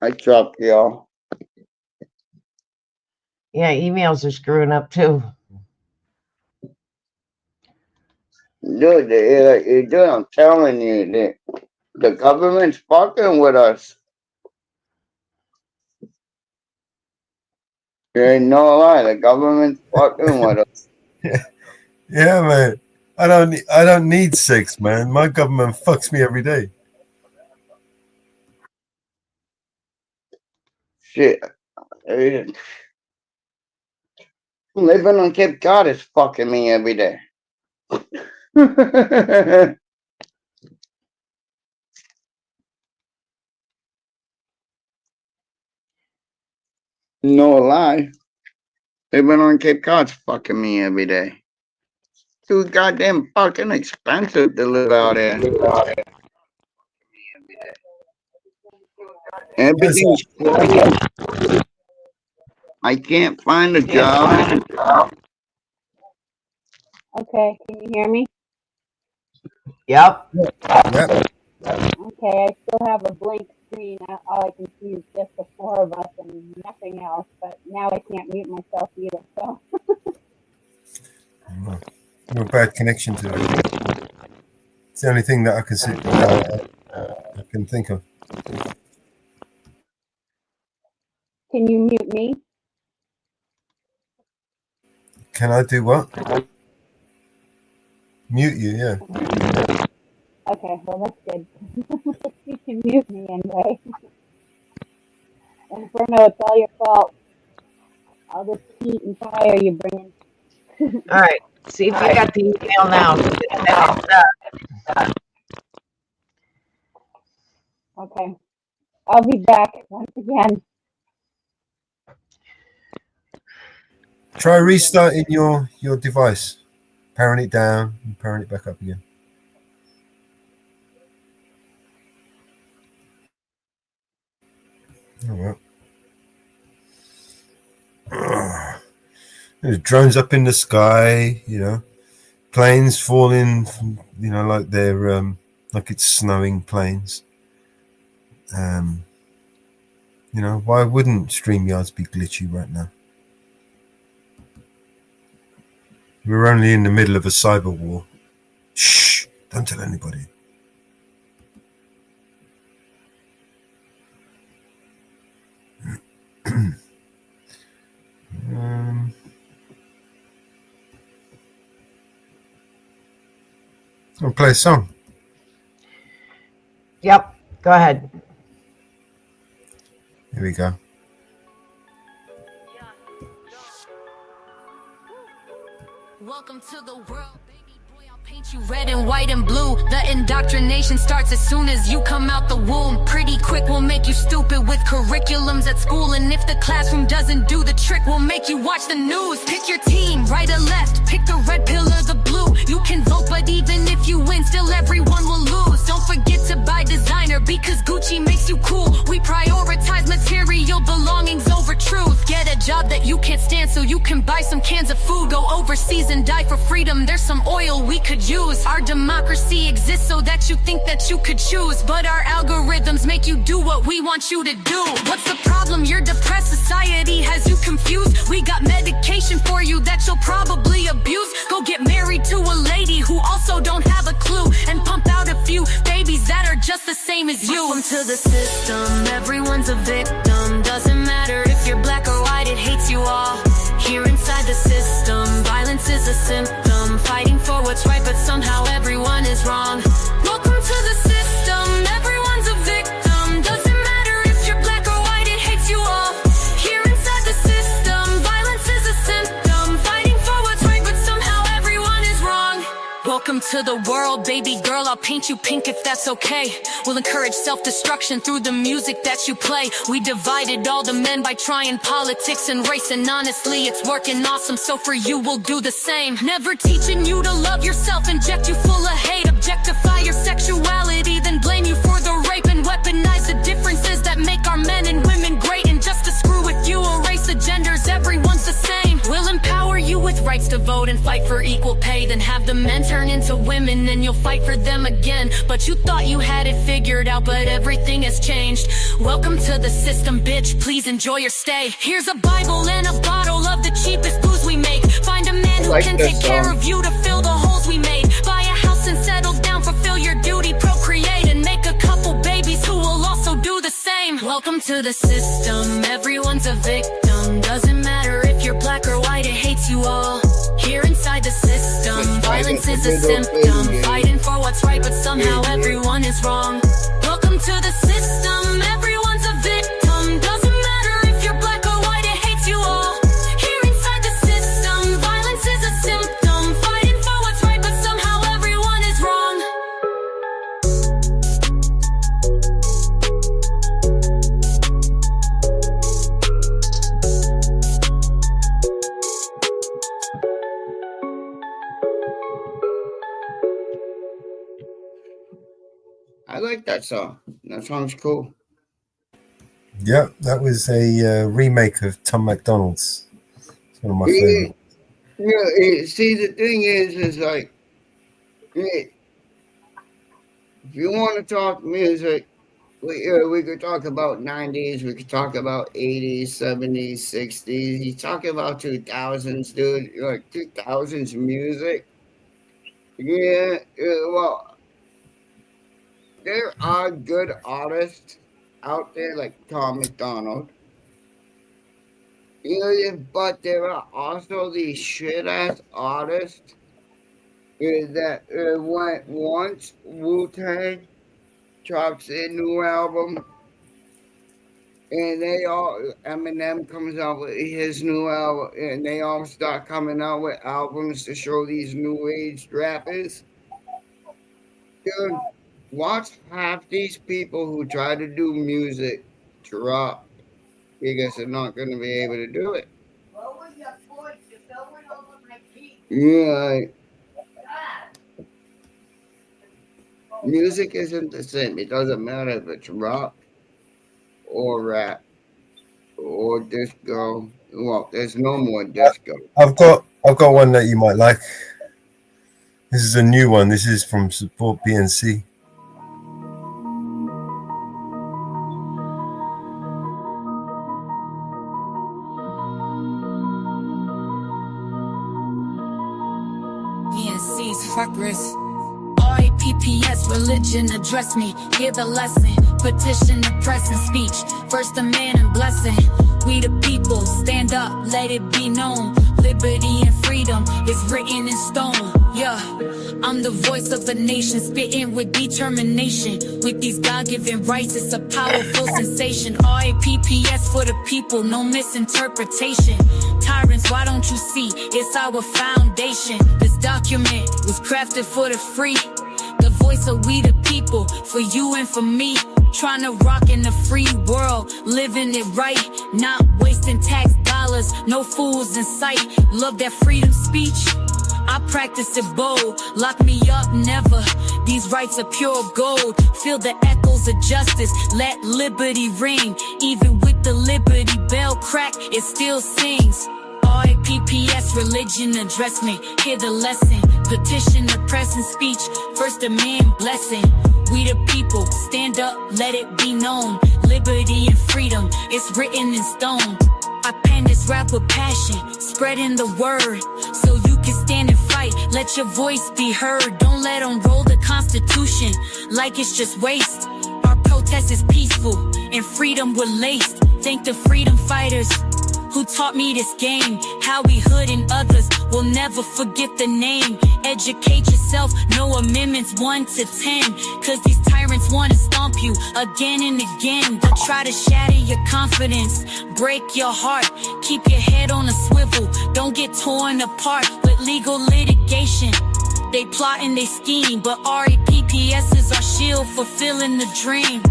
I dropped y'all. Yeah, emails are screwing up too. Dude, I'm telling you, the government's fucking with us. There ain't no lie, the government's fucking with us. Yeah, man. I don't need sex, man. My government fucks me every day. Shit. Living on Cape Cod is fucking me every day. No lie. Living on Cape Cod's fucking me every day. Too goddamn fucking expensive to live out there. Everything's crazy. I can't find a job. Okay, can you hear me? Yep. Yep. Okay, I still have a blank screen. All I can see is just the four of us and nothing else. But now I can't mute myself either. So No bad connection to it. It's the only thing that I can think of. can you mute me? Can I do what? Mute you, yeah. Okay, well that's good. You can mute me anyway. And Bruno, it's all your fault. All this heat and fire you bring in. All right. See if you got the email now. Okay. I'll be back once again. Try restarting your device. Powering it down and powering it back up again. Oh well. There's drones up in the sky, planes falling, like they're like it's snowing planes. Why wouldn't StreamYards be glitchy right now? We're only in the middle of a cyber war. Shh! Don't tell anybody. I'll play a song. Yep. Go ahead. Here we go. Welcome to the world, baby boy. I'll paint you red and white and blue. The indoctrination starts as soon as you come out the womb. Pretty quick, we'll make you stupid with curriculums at school. And if the classroom doesn't do the trick, we'll make you watch the news. Pick your team, right or left. Pick the red pill or the blue. You can vote, but even if you win, still everyone will lose. Don't forget to buy designer because Gucci makes you cool. We prioritize material belongings over truth. Get a job that you can't stand so you can buy some cans of food. Go overseas and die for freedom. There's some oil we could use. Our democracy exists so that you think that you could choose, but our algorithms make you do what we want you to do. What's the problem? You're depressed. Society has you confused. We got medication for you that you'll probably abuse. Go get married to a lady who also don't have a clue, and pump out a few babies that are just the same as you. Welcome to the system. Everyone's a victim. Doesn't matter if you're black or white, it hates you all. Here inside the system, violence is a symptom. Fighting for what's right, but somehow everyone is wrong. Welcome to the system. Everyone's a victim. Doesn't matter if you're black or white, it hates you all. Here inside the system, violence is a symptom. Fighting for what's right, but somehow everyone is wrong. Welcome to the world, baby girl. I'll paint you pink if that's okay. We'll encourage self-destruction through the music that you play. We divided all the men by trying politics and race, and honestly, it's working awesome, so for you, we'll do the same. Never teaching you to love yourself, inject you full of hate, objectify your sexuality, then blame you for the rape, and weaponize the differences that make our men and women great. And just to screw with you, erase the genders, everyone's the same. We'll empower you with rights to vote and fight for equal pay, then have the men turn into women, and you'll fight for them again. But you thought you had it figured out, but everything has changed. Welcome to the system, bitch. Please enjoy your stay. Here's a Bible and a bottle of the cheapest booze we make. Find a man who can take care of you to fill the holes we made. Buy a house and settle down, fulfill your duty, procreate, and make a couple babies who will also do the same. Welcome to the system. Everyone's a victim. Doesn't matter if you're black or white, it hates you all. Here inside the system, violence is a symptom. Fighting for what's right, but somehow everyone is wrong. Welcome to the system. Everyone's a victim. Doesn't matter if you're black or white, it hates you all. Here inside the system, violence is a symptom. Fighting for what's right, but somehow everyone is wrong. I like that song. That song's cool. Yeah, that was a remake of Tom MacDonald's. It's one of my favorite. See, the thing is like, if you want to talk music, we could talk about 90s, we could talk about 80s, 70s, 60s. You talk about 2000s, dude, like 2000s music. Yeah, well, there are good artists out there like Tom McDonald. But there are also these shit ass artists that went once Wu Tang drops a new album, and they all Eminem comes out with his new album, and they all start coming out with albums to show these new age rappers. Dude, watch half these people who try to do music drop because they're not going to be able to do it. Yeah, music isn't the same. It doesn't matter if it's rock or rap or disco. Well, there's no more disco. I've got one that you might like. This is a new one. This is from Support BNC. BNC's records. RAPPS, religion, address me, hear the lesson. Petition the press and speech, first demand and blessing. We the people, stand up, let it be known. Liberty and freedom is written in stone. Yeah, I'm the voice of the nation, spitting with determination. With these God-given rights, it's a powerful sensation. RAPPS for the people, no misinterpretation. Tyrants, why don't you see? It's our foundation. This document was crafted for the free. The voice of we the people, for you and for me. Trying to rock in a free world, living it right, not wasting tax dollars, no fools in sight. Love that freedom speech, I practice it bold. Lock me up, never. These rights are pure gold. Feel the echoes of justice, let liberty ring. Even with the liberty bell crack, it still sings. RAPPS, religion, address me, hear the lesson. Petition the press and speech, first demand blessing. We the people, stand up, let it be known. Liberty and freedom, it's written in stone. I pen this rap with passion, spreading the word, so you can stand and fight, let your voice be heard. Don't let them roll the Constitution like it's just waste. Our protest is peaceful, and freedom we're laced. Thank the freedom fighters who taught me this game. How we hood and others will never forget the name. Educate yourself, no amendments 1 to 10. Cause these tyrants wanna stomp you again and again. They'll try to shatter your confidence, break your heart. Keep your head on a swivel, don't get torn apart with legal litigation. They plot and they scheme, but RAPPS is our shield, fulfilling the dream.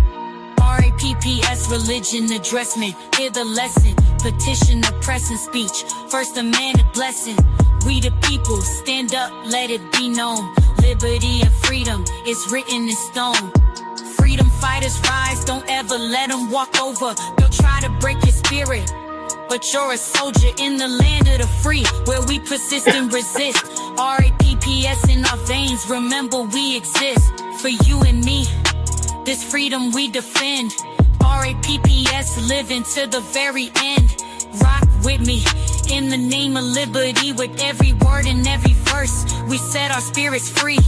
RAPPS, religion, address me, hear the lesson. Petition the press and speech, first amendment blessing. We the people, stand up, let it be known. Liberty and freedom, it's written in stone. Freedom fighters rise, don't ever let them walk over. They'll try to break your spirit, but you're a soldier in the land of the free, where we persist and resist. RAPPS in our veins, remember we exist. For you and me, this freedom we defend. RAPPS, living to the very end. Rock with me, in the name of liberty. With every word and every verse, we set our spirits free.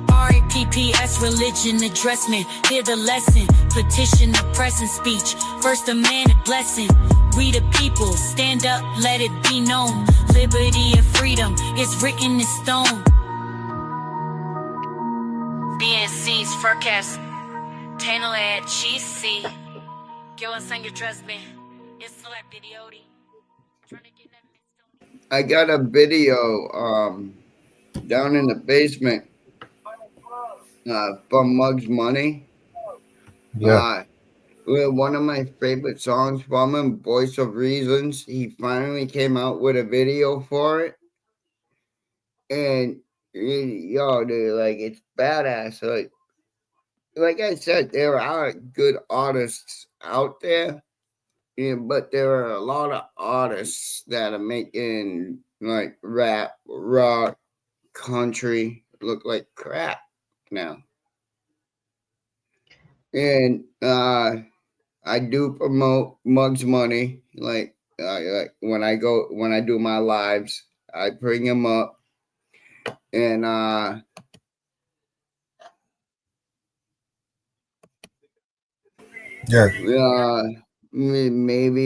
RAPPS, religion, address me, hear the lesson. Petition the press and speech, first amendment blessing. We the people, stand up, let it be known. Liberty and freedom, it's written in stone. BNC's forecast, tenet, cheesy. Go and sing your trust me. It's like video. I got a video down in the basement from Mug's Money. Yeah. One of my favorite songs from him, Voice of Reasons. He finally came out with a video for it. And yo, dude, like, it's badass. Like I said, there are good artists out there. Yeah, but there are a lot of artists that are making like rap, rock, country look like crap now. And I do promote Mugs Money. Like when I do my lives, I bring him up, and maybe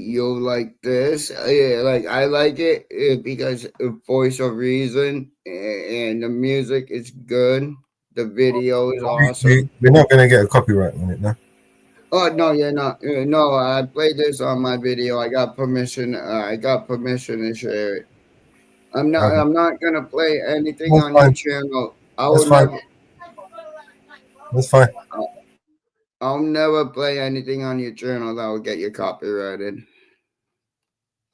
you'll like this. Yeah, like I like it because of Voice of Reason, and the music is good. The video is awesome. We're not going to get a copyright on it, no? Oh no, you're not. No, I played this on my video. I got permission. I got permission to share it. I'm not. Okay. I'm not gonna play anything That's on your fine. channel. I That's will fine. never. That's fine. I'll never play anything on your channel that will get you copyrighted.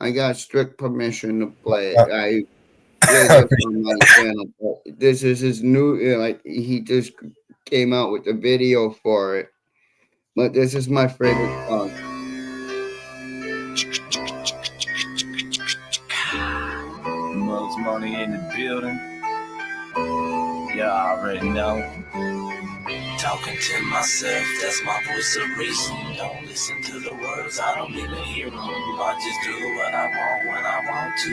I got strict permission to play it. I play this on my channel. This is his new. Like he just came out with the video for it. But this is my favorite song. Mugs Money in the building. Yeah, I already know. Talking to myself, that's my voice of reason. Don't listen to the words, I don't even hear them. I just do what I want when I want to.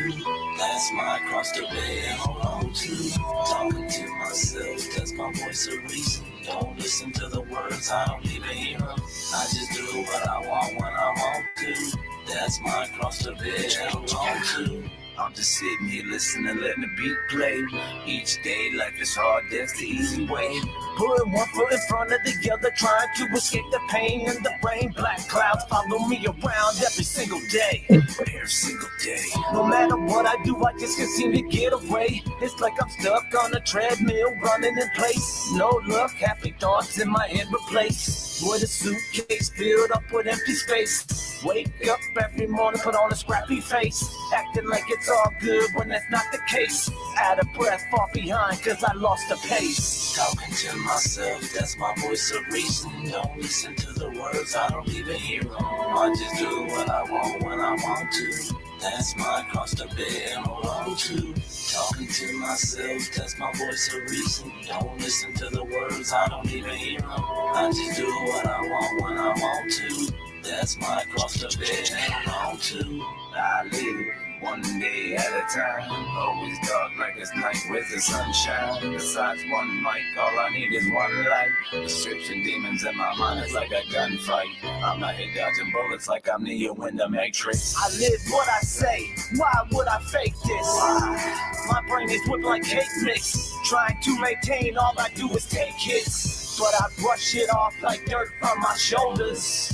That's my cross to bear and hold on to. Talking to myself, that's my voice of reason. Don't listen to the words, I don't even hear them. I just do what I want when I want to. That's my cross to bear and hold on to. I'm just sitting here listening, letting the beat play. Each day, life is hard, that's the easy way. Putting one foot in front of the other, trying to escape the pain and the rain. Black clouds follow me around every single day. Every single day. No matter what I do, I just can't seem to get away. It's like I'm stuck on a treadmill, running in place. No luck, happy thoughts in my head replaced with a suitcase filled up with empty space. Wake up every morning, put on a scrappy face, acting like it's all good when that's not the case. Out of breath, far behind, cause I lost the pace. Talking to myself, that's my voice of reason. Don't listen to the words, I don't even hear them. I just do what I want when I want to. That's my cross to bear and hold on to. Talking to myself, that's my voice of reason. Don't listen to the words, I don't even hear them. I just do what I want when I want to. That's my cross to bear and hold on to. I live one day at a time. Always dark like it's night with the sunshine. Besides one mic, all I need is one light. Restriction demons in my mind is like a gunfight. I'm out here dodging bullets like I'm Neo in the Matrix. I live what I say. Why would I fake this? My brain is whipped like cake mix. Trying to maintain, all I do is take hits. But I brush it off like dirt from my shoulders.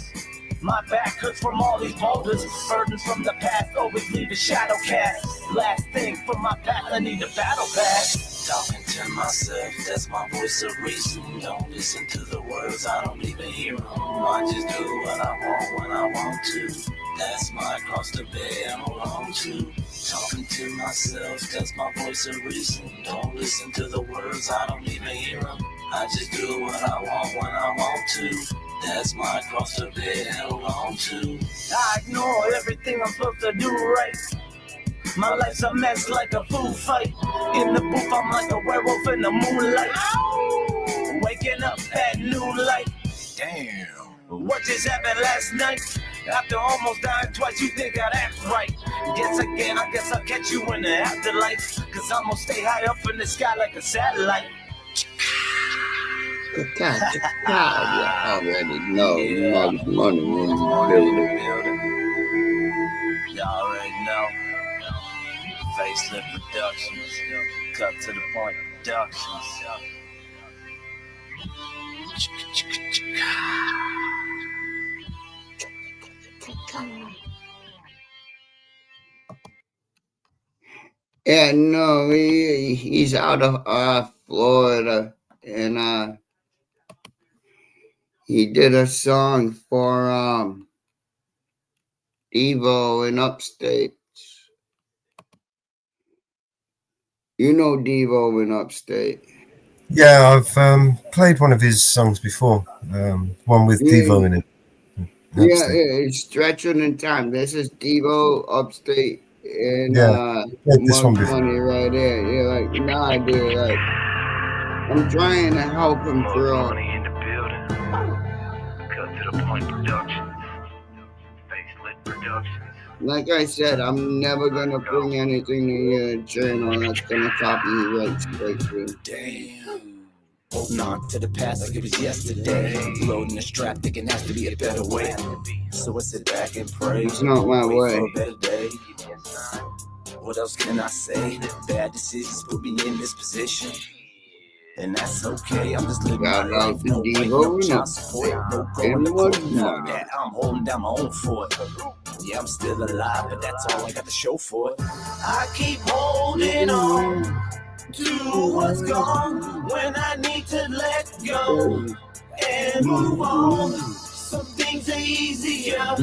My back hurts from all these boulders. Burdens from the past always leave a shadow cast. Last thing from my path, I need a battle pass. Talking to myself, that's my voice of reason. Don't listen to the words, I don't even hear them. I just do what I want when I want to. That's my cross to bear and hold on to. Talking to myself, that's my voice of reason. Don't listen to the words, I don't even hear them. I just do what I want when I want to. That's my cross to bear and hold on to. I ignore everything I'm supposed to do right. My life's a mess like a food fight. In the booth, I'm like a werewolf in the moonlight. Waking up at noonlight. Damn. What just happened last night? After almost dying twice, you think I'd act right. Guess again, I guess I'll catch you in the afterlife. Cause I'm gonna stay high up in the sky like a satellite. God, you already know. Mugs Money in the building. Y'all already know. Facelift Productions. Cut to the point Productions. Yeah, no, he's out of Florida, and he did a song for Devo in Upstate. You know Devo in Upstate. Yeah, I've played one of his songs before. One with Devo in it. Yeah, Upstate. it's stretching in time. This is Devo upstate and Yeah, played this one Monk before. Money right there. You're like, nah, dude, like I'm trying to help him grow. Like I said, I'm never gonna bring anything to your channel that's gonna copyright strike you. Damn. Holding on to the past like it was yesterday. Loading the strap, thinking has to be a better way. So I sit back and pray. It's not my Wait way. for a better day. What else can I say? Bad decisions put me in this position. And that's okay, I'm just living my life. No right, no child support, no going to court. Fuck that, I'm holding down my own fort. Yeah, I'm still alive, but that's all I got to show for it. I keep holding on to what's gone when I need to let go and move on. Some things are easier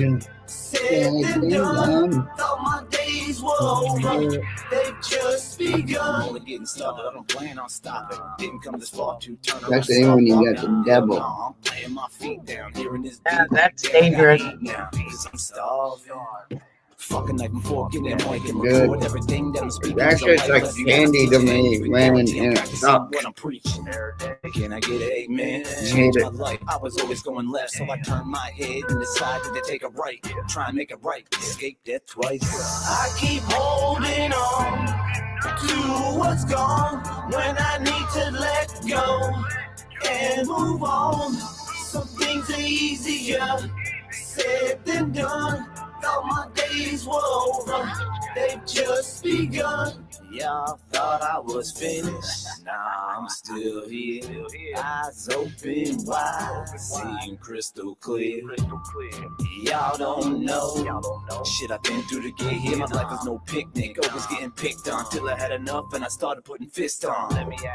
said than done. Thought my days were over, they've just begun. I'm only getting started, I don't plan on stopping. Didn't come this far to turn around. That's when you got the devil. I'm playing my feet down here in this Yeah, that's dangerous. now, cause I'm starving. Fucking night before, give me a mic and record everything that I'm speaking. That shit's like candy to me, man, and it sucks. What I'm preaching. Can I get an amen? Hate Change it. my life. I was always going left, so I turned my head and decided to take a right. Try and make it right. Escape death twice. I keep holding on to what's gone when I need to let go and move on. Some things are easier said than done. Thought my days were over, they've just begun. Y'all thought I was finished, nah, I'm still here. Eyes open wide, seeing crystal clear. Y'all don't know shit I've been through to get here. My life was no picnic, always getting picked on till I had enough and I started putting fists on.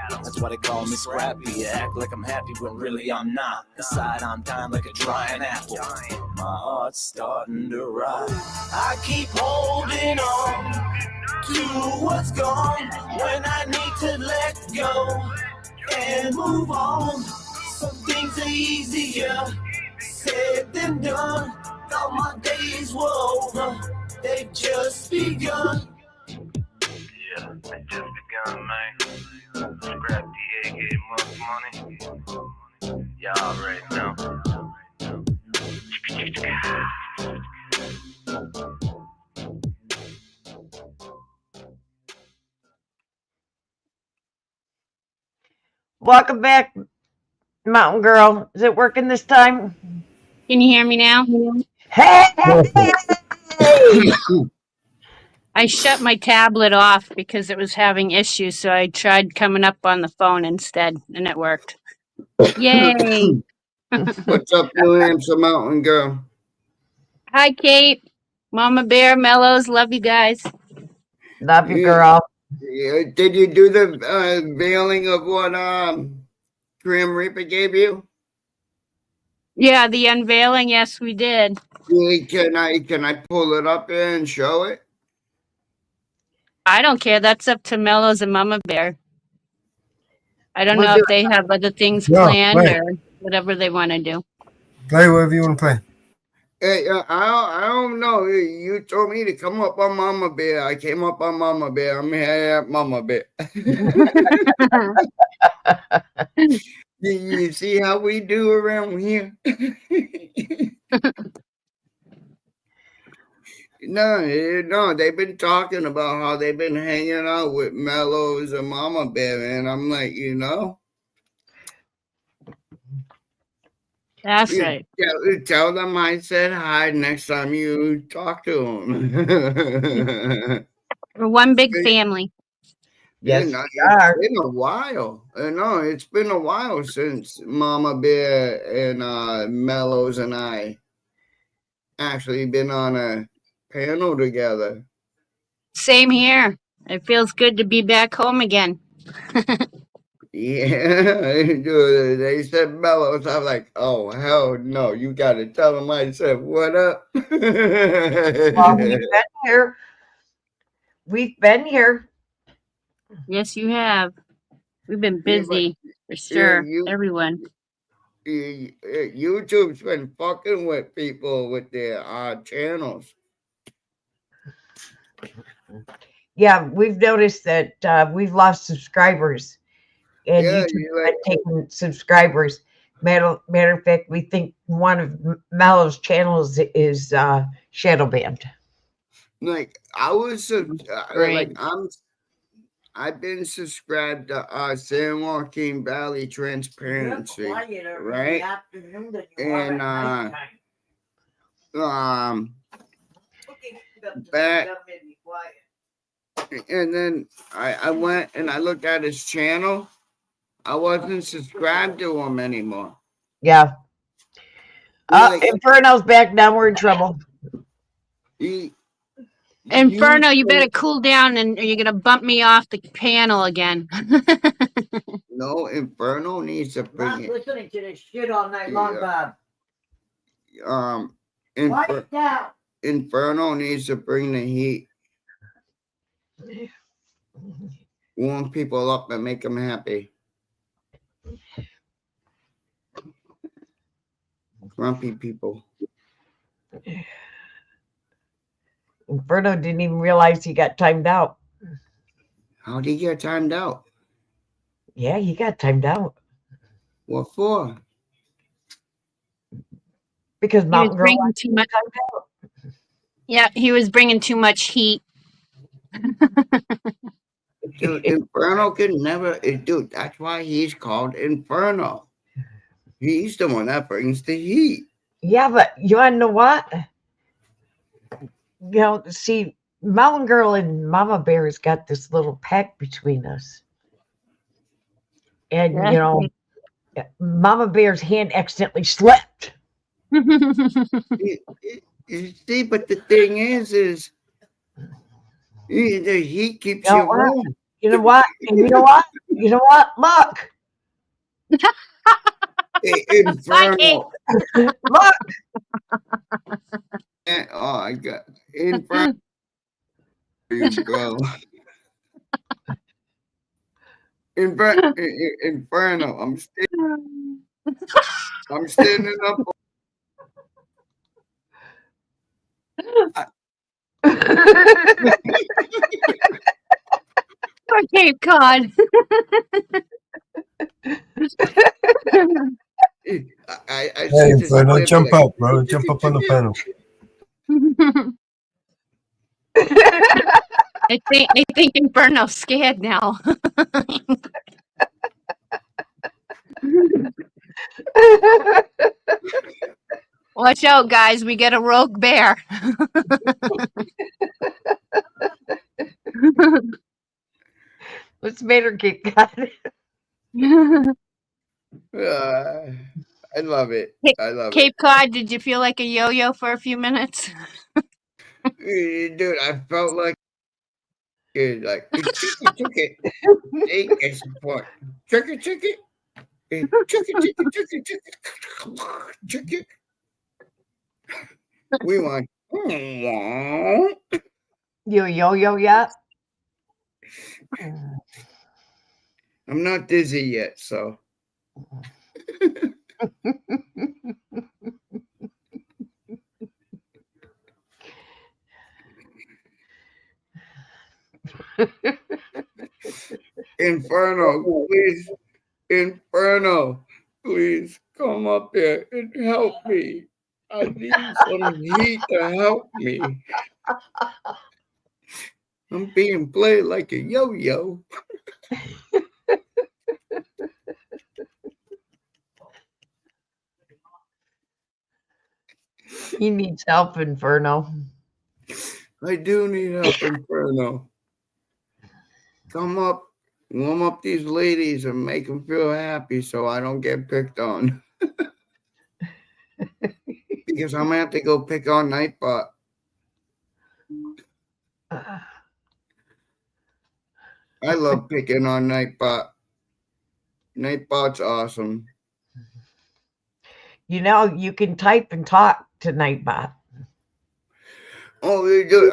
That's why they call me scrappy. I act like I'm happy when really I'm not. Inside I'm dying like a drying apple. My heart's starting to rise. I keep holding on to what's gone when I need to let go and move on. Some things are easier said than done. Thought my days were over, they've just begun. Yeah, they just begun, man. Scrap the aka money. Y'all already know. Welcome back, Mountain Girl. Is it working this time? Can you hear me now? Hey! I shut my tablet off because it was having issues, so I tried coming up on the phone instead, and it worked. Yay! What's up, New Hampshire Mountain Girl? Hi, Kate. Mama Bear, Mellows, love you guys. Love you, girl. Yeah, did you do the veiling of what Grim Reaper gave you? Yeah, the unveiling, yes, we did. Can I pull it up and show it? I don't care. That's up to Mellows and Mama Bear. I don't know if they have other things planned or whatever they want to do. Play whatever you want to play. Hey, I don't know. You told me to come up on Mama Bear. I came up on Mama Bear. I'm here at Mama Bear. You see how we do around here? No, they've been talking about how they've been hanging out with Mellows and Mama Bear, and I'm like, That's right. Tell them I said hi next time you talk to them. We're one big family. Yes, it's been a while. No, it's been a while since Mama Bear and Mellows and I actually been on a panel together. Same here. It feels good to be back home again. Yeah, they said Mellows. I'm like, oh, hell no. You got to tell them I said, what up? Well, we've been here. We've been here. Yes, you have. We've been busy, for sure. Everyone. YouTube's been fucking with people with their channels. Yeah, we've noticed that we've lost subscribers, and Yeah, YouTube's been taking subscribers. Matter of fact, we think one of Mallow's channels is shadow banned. Like I was Great. I've been subscribed to San Joaquin Valley Transparency, right? And back, and then I went and I looked at his channel. I wasn't subscribed to him anymore. Yeah. Inferno's back now. We're in trouble. Inferno, you better cool down, and you're gonna bump me off the panel again. No, Inferno needs to bring it. Listening to this shit all night long, Bob. Inferno needs to bring the heat. Warm people up and make them happy. Grumpy people. Inferno didn't even realize he got timed out. How did he get timed out? Yeah, he got timed out. What for? Because Mountain Girl bringing too much. Yeah, he was bringing too much heat. Dude, Inferno can never. Dude, that's why he's called Inferno. He's the one that brings the heat. Yeah, but you want to know what? You know, see, Mountain Girl and Mama Bear's got this little pact between us. And, you know, Mama Bear's hand accidentally slipped. See, but the thing is the heat keeps you warm. You know what? And you know what? You know what? Look. Inferno. Look. Oh, I got Inferno. There you go. Inferno. I'm standing up. For Cape Cod. Hey, Inferno, jump up, bro. Jump up on the panel. I think Inferno's scared now. Watch out, guys. We get a rogue bear. What's made her get cut? I love it. I love Cape Cod, did you feel like a yo-yo for a few minutes? it. Dude, I felt like chicken. Hey, guess what? Chicken. Chicken. We want. You yo-yo yet? I'm not dizzy yet, so. Inferno, please come up here and help me. I need some heat to help me. I'm being played like a yo-yo. He needs help, Inferno. I do need help, Inferno. Come up, warm up these ladies and make them feel happy so I don't get picked on. Because I'm going to have to go pick on Nightbot. I love picking on Nightbot. Nightbot's awesome. You know, you can type and talk to Nightbot. Oh, you do.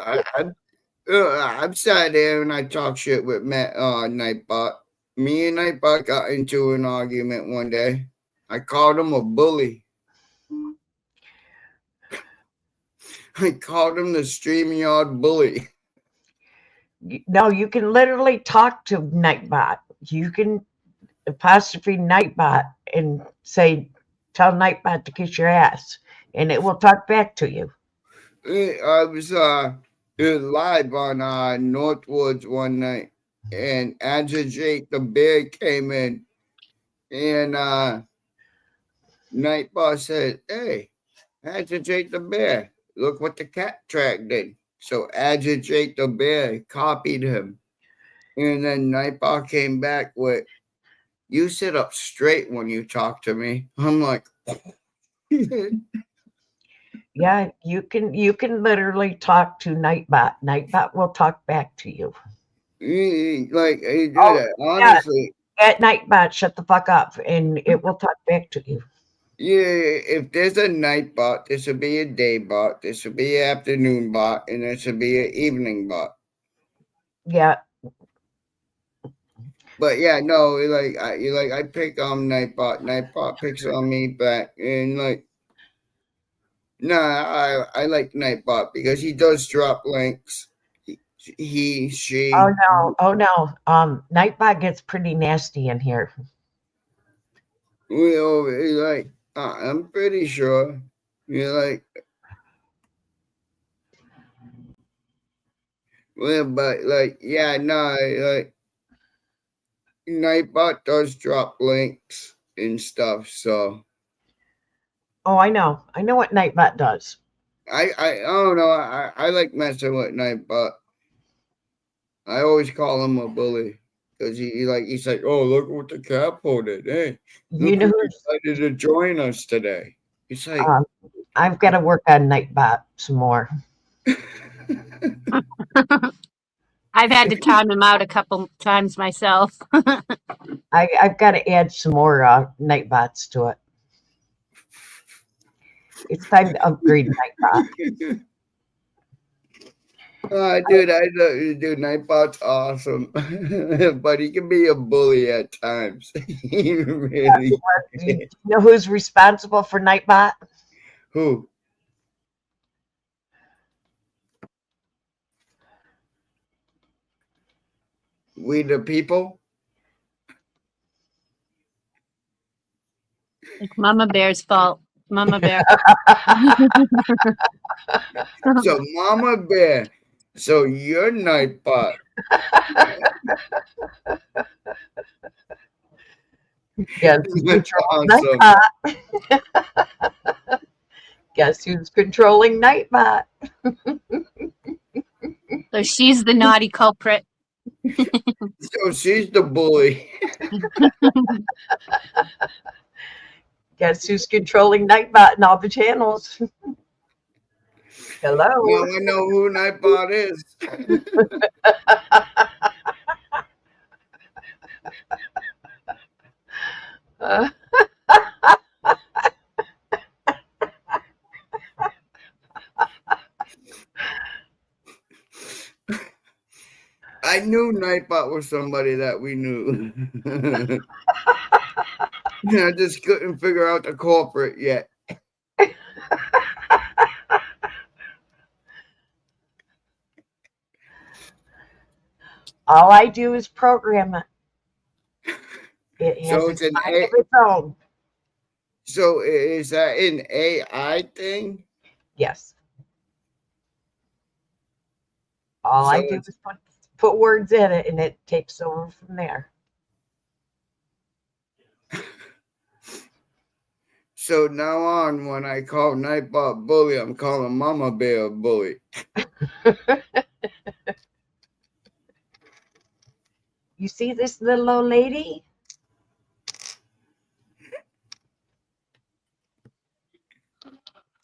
I've sat there and I talk shit with Nightbot. Me and Nightbot got into an argument one day. I called him a bully. I called him the StreamYard bully. No, you can literally talk to Nightbot. You can apostrophe Nightbot and say, tell Nightbot to kiss your ass, and it will talk back to you. I was live on Northwoods one night, and Agitate the Bear came in, and Nightbot said, "Hey, Agitate the Bear, look what the cat track did." So Agitate the Bear copied him, and then Nightbot came back with, "You sit up straight when you talk to me." I'm like, yeah, you can literally talk to Nightbot. Nightbot will talk back to you. Like, he did it, honestly. Yeah. At Nightbot, shut the fuck up, and it will talk back to you. Yeah, if there's a night bot, this would be a day bot, this would be an afternoon bot, and this would be an evening bot. Yeah. But yeah, no, I pick on Nightbot picks on me back, and like, nah, I like Nightbot because he does drop links. She. Oh no. Nightbot gets pretty nasty in here. Well, like, I'm pretty sure. You're like, well, but like, yeah, no, like, Nightbot does drop links and stuff, so. Oh, I know what Nightbot does. I don't know. I like messing with Nightbot. I always call him a bully because he's like, oh, look what the capo did. Hey, you know who's excited to join us today. It's like, I've got to work on Nightbot some more. I've had to time him out a couple times myself. I've got to add some more Nightbots to it. It's time to upgrade Nightbot. Dude, Nightbot's awesome, but he can be a bully at times. He really. You know who's responsible for Nightbot? Who? We the people? It's Mama Bear's fault. Mama Bear. So Mama Bear. So you're Nightbot. Yes, That's awesome. Guess who's controlling Nightbot? So she's the naughty culprit. So she's the bully. Guess who's controlling Nightbot and all the channels? Hello. Well, I know who Nightbot is. I knew Nightbot was somebody that we knew. I just couldn't figure out the culprit yet. All I do is program it. It has So its it's an mind of its own. So is that an AI thing? Yes. All I do is put words in it, and it takes over from there. So now on, when I call Nightbot bully, I'm calling Mama Bear bully. You see this little old lady?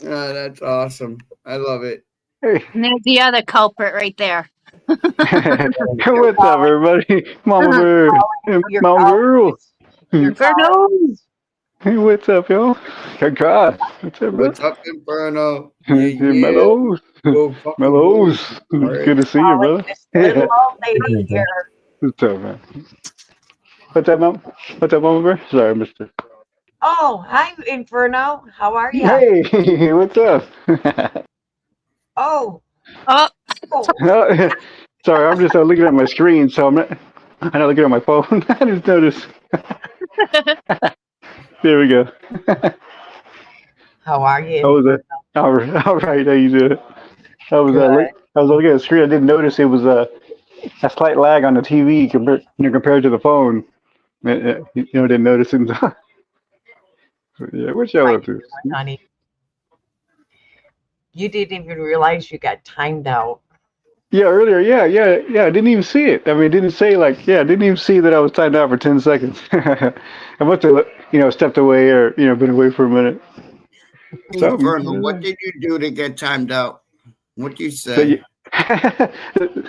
Oh, that's awesome. I love it. And there's the other culprit right there. What's up, everybody? Mama Bear and Mama Girl. Hey, what's up, y'all? Congrats. What's up, bro? What's up, Inferno? Mellows. Mellows. Good to see you, brother. Little old lady here. What's up, man? What's up, Mama? What's up, Mama Bear? Sorry, I missed it. Oh, hi, Inferno. How are you? Hey, what's up? Oh. Oh. No, sorry, I'm just looking at my screen, so I'm not looking at my phone. I just noticed. There we go. How are you, How was Inferno? it? All right, how you doing? Good. I was looking at the screen. I didn't notice it was a slight lag on the TV compared to the phone. Didn't notice it. Yeah, what y'all up to? Honey. You didn't even realize you got timed out. Yeah, earlier. Yeah. I didn't even see it. I mean, it didn't say I didn't even see that I was timed out for 10 seconds. I must have, stepped away or been away for a minute. Inferno, what did you do to get timed out? What do you So, say?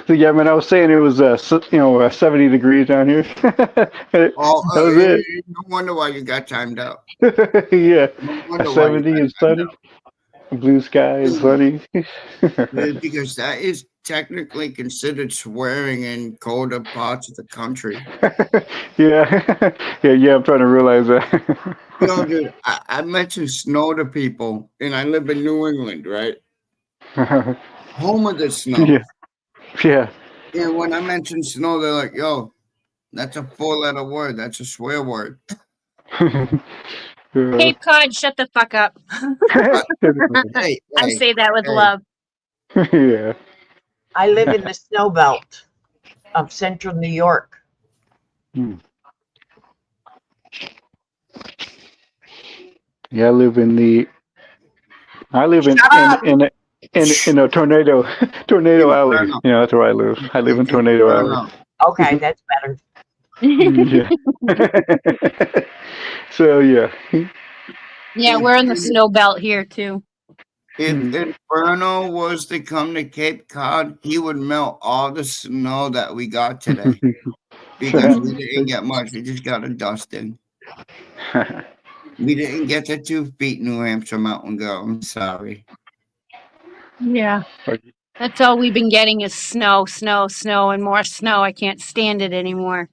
so yeah, man, I was saying it was 70 degrees down here. That Oh, was it. no wonder why you got timed out. Yeah, No wonder why you 70 got and timed sunny, blue sky and out. sunny. Because that is technically considered swearing in colder parts of the country. Yeah, yeah. I'm trying to realize that. Yo, dude, I mentioned snow to people, and I live in New England, right? Home of the snow. Yeah. And when I mention snow, they're like, yo, that's a 4-letter word. That's a swear word. Cape Cod, shut the fuck up. Hey, I say that with hey. love. Yeah. I live in the snow belt of central New York. Yeah, I live in a tornado alley. Inferno. Yeah, that's where I live. I live in Tornado Alley. Inferno. Okay, that's better. Yeah. So yeah. Yeah, we're in the snow belt here too. If Inferno was to come to Cape Cod, he would melt all the snow that we got today. Because we didn't get much. We just got a dusting. We didn't get the 2 feet New Hampshire mountain girl. I'm sorry. Yeah. That's all we've been getting is snow, snow, snow, and more snow. I can't stand it anymore.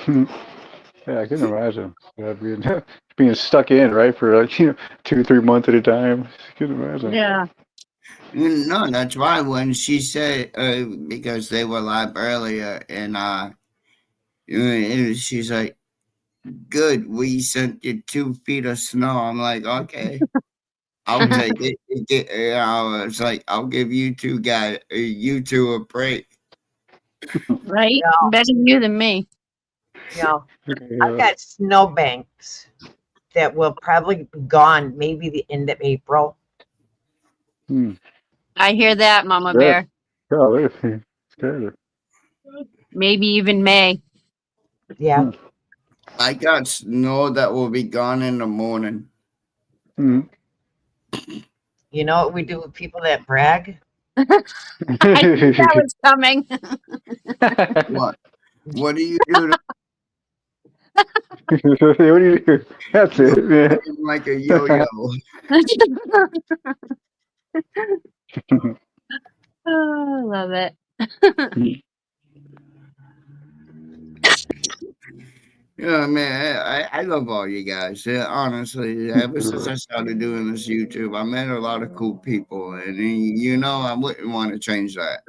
Yeah, I can imagine being stuck in right for 2-3 months at a time. I can imagine. Yeah. No, that's why when she said because they were live earlier and she's like, "Good, we sent you 2 feet of snow." I'm like, "Okay, I'll take it." I was like, "I'll give you two a break." Right? Yeah. Better you than me. Yeah. I've got snowbanks that will probably be gone maybe the end of April. I hear that, Mama Yeah. Bear. Oh, it's scary. Maybe even May. Yeah. I got snow that will be gone in the morning. You know what we do with people that brag? I knew that was coming. What? What do you do? What do you do? That's it. Yeah. Like a yo-yo. Oh, I love it. Yeah, man, I love all you guys. Yeah, honestly, ever since I started doing this YouTube, I met a lot of cool people, and I wouldn't want to change that.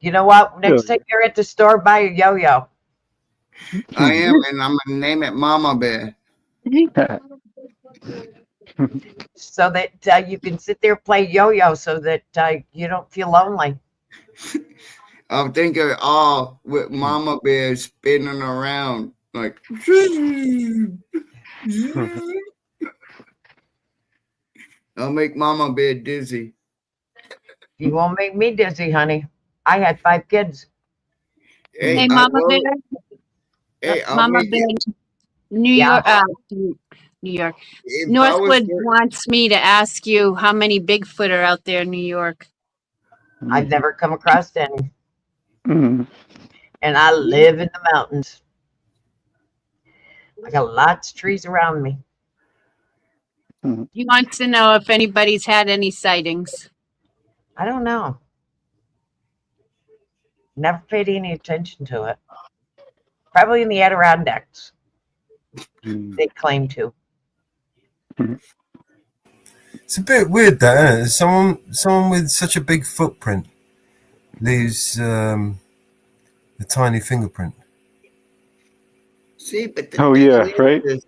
You know what? Next time you're at the store, buy a yo-yo. I am, and I'm gonna name it Mama Bear. So that you can sit there play yo-yo so that you don't feel lonely. I'll think of it all with Mama Bear spinning around like. I'll make Mama Bear dizzy. You won't make me dizzy, honey. I had 5 kids. Hey, Mama Bear. Hey, Mama Bear. New York. New York. Northwood wants me to ask you how many Bigfoot are out there in New York. I've never come across any. And I live in the mountains. I got lots of trees around me. He wants to know if anybody's had any sightings. I don't know. Never paid any attention to it. Probably in the Adirondacks. They claim to. It's a bit weird, that isn't it? Someone with such a big footprint leaves a tiny fingerprint. See, but the Oh thing yeah, right. is,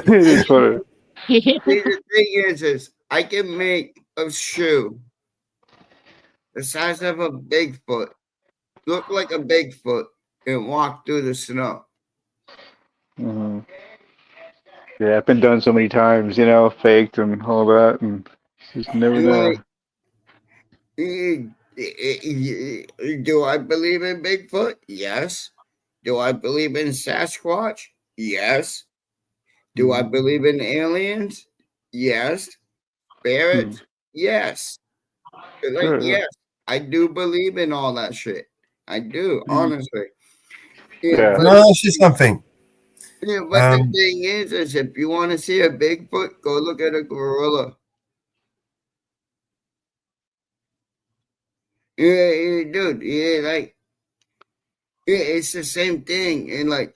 It is funny. see, the thing is I can make a shoe the size of a Bigfoot look like a Bigfoot and walk through the snow. Hmm. Yeah, it's been done so many times, you know, faked and all that, and just never know. Like, do I believe in Bigfoot? Yes. Do I believe in Sasquatch? Yes. Do I believe in aliens? Yes. Spirits? Yes. Like, Sure, yeah. yes, I do believe in all that shit. I do, Mhm. honestly. Yeah, Yeah. Can I ask you something? yeah, but the thing is if you want to see a Bigfoot, go look at a gorilla. Yeah, dude. Yeah, like, yeah, it's the same thing. And like,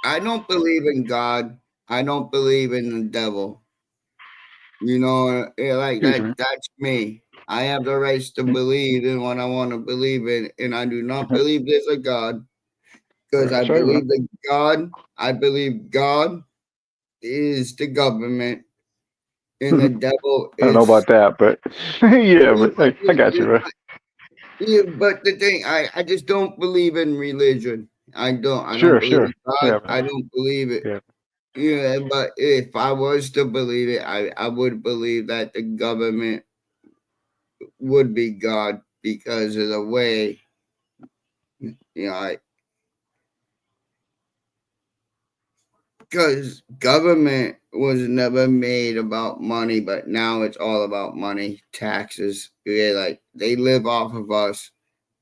I don't believe in God. I don't believe in the devil. You know, yeah, like Excuse that's me. I have the rights to me. believe in what I want to believe in, and I do not believe there's a God because That's right, man. I believe God is the government and the I devil don't know is. about that, but yeah, but I got you, right? Yeah, but the thing, I just don't believe in religion. I don't Sure, believe sure. in God. Yeah, I man. don't believe it. Yeah. Yeah, but if I was to believe it, I would believe that the government would be God because of the way, you know, because government was never made about money, but now it's all about money, taxes. Yeah, like they live off of us.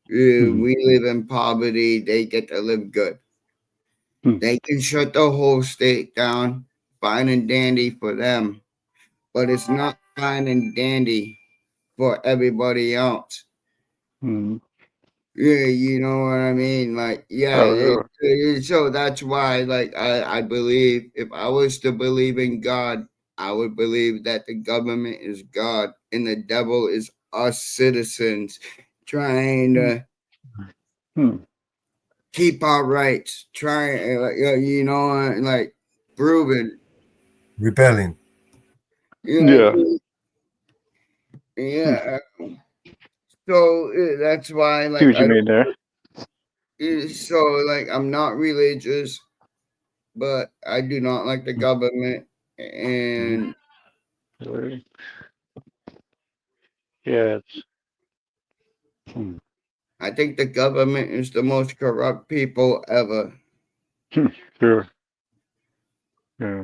Yeah, Mhm. we live in poverty. They get to live good. Hmm. They can shut the whole state down, fine and dandy for them, but it's not fine and dandy for everybody else. Mhm. Yeah, you know what I mean? Like, yeah, Oh, so that's why, like, I believe if I was to believe in God, I would believe that the government is God and the devil is us citizens trying yeah. to Hmm. keep our rights, trying, you know, like, proven. Rebelling. Yeah, Yeah. Hmm. yeah. So that's why, See like, what you mean there. so, like, I'm not religious, but I do not like the government, and Really? Yeah. Hmm. I think the government is the most corrupt people ever. Sure. Yeah.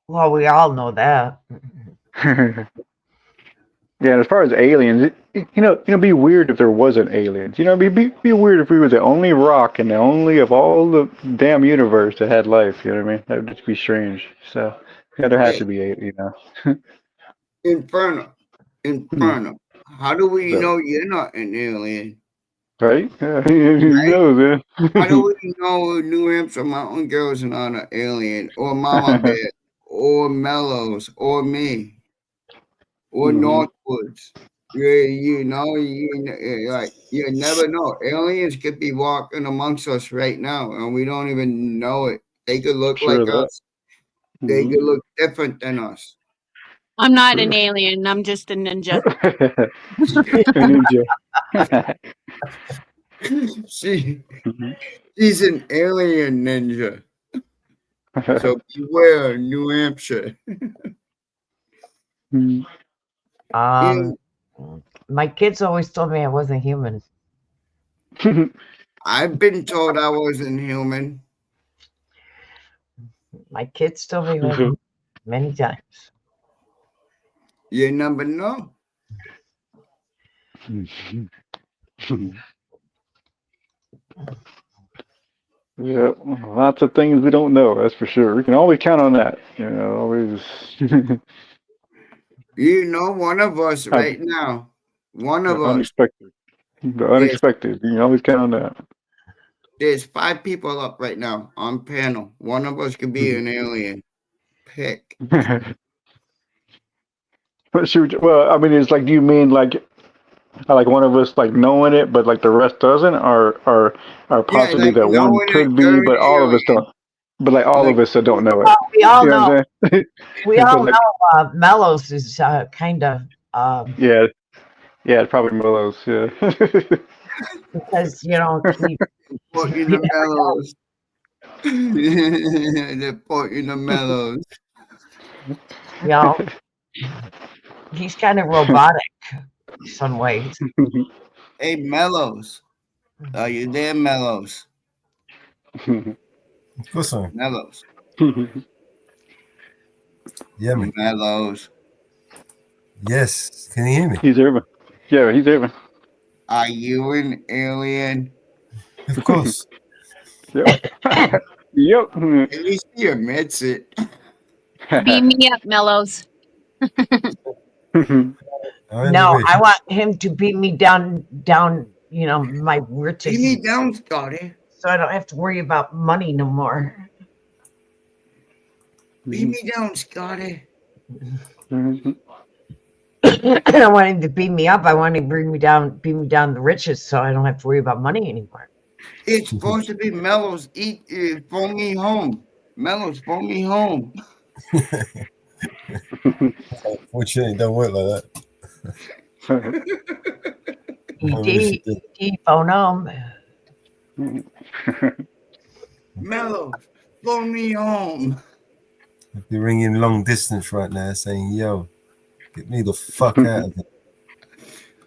Well, we all know that. Yeah, and as far as aliens, it'd be weird if there wasn't aliens. You know, it'd be weird if we were the only rock and the only of all the damn universe that had life. You know what I mean? That would just be strange. So, yeah, there has Hey, to be, Inferno, Hmm. Inferno. How do we Yeah. know you're not an alien? Right? Yeah, who Right? knows, How do man? we know New Hampshire Mountain Girls are not an alien, or Mama Bear, or Mellows, or me, or Hmm. Northwoods? Yeah, like you never know. Aliens could be walking amongst us right now, and we don't even know it. They could look Sure like of that. us. They Hmm. could look different than us. I'm not an Sure. alien. I'm just a ninja. A ninja. she, Mhm. she's an alien ninja. So beware, New Hampshire. Hmm. Yeah, My kids always told me I wasn't human. I've been told I wasn't human. My kids told me I wasn't many times. You never know. Yeah, lots of things we don't know. That's for sure. We can always count on that. Always. You know, one of us Have right now. One the of us. unexpected. The Yes. unexpected. You can always count on that. There's 5 people up right now on panel. One of us could be an alien. Pick. Well, I mean, it's like, do you mean like one of us like knowing it, but like the rest doesn't, or Yeah, possibly like that one knowing that could be, you're an but all of us alien. don't. But like all of us that don't know it. Well, we all You know know. what I'm saying? We But all like, know Mellows is kind of yeah, it's probably Mellows. Yeah. because you know he. Put in the mellows. They put in the mellows. You know, he's kind of robotic some ways. Hey, Mellows. Are you there, Mellows? Of course I am. Mellows. Yeah, man. Mellows. Yes. Can you hear me? He's there, man. Yeah, he's there, man. Are you an alien? Of course. Yep. Yep. At least he admits it. Beam me up, Mellows. No, I want him to beat me down. You know, my riches. Beat me down, Scotty. So I don't have to worry about money no more. Beat me down, Scotty. I don't want him to beat me up. I want him to beat me down the riches, so I don't have to worry about money anymore. It's supposed to be Mellows. Phone me home. Mellows, phone me home. Unfortunately, it don't work like that. ED, phone home. Mellows, phone me home. If you're ringing long distance right now saying, yo, get me the fuck out of here.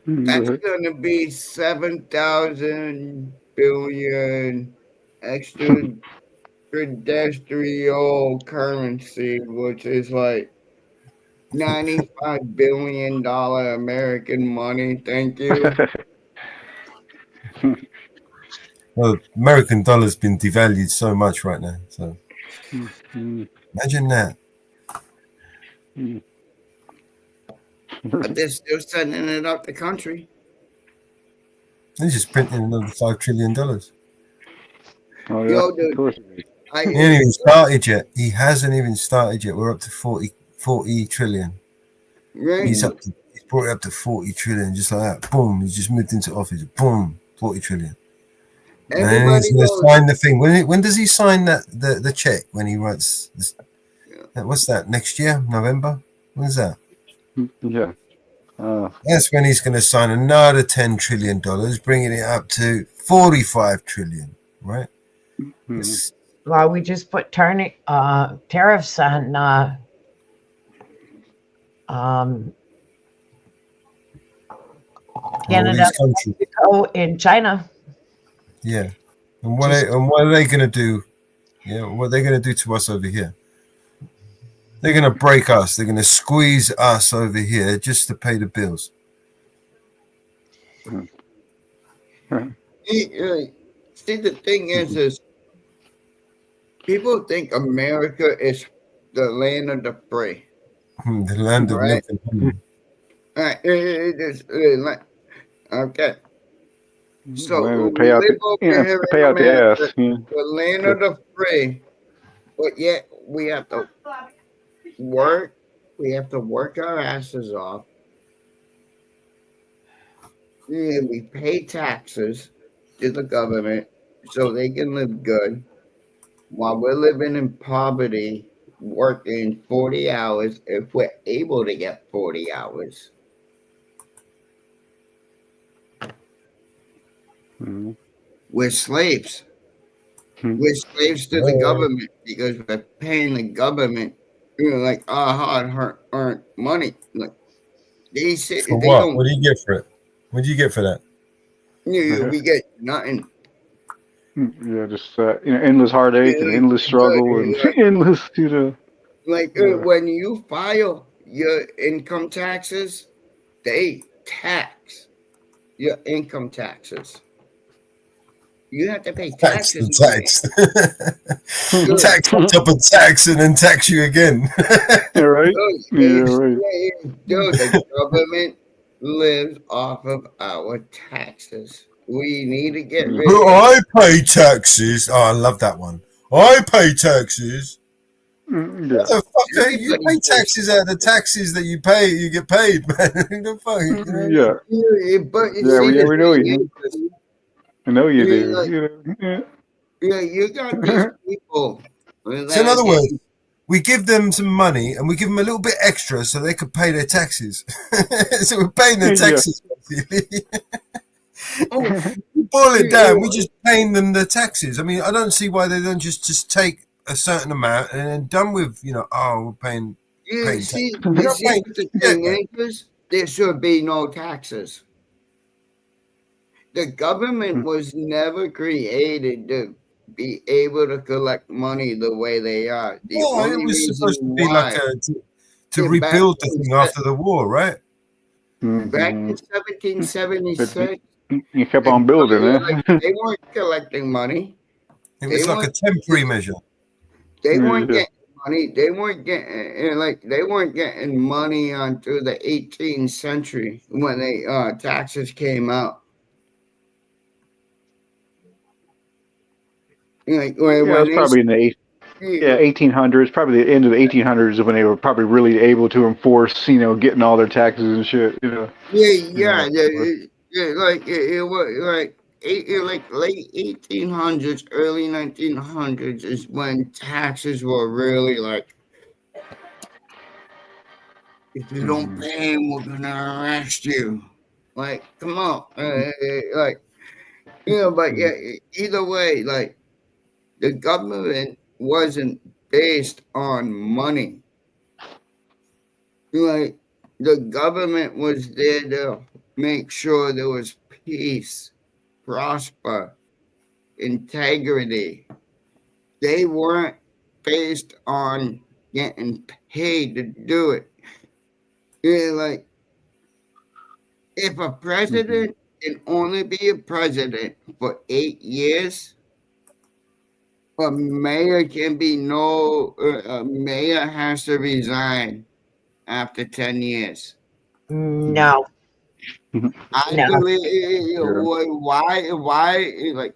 That's gonna be 7,000 billion extraterrestrial currency, which is like $95 billion American money. Thank you. Well, American dollar's been devalued so much right now. So imagine that. But they're still sending it out the country. They're just printing another $5 trillion. Oh, yeah. Yo, dude, Of course. He ain't even started yet. He hasn't even started yet. We're up to 40 trillion. Right. He's brought it up to 40 trillion, just like that. Boom. He's just moved into office. Boom. 40 trillion. And then he's going to sign the thing. When does he sign the check? When he writes this, what's that? Next year, November? When's that? Yeah. That's when he's going to sign another $10 trillion, bringing it up to 45 trillion, right? Well, we just put tariffs on Canada, Mexico, and China. Yeah. And what are they going to do? Yeah, what are they going to do to us over here? They're going to break us. They're going to squeeze us over here just to pay the bills. See, the thing is people think America is the land of the free. The land of milk and honey. All right. Okay. So we pay out live over here pay in out the America, ass. Yeah. the land of the free, but yet we have to work. We have to work our asses off. And we pay taxes to the government so they can live good while we're living in poverty, working 40 hours if we're able to get 40 hours. We're slaves. We're slaves to the government because we're paying the government, like our hard-earned money. Like they say, For they what? don't. What do you get for it? What do you get for that? We get nothing. Yeah, just endless heartache and endless struggle and endless, Like when you file your income taxes, they tax your income taxes. You have to pay taxes. Tax on top of tax and then tax you again. Yeah, right? Yeah, right. The government lives off of our taxes. We need to get But rid of. I pay taxes. Oh, I love that one. I pay taxes. Yeah. What the fuck? You Everybody pay pays taxes out of the taxes that you pay. You get paid, man. The fuck, you know? Yeah. But you Yeah, see, the we know thing you. is, I know you you do. like, You know. you got these people So in that other get, words, we give them some money and we give them a little bit extra so they could pay their taxes. So we're paying their Yeah. taxes, basically. oh, We boil it down, you, we're just paying them the taxes. I mean, I don't see why they don't just take a certain amount and then done with, oh, we're paying taxes. They're you not see paying what the shit, thing man. is? There should be no taxes. The government was never created to be able to collect money the way they are. The No, it only was reason supposed to be like why, to back rebuild the thing after the war, right? back in But 1776, you kept on building, eh? they weren't collecting money. It They was like a weren't. temporary measure. They weren't Yeah. getting money. They weren't getting they weren't getting money until the 18th century when they taxes came out. Like Yeah, it when was probably in the 1800s, probably the end of the 1800s when they were probably really able to enforce, getting all their taxes and shit, yeah, like it was like like late 1800s, early 1900s is when taxes were really like, if you don't pay them, we're gonna arrest you. Like, come on, like but yeah, either way, like the government wasn't based on money. Like the government was there to make sure there was peace, prosper, integrity. They weren't based on getting paid to do it. Like if a president can only be a president for 8 years, a mayor can be a mayor has to resign after 10 years. No. I No. believe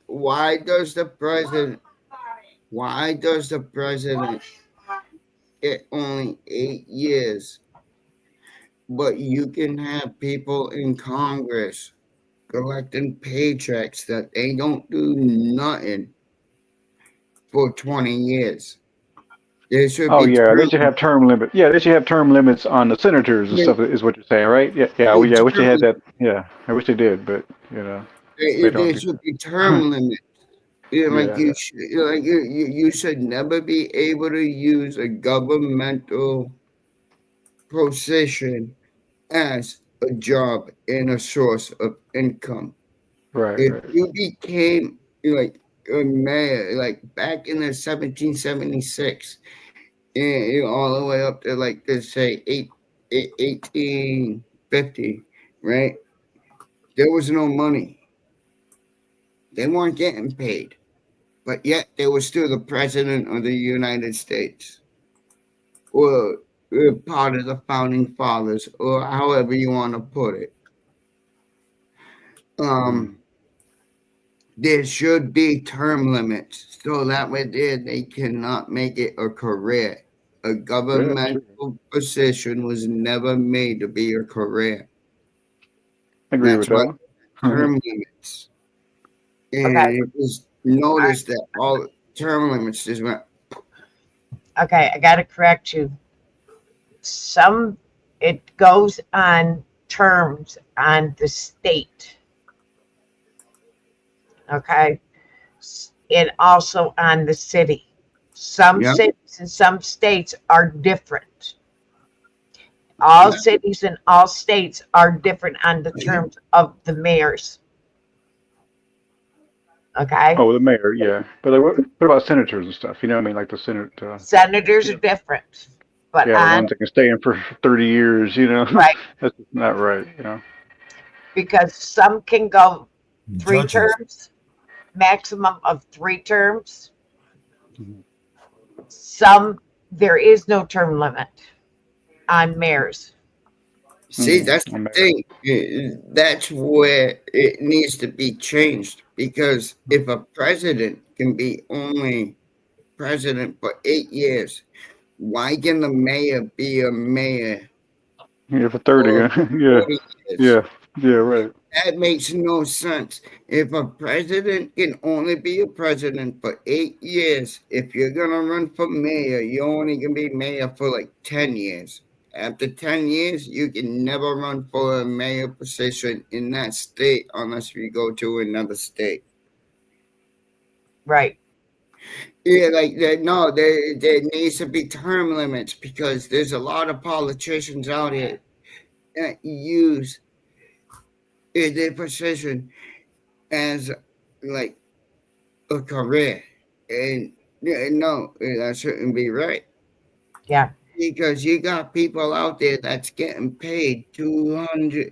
why does the president get only 8 years, but you can have people in Congress collecting paychecks that they don't do nothing for 20 years. There should Oh be yeah, they term, should have term limit. Yeah, they should have term limits on the senators and stuff. Is what you're saying, right? Yeah, yeah. I wish they had that. Yeah, I wish they did, but they don't there do should be that. term limits. Like Yeah. you should never be able to use a governmental position as a job and a source of income. Right. If Right. you became like a mayor, like back in the 1776, and all the way up to like let's say 1850, right? There was no money. They weren't getting paid, but yet they were still the president of the United States, or part of the founding fathers, or however you want to put it. There should be term limits so that way they cannot make it a career. A governmental position was never made to be a career. I agree That's with that why one. term limits. And Okay. it was noticed that all term limits just went. Okay, I got to correct you. It goes on terms on the state. Okay. And also on the city. Some Yep. cities and some states are different. All cities and all states are different on the terms of the mayors. Okay. Oh, the mayor, yeah. But like, what about senators and stuff? You know what I mean? Like the senate. Senators are different. But Yeah, the ones that can stay in for 30 years. Right. That's not right. Because some can go 3 Judges. terms, maximum of 3 terms. Some, there is no term limit on mayors. See, that's I'm the mad. thing. That's where it needs to be changed. Because if a president can be only president for 8 years, why can the mayor be a mayor Yeah, for 30. for Yeah, 40 years? yeah, right. That makes no sense. If a president can only be a president for 8 years, if you're gonna run for mayor, you only can be mayor for like 10 years. After 10 years, you can never run for a mayor position in that state unless you go to another state. Right. Yeah, like no, there needs to be term limits because there's a lot of politicians out here that use their position as like a career, and no, that shouldn't be right. Yeah. Because you got people out there that's getting paid 200.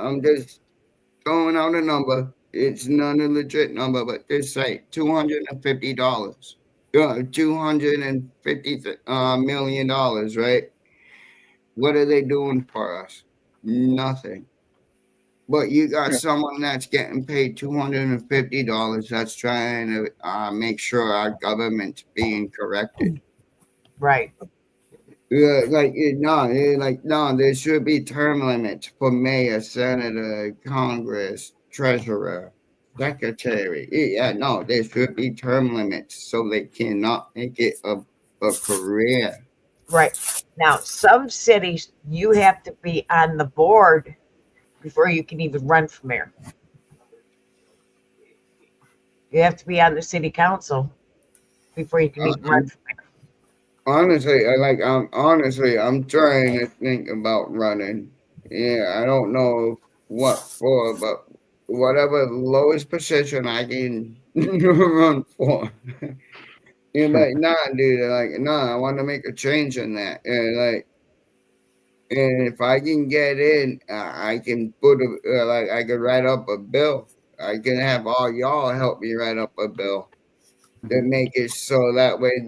I'm just throwing out a number. It's not a legit number, but this say $250. $250 million, right? What are they doing for us? Nothing. But you got Yeah. someone that's getting paid $250 that's trying to make sure our government's being corrected. Right. Yeah, no, there should be term limits for mayor, senator, Congress, treasurer, secretary. Yeah, no, there should be term limits so they cannot make it a career. Right. Now, some cities, you have to be on the board before you can even run for mayor. You have to be on the city council before you can even run for mayor. Honestly, I'm trying to think about running. Yeah, I don't know what for, but whatever lowest position I can run for. You're like, nah, dude. Like, nah, I want to make a change in that. And if I can get in, I can I can write up a bill. I can have all y'all help me write up a bill to make it so that way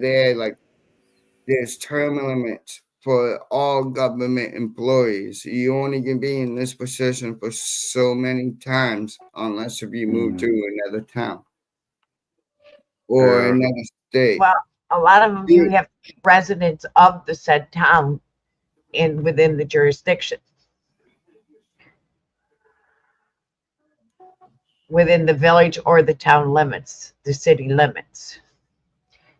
there's term limits for all government employees. You only can be in this position for so many times unless if you move to another town or Yeah. another state. Well, a lot of them, you have residents of the said town within the jurisdiction. Within the village or the town limits, the city limits,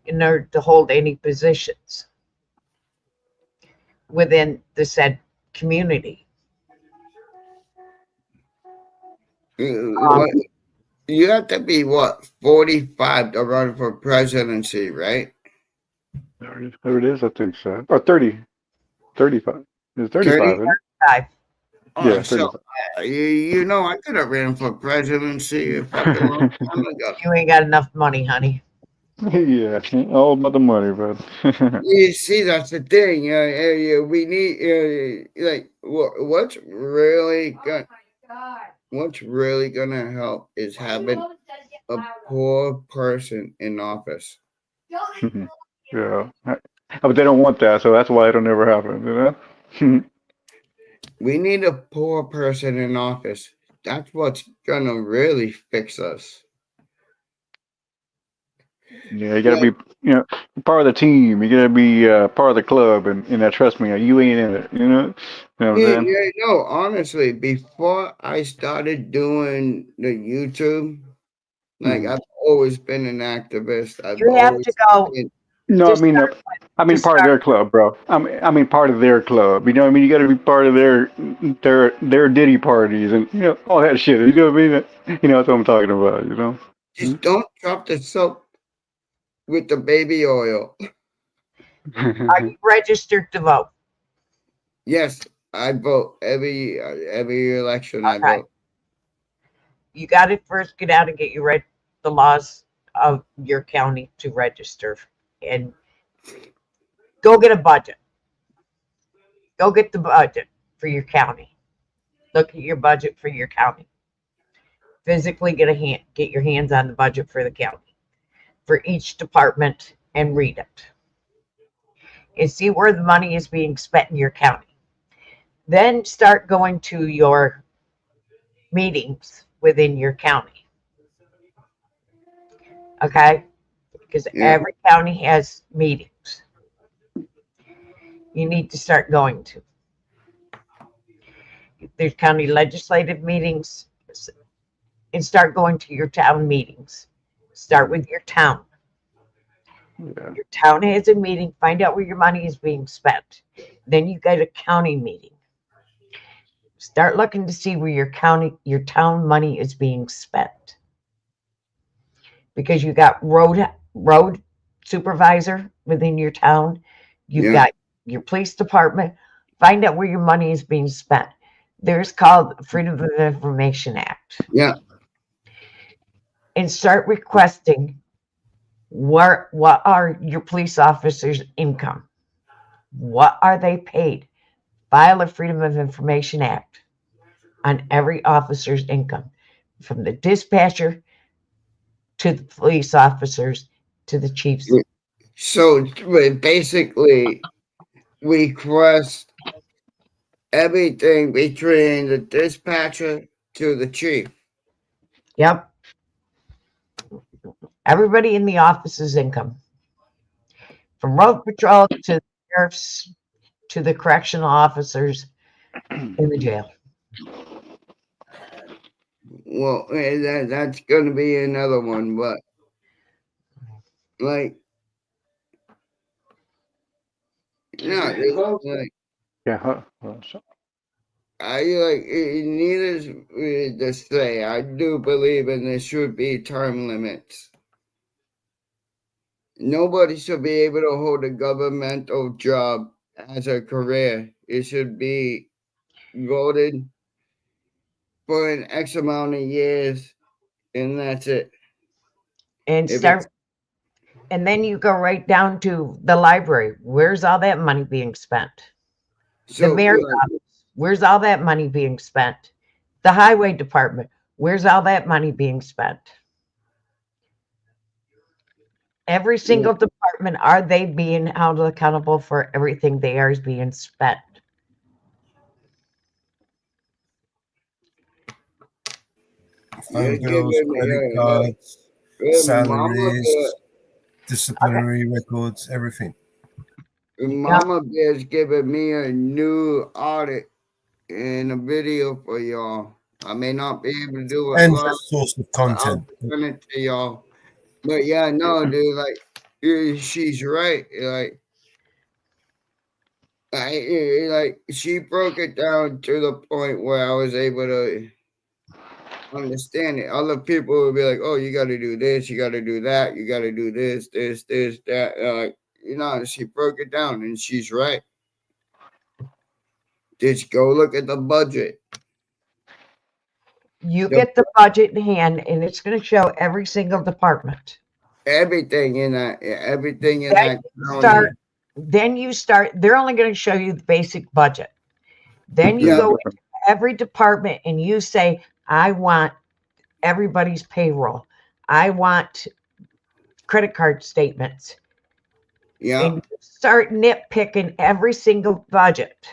in order to hold any positions within the said community. What, you have to be what, 45 to run for presidency, right? There it is, I think so. Or 30. 35. It's 35, isn't it? 35. Oh, Yeah, so 35. you know, I could have ran for presidency a fucking long time ago. You ain't got enough money, honey. Yeah, all about the money, but You see, that's the thing. We need what's really gonna help is having a poor person in office. yeah. But they don't want that, so that's why it'll never happen, you know? We need a poor person in office. That's what's gonna really fix us. Yeah, you gotta be, part of the team. You gotta be part of the club, and trust me, you ain't in it. You know what I'm saying? Yeah, no, honestly, before I started doing the YouTube, Mhm. I've always been an activist. You have to go. No, I mean part of their club, bro. I mean part of their club. You know what I mean? You got to be part of their Diddy parties and all that shit. You know what I mean? You know what I'm talking about. You know? Just don't drop the soap with the baby oil. Are you registered to vote? Yes, I vote every election. I vote. You got to first get out and get the laws of your county to register, and go get a budget. Go get the budget for your county. Look at your budget for your county. Physically get your hands on the budget for the county, for each department, and read it. And see where the money is being spent in your county. Then start going to your meetings within your county. Okay? Because every county has meetings you need to start going to. There's county legislative meetings, and start going to your town meetings. Start with your town. Yeah. Your town has a meeting, find out where your money is being spent. Then you get a county meeting. Start looking to see where your town money is being spent. Because you got road supervisor within your town, you've got your police department. Find out where your money is being spent. There's called Freedom of Information Act. Yeah. And start requesting what are your police officers' income? What are they paid? File a Freedom of Information Act on every officer's income, from the dispatcher to the police officers to the chiefs. So basically, we request everything between the dispatcher to the chief. Yep. Everybody in the office's income, from road patrol to the sheriffs to the correctional officers in the jail. Well, that's going to be another one, but like, no, like, Yeah. needless to say, I do believe in there should be term limits. Nobody should be able to hold a governmental job as a career. It should be voted for an X amount of years, and that's it. And and then you go right down to the library. Where's all that money being spent? The mayor's office, where's all that money being spent? The highway department, where's all that money being spent? Every single department, are they being held accountable for everything they are being spent? Phone bills, credit cards, salaries, disciplinary records, everything. Mama Bear's giving me a new audit and a video for y'all. I may not be able to do it And live. source of content. I'll send it to y'all. But yeah, no, dude, like, she's right. Like, she broke it down to the point where I was able to understand it. Other people would be like, "Oh, you got to do this, you got to do that, you got to do this, that." She broke it down, and she's right. Just go look at the budget. You get the budget in hand, and it's going to show every single department. Everything in that. Then you start. They're only going to show you the basic budget. Then you go into every department and you say, "I want everybody's payroll. I want credit card statements." Yeah. And you start nitpicking every single budget.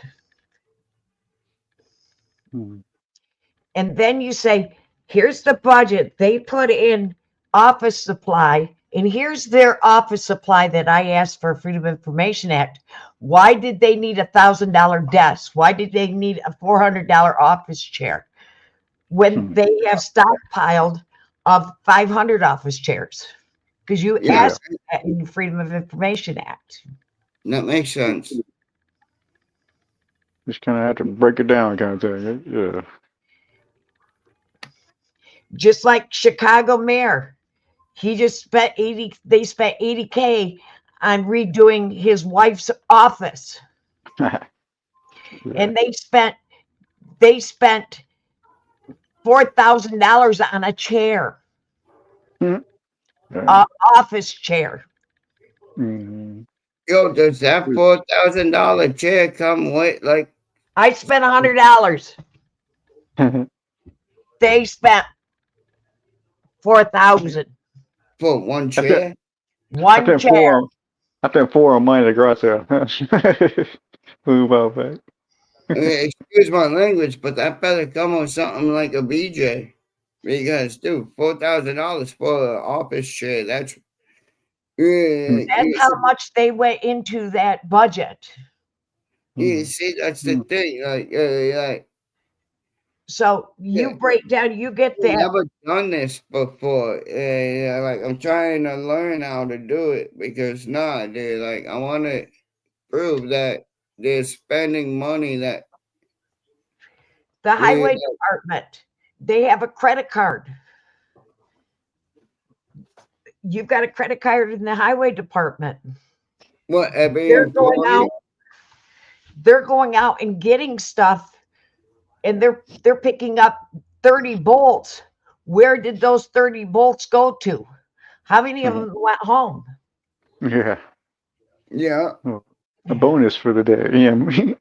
And then you say, here's the budget they put in office supply, and here's their office supply that I asked for Freedom of Information Act. Why did they need $1,000 desk? Why did they need a $400 office chair when they have stockpiled of 500 office chairs? Because you asked for that in the Freedom of Information Act. That makes sense. Just kind of have to break it down, kind of thing. Yeah. Just like Chicago mayor, he just spent they spent $80K on redoing his wife's office. And they spent $4,000 on a chair. Office chair. Yo, does that $4,000 chair come with, like? I spent $100. They spent $4,000 for one chair. One chair. I spent 4 on mine at the garage sale. Move out back. excuse my language, but that better come with something like a BJ. Because, dude, $4,000 for an office chair, that's That's how much they went into that budget. you see, that's the thing. Like, so you break down, you get I've that. never done this before. Like, I'm trying to learn how to do it because, dude, like, I want to prove that they're spending money that the highway department, they have a credit card. You've got a credit card in the highway department. What, every they're going employee? out. They're going out and getting stuff, and they're picking up 30 bolts. Where did those 30 bolts go to? How many of them went home? Yeah. Yeah. Well, a bonus for the day. Yeah,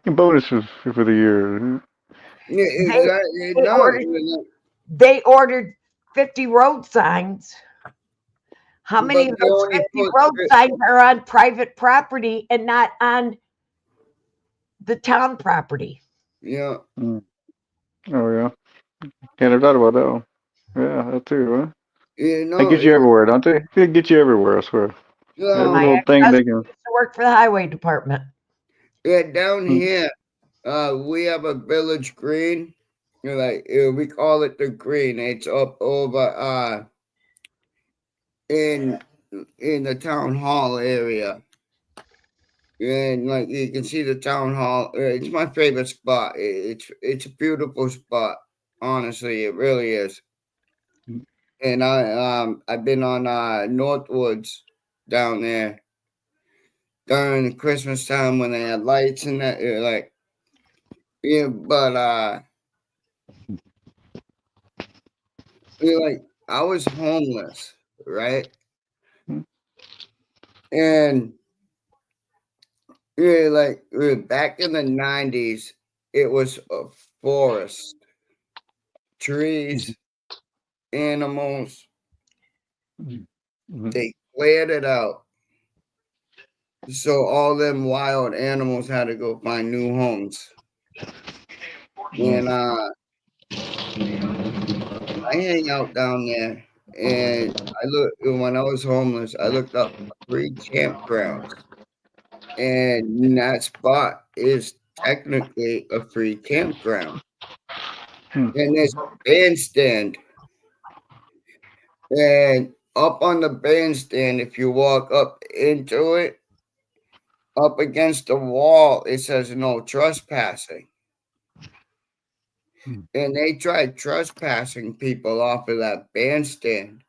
a bonus for the year. Yeah, exactly. They ordered 50 road signs. How many of those 50 road signs are on private property and not on the town property? Yeah. Oh, yeah. Can't have thought about that one. Yeah, that too, huh? They get you everywhere, don't they? They get you everywhere, I swear. Every little thing they can. Used to work for the highway department. Yeah, down here, we have a village green. We call it the green. It's up over in the town hall area. And like you can see the town hall. It's my favorite spot. It's a beautiful spot. Honestly, it really is. And I've been on Northwoods down there during Christmas time when they had lights and that. But like I was homeless, right? And back in the 90s, it was a forest, trees, animals. They cleared it out. So all them wild animals had to go find new homes. And I hang out down there, and when I was homeless, I looked up free campgrounds, and that spot is technically a free campground. And there's a bandstand, and up on the bandstand, if you walk up into it, up against the wall, it says no trespassing. And they tried trespassing people off of that bandstand.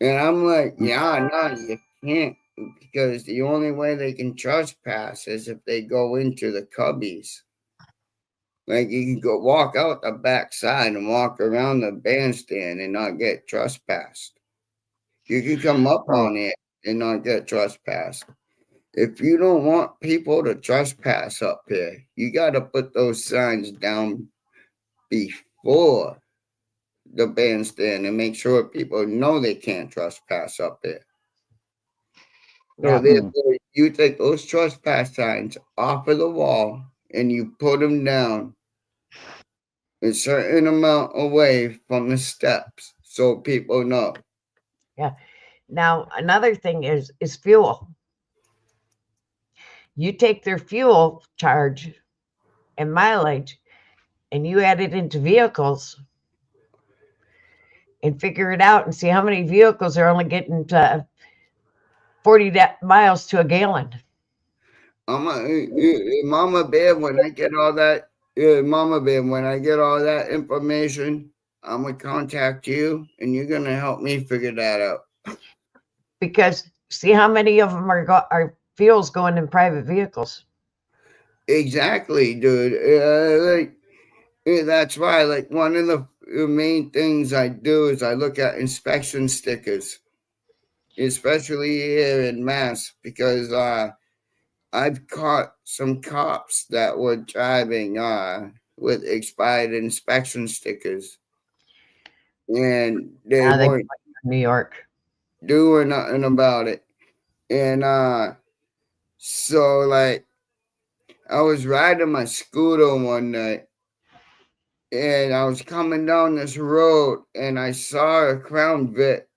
And I'm like, yeah, no, you can't, because the only way they can trespass is if they go into the cubbies. Like you can go walk out the back side and walk around the bandstand and not get trespassed. You can come up on it and not get trespassed. If you don't want people to trespass up here, you got to put those signs down before the bandstand and make sure people know they can't trespass up there. So therefore, you take those trespass signs off of the wall and you put them down a certain amount away from the steps so people know. Yeah. Now another thing is fuel. You take their fuel charge and mileage and you add it into vehicles and figure it out and see how many vehicles are only getting to 40 miles to a gallon. Mama Bear, when I get all that, Mama Bear, when I get all that information, I'm gonna contact you, and you're gonna help me figure that out. Because see how many of them are fuels going in private vehicles. Exactly, dude. That's why, like, one of the main things I do is I look at inspection stickers, especially here in Mass, because I've caught some cops that were driving with expired inspection stickers, and they weren't New York doing nothing about it. And so, like, I was riding my scooter one night, and I was coming down this road, and I saw a Crown Vic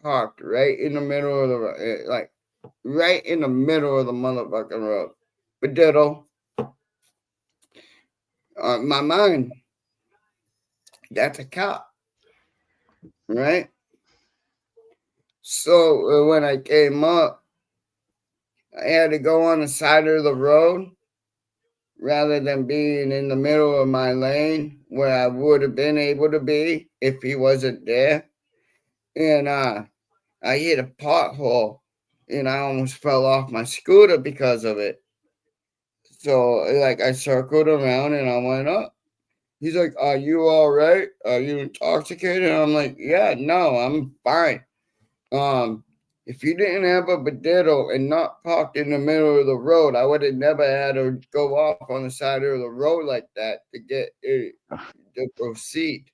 parked right in the middle of the road, like right in the middle of the motherfucking road. But diddle, my mind, that's a cop, right? So when I came up, I had to go on the side of the road rather than being in the middle of my lane where I would have been able to be if he wasn't there. And I hit a pothole and I almost fell off my scooter because of it. So like I circled around and I went up. He's like, "Are you all right? Are you intoxicated?" And I'm like, "Yeah, no, I'm fine. If you didn't have a Beditto and not parked in the middle of the road, I would have never had to go off on the side of the road like that to get to proceed.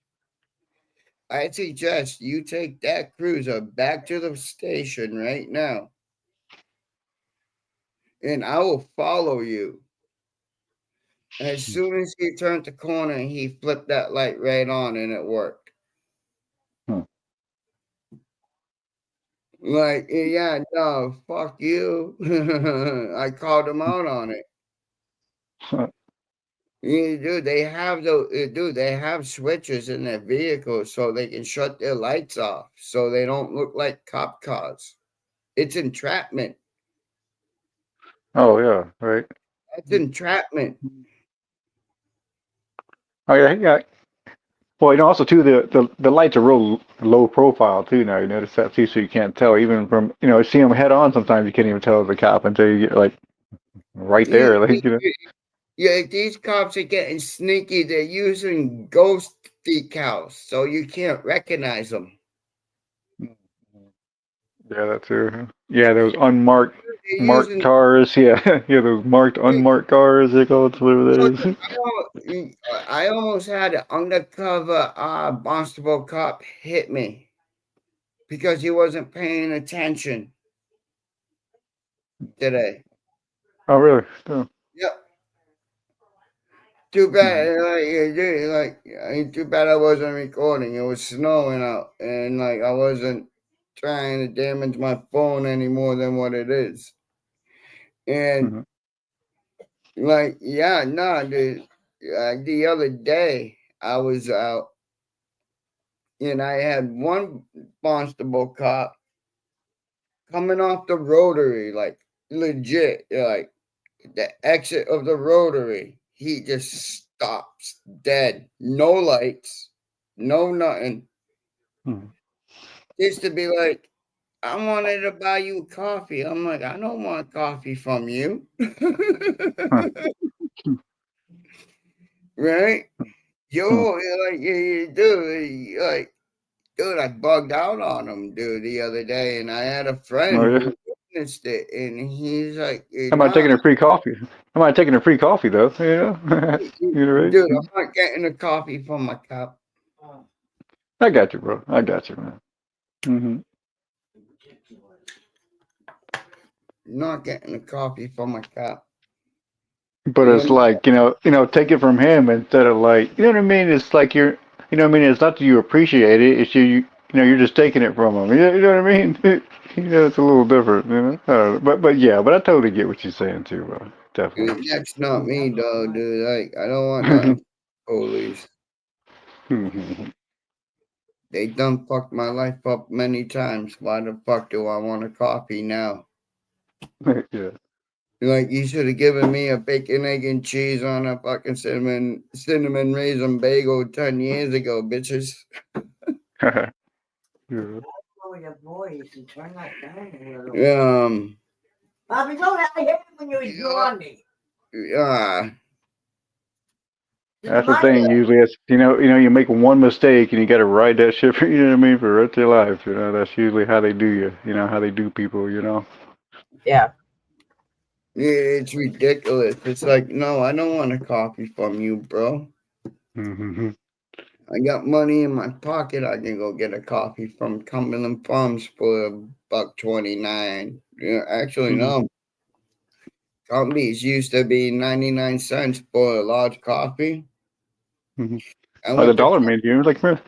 I suggest you take that cruiser back to the station right now, and I will follow you." As soon as he turned the corner, he flipped that light right on, and it worked. Like, yeah, no, fuck you. I called him out on it. Yeah, dude, they have switches in their vehicles so they can shut their lights off so they don't look like cop cars. It's entrapment. Oh yeah, right. That's entrapment. Oh yeah, yeah. Well, also too, the lights are real low profile too now. You notice that too, so you can't tell even from see them head on. Sometimes you can't even tell the cop until you get like right there, like Yeah, these cops are getting sneaky. They're using ghost decals, so you can't recognize them. Yeah, that's true. Yeah, those unmarked marked using- cars. Yeah, yeah, those marked unmarked cars. They call it whatever it is. I almost had an undercover Barnstable cop hit me because he wasn't paying attention today. Oh really? Oh. Yep. Too bad, too bad I wasn't recording. It was snowing out, and like I wasn't trying to damage my phone any more than what it is. And like, yeah, no, dude. The other day I was out, and I had one Barnstable cop coming off the rotary, like legit, like the exit of the rotary. He just stops dead, no lights, no nothing. Just to be like, "I wanted to buy you coffee." I'm like, "I don't want coffee from you." Right? Yo, dude, I bugged out on him, dude, the other day, and I had a friend Oh yeah. who witnessed it, and he's like, Am I taking a free coffee? Am I taking a free coffee though? Right? Dude, I'm not getting a coffee from my cup. I got you, bro. I got you, man. Not getting a coffee from my cup. But it's like take it from him instead of like what I mean. It's like you're what I mean. It's not that you appreciate it. It's you're just taking it from him. You know what I mean? It's a little different. I don't know. But yeah. But I totally get what you're saying too, bro. Definitely. That's not me, though, dude. Like, I don't want nothing from police. They done fucked my life up many times. Why the fuck do I want a coffee now? Yeah. Like, you should have given me a bacon, egg, and cheese on a fucking cinnamon raisin bagel 10 years ago, bitches. Yeah. Bobby, don't have him when you're ignoring me. That's the thing. Usually, it's you make one mistake and you got to ride that shit for what I mean, for the rest of your life. That's usually how they do you. How they do people. Yeah. It's ridiculous. It's like, no, I don't want a coffee from you, bro. I got money in my pocket. I can go get a coffee from Cumberland Farms for $1.29. Yeah, actually, no. companies used to be 99 cents for a large coffee. Mm-hmm. I The went to dollar menu, like what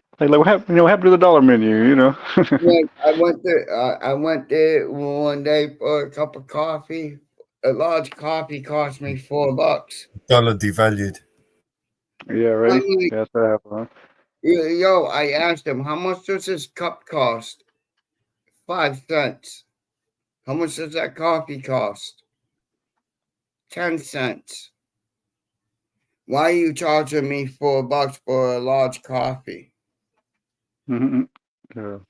happened? What happened to the dollar menu? like I went there one day for a cup of coffee. A large coffee cost me $4. Dollar devalued. Yeah, I'm right. like, That's what happened. yo, I asked him, how much does this cup cost? 5 cents. How much does that coffee cost? 10 cents. Why are you charging me $4 for a large coffee? Mm-hmm. Yeah. It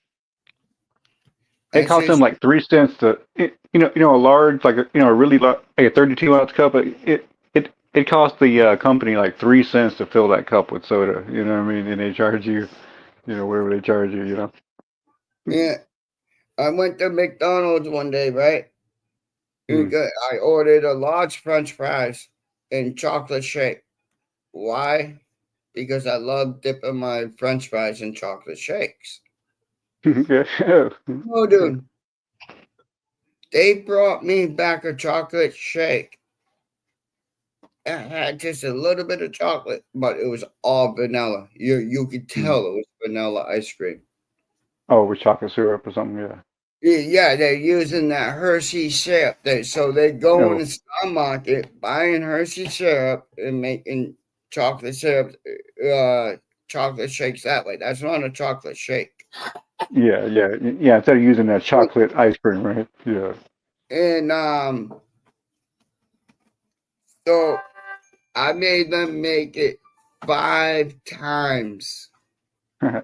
That's cost them just like 3 cents to, a large, like a really like a 32-ounce cup. It cost the company like 3 cents to fill that cup with soda. You know what I mean? And they charge you, whatever they charge you. yeah. I went to McDonald's one day, right? Mm. I ordered a large French fries and chocolate shake. Why? Because I love dipping my French fries in chocolate shakes. Yeah. Oh, dude. They brought me back a chocolate shake. It had just a little bit of chocolate, but it was all vanilla. You could tell it was vanilla ice cream. Oh, with chocolate syrup or something. Yeah. Yeah, they're using that Hershey syrup. So they go in Oh. the stock market buying Hershey syrup and making chocolate syrup, chocolate shakes that way. That's not a chocolate shake. Yeah. Instead of using that chocolate ice cream, right? Yeah. And so I made them make it 5 times. And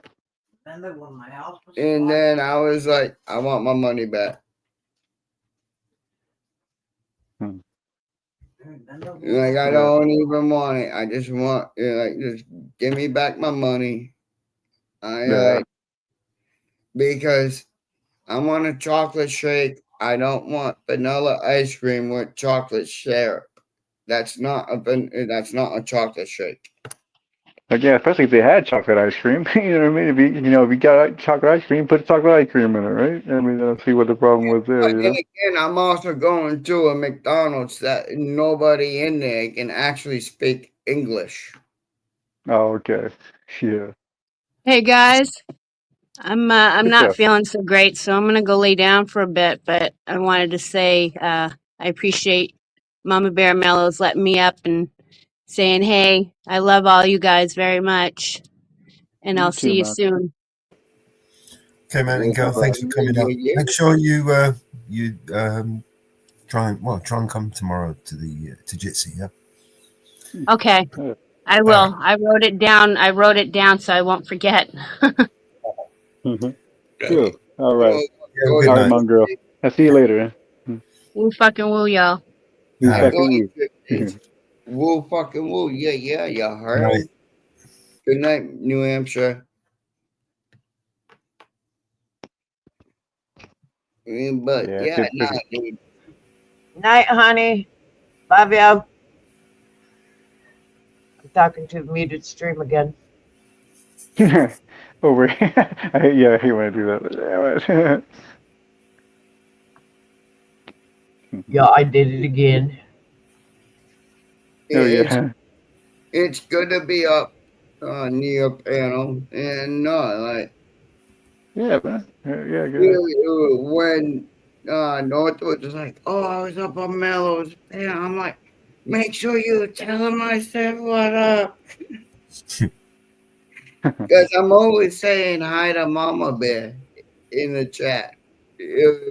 then I was like, I want my money back. Hmm. Like, I don't even want it. I just want, just give me back my money. Yeah. Because I want a chocolate shake. I don't want vanilla ice cream with chocolate syrup. That's not a chocolate shake. Like, yeah, especially if they had chocolate ice cream. You know what I mean? If you got chocolate ice cream, put chocolate ice cream in it, right? I mean, I don't see what the problem was there. But then again, I'm also going to a McDonald's that nobody in there can actually speak English. Oh, okay. Yeah. Hey guys, I'm Good not stuff. feeling so great, so I'm gonna go lay down for a bit. But I wanted to say I appreciate Mama Bear Mellows letting me up and saying, "Hey, I love all you guys very much, and You I'll too, see you man. soon." Okay, Mountain Girl, thanks for coming up. Make sure you try and come tomorrow to the to Jitsi, yeah. Okay, I will. I wrote it down. I wrote it down so I won't forget. Mm-hmm. Cool. All right. Yeah, good All right, night. mom girl. I'll see you later. Woo fucking woo, y'all. Who I fucking go who? to 50s. Woo fucking woo. Yeah, you heard? Right. Good night, New Hampshire. But Yeah, yeah, nah, dude. Night, honey. Love you. I'm talking to the muted stream again. over. Yeah, he want to do that. Damn it. Yeah, I did it again. Oh yeah. It's good to be up near your panel and like Yeah, man. Yeah, good. when Northwood was like, "Oh, I was up on Mellows," and I'm like, "Make sure you tell him I said what up," because I'm always saying hi to Mama Bear in the chat.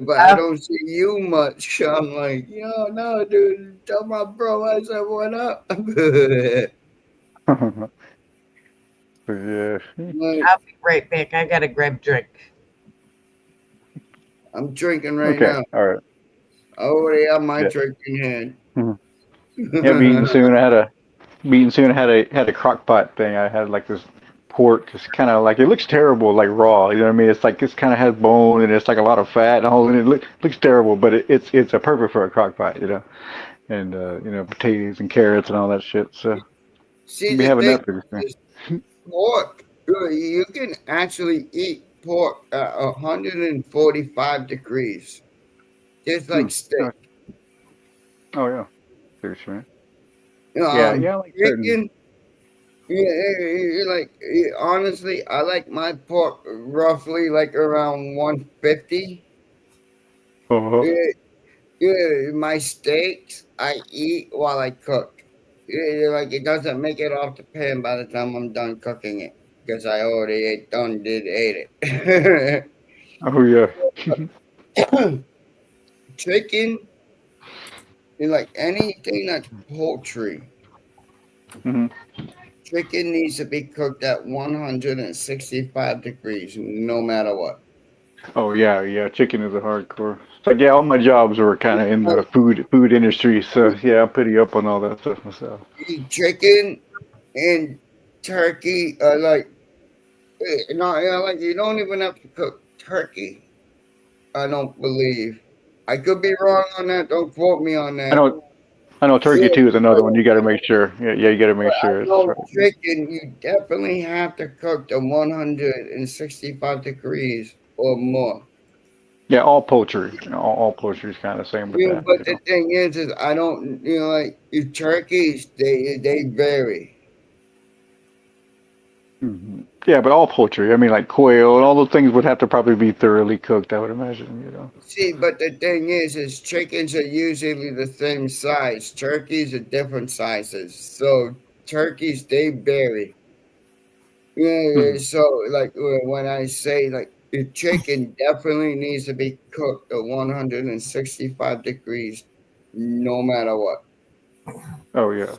But I don't see you much. I'm like, no, dude, tell my bro I said what up. Yeah. I'll be right back. I gotta grab a drink. I'm drinking right Okay. now. All right. I already have my Yeah. drink in hand. Yeah, beating soon. I had a crock pot thing. I had like this pork. It's kind of like it looks terrible, like raw. You know what I mean? It's like it's kind of has bone and it's like a lot of fat and all. And it looks terrible, but it's a perfect for a crock pot, And potatoes and carrots and all that shit. So See, be the having thing that for this thing. is pork. You can actually eat pork at 145 degrees, just like steak. Oh yeah. There's right. Yeah, I like certain. Chicken. Like honestly, I like my pork roughly like around 150. Uh-huh. My steaks I eat while I cook. Like it doesn't make it off the pan by the time I'm done cooking it because I already ate it. Oh yeah. Chicken, like anything that's poultry, hmm chicken needs to be cooked at 165 degrees, no matter what. Oh yeah. Chicken is a hardcore. So yeah, all my jobs were kind of in the food industry, so yeah, I'm pretty up on all that stuff myself. Chicken and turkey are like, no, like you don't even have to cook turkey. I don't believe. I could be wrong on that. Don't quote me on I that. know. I know turkey too is another one. You got to make sure. Yeah, you got to make sure it's No, right. chicken, you definitely have to cook to 165 degrees or more. Yeah, all poultry. All poultry is kind of the same with that. But the thing is I don't, like your turkeys, they vary. Yeah, but all poultry. I mean, like quail and all those things would have to probably be thoroughly cooked. I would imagine. See, but the thing is chickens are usually the same size. Turkeys are different sizes. So turkeys, they vary. Yeah, so like when I say like the chicken definitely needs to be cooked at 165 degrees, no matter what. Oh yeah.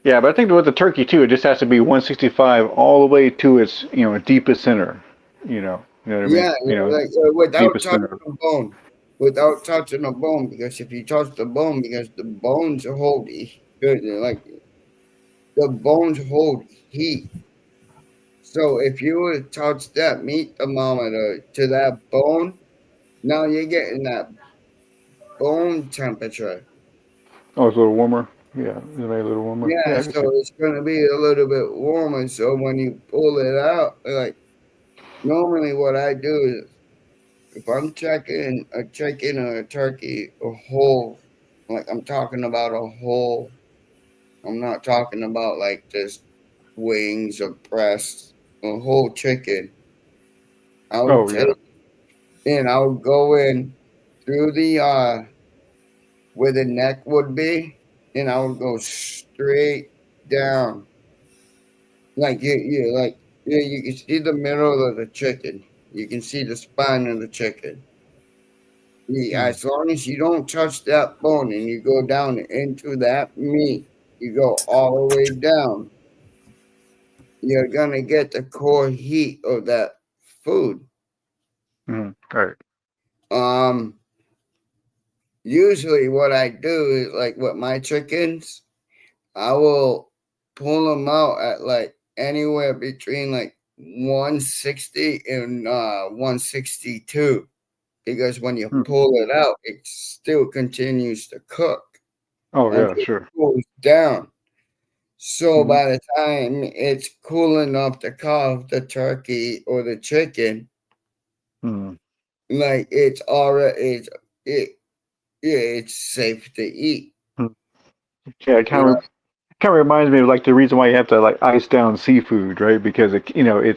Yeah, but I think with the turkey too, it just has to be 165 all the way to its deepest center. You know what I mean. Yeah, like without Deepest touching center. the bone, without touching the bone, because if you touch the bone, because the bones hold like the bones hold heat. So if you were to touch that meat thermometer to that bone, now you're getting that bone temperature. Oh, it's a little warmer. Yeah, it's made a little warmer. Yeah, Yeah, I can so see. it's gonna be a little bit warmer. So when you pull it out, like normally what I do is if I'm checking a chicken or a turkey, a whole, like I'm talking about a whole, I'm not talking about like just wings or breasts, a whole chicken. I would Oh yeah. take and I would go in through the where the neck would be, and I would go straight down. Like you can see the middle of the chicken. You can see the spine of the chicken. As long as you don't touch that bone and you go down into that meat, you go all the way down. You're gonna get the core heat of that food. All right. Usually what I do is like with my chickens, I will pull them out at like anywhere between like 160 and 162 because when you pull it out, it still continues to cook Oh yeah, until it sure. cools down. So by the time it's cool enough to carve the turkey or the chicken, like it's already it's safe to eat. Yeah, it kind of reminds me of like the reason why you have to like ice down seafood, right? Because it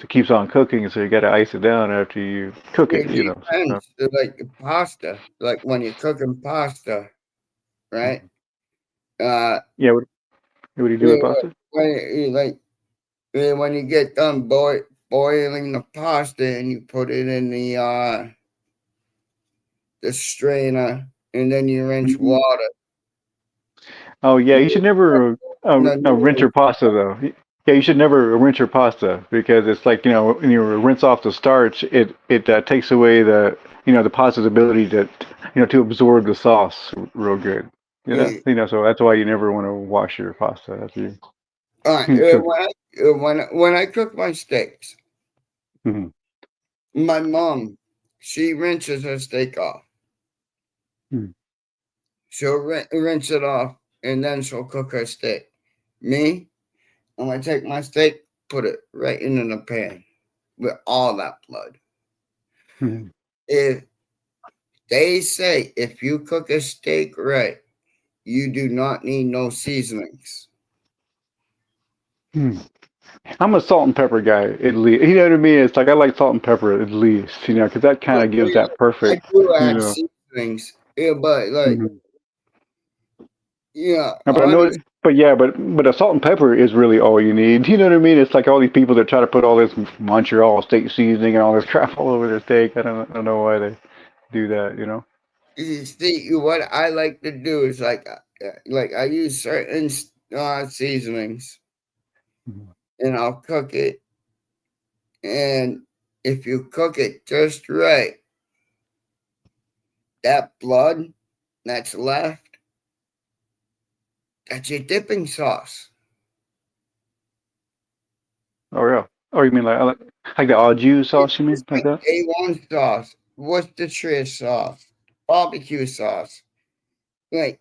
keeps on cooking, so you got to ice it down after you cook it. It depends. Like pasta, like when you're cooking pasta, right? Yeah, what do you do with pasta? When you get done boiling the pasta and you put it in the strainer and then you rinse water. Oh yeah, you should never rinse your pasta though. Yeah, you should never rinse your pasta because it's like when you rinse off the starch, it takes away the pasta's ability to absorb the sauce real good. So that's why you never want to wash your pasta after you All right, cook when I cook my steaks, it. my mom, she rinses her steak off. She'll rinse it off and then she'll cook her steak. Me, I'm gonna take my steak, put it right into the pan with all that blood. If they say if you cook a steak right, you do not need no seasonings. I'm a salt and pepper guy at least. You know what I mean? It's like I like salt and pepper at least, because that kind of gives that I perfect, do add seasonings, yeah, but like, Mhm. yeah, But I know, honest, but a salt and pepper is really all you need. You know what I mean? It's like all these people that try to put all this Montreal steak seasoning and all this crap all over their steak. I don't know why they do that. you see, what I like to do is like I use certain seasonings, and I'll cook it. And if you cook it just right, that blood that's left, that's your dipping sauce. Oh yeah. Oh, you mean like the au jus sauce? You mean like that? A1 sauce, Worcestershire sauce, barbecue sauce. Like,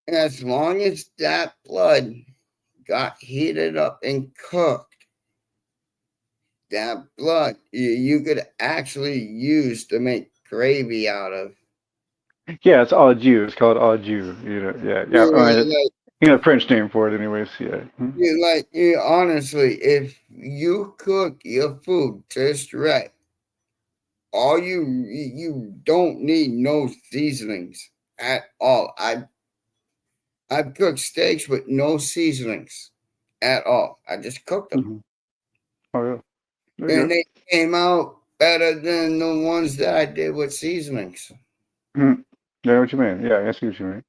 as long as that blood got heated up and cooked, that blood you could actually use to make gravy out of. Yeah, it's au jus. It's called au jus. Yeah, yeah. Like, French name for it, anyways. Yeah. honestly, if you cook your food just right, all you don't need no seasonings at all. I've cooked steaks with no seasonings at all. I just cooked them, Oh yeah. There you and they came out better than the ones that I did with seasonings. go. Yeah, I know what you mean. Yeah, I see what you mean.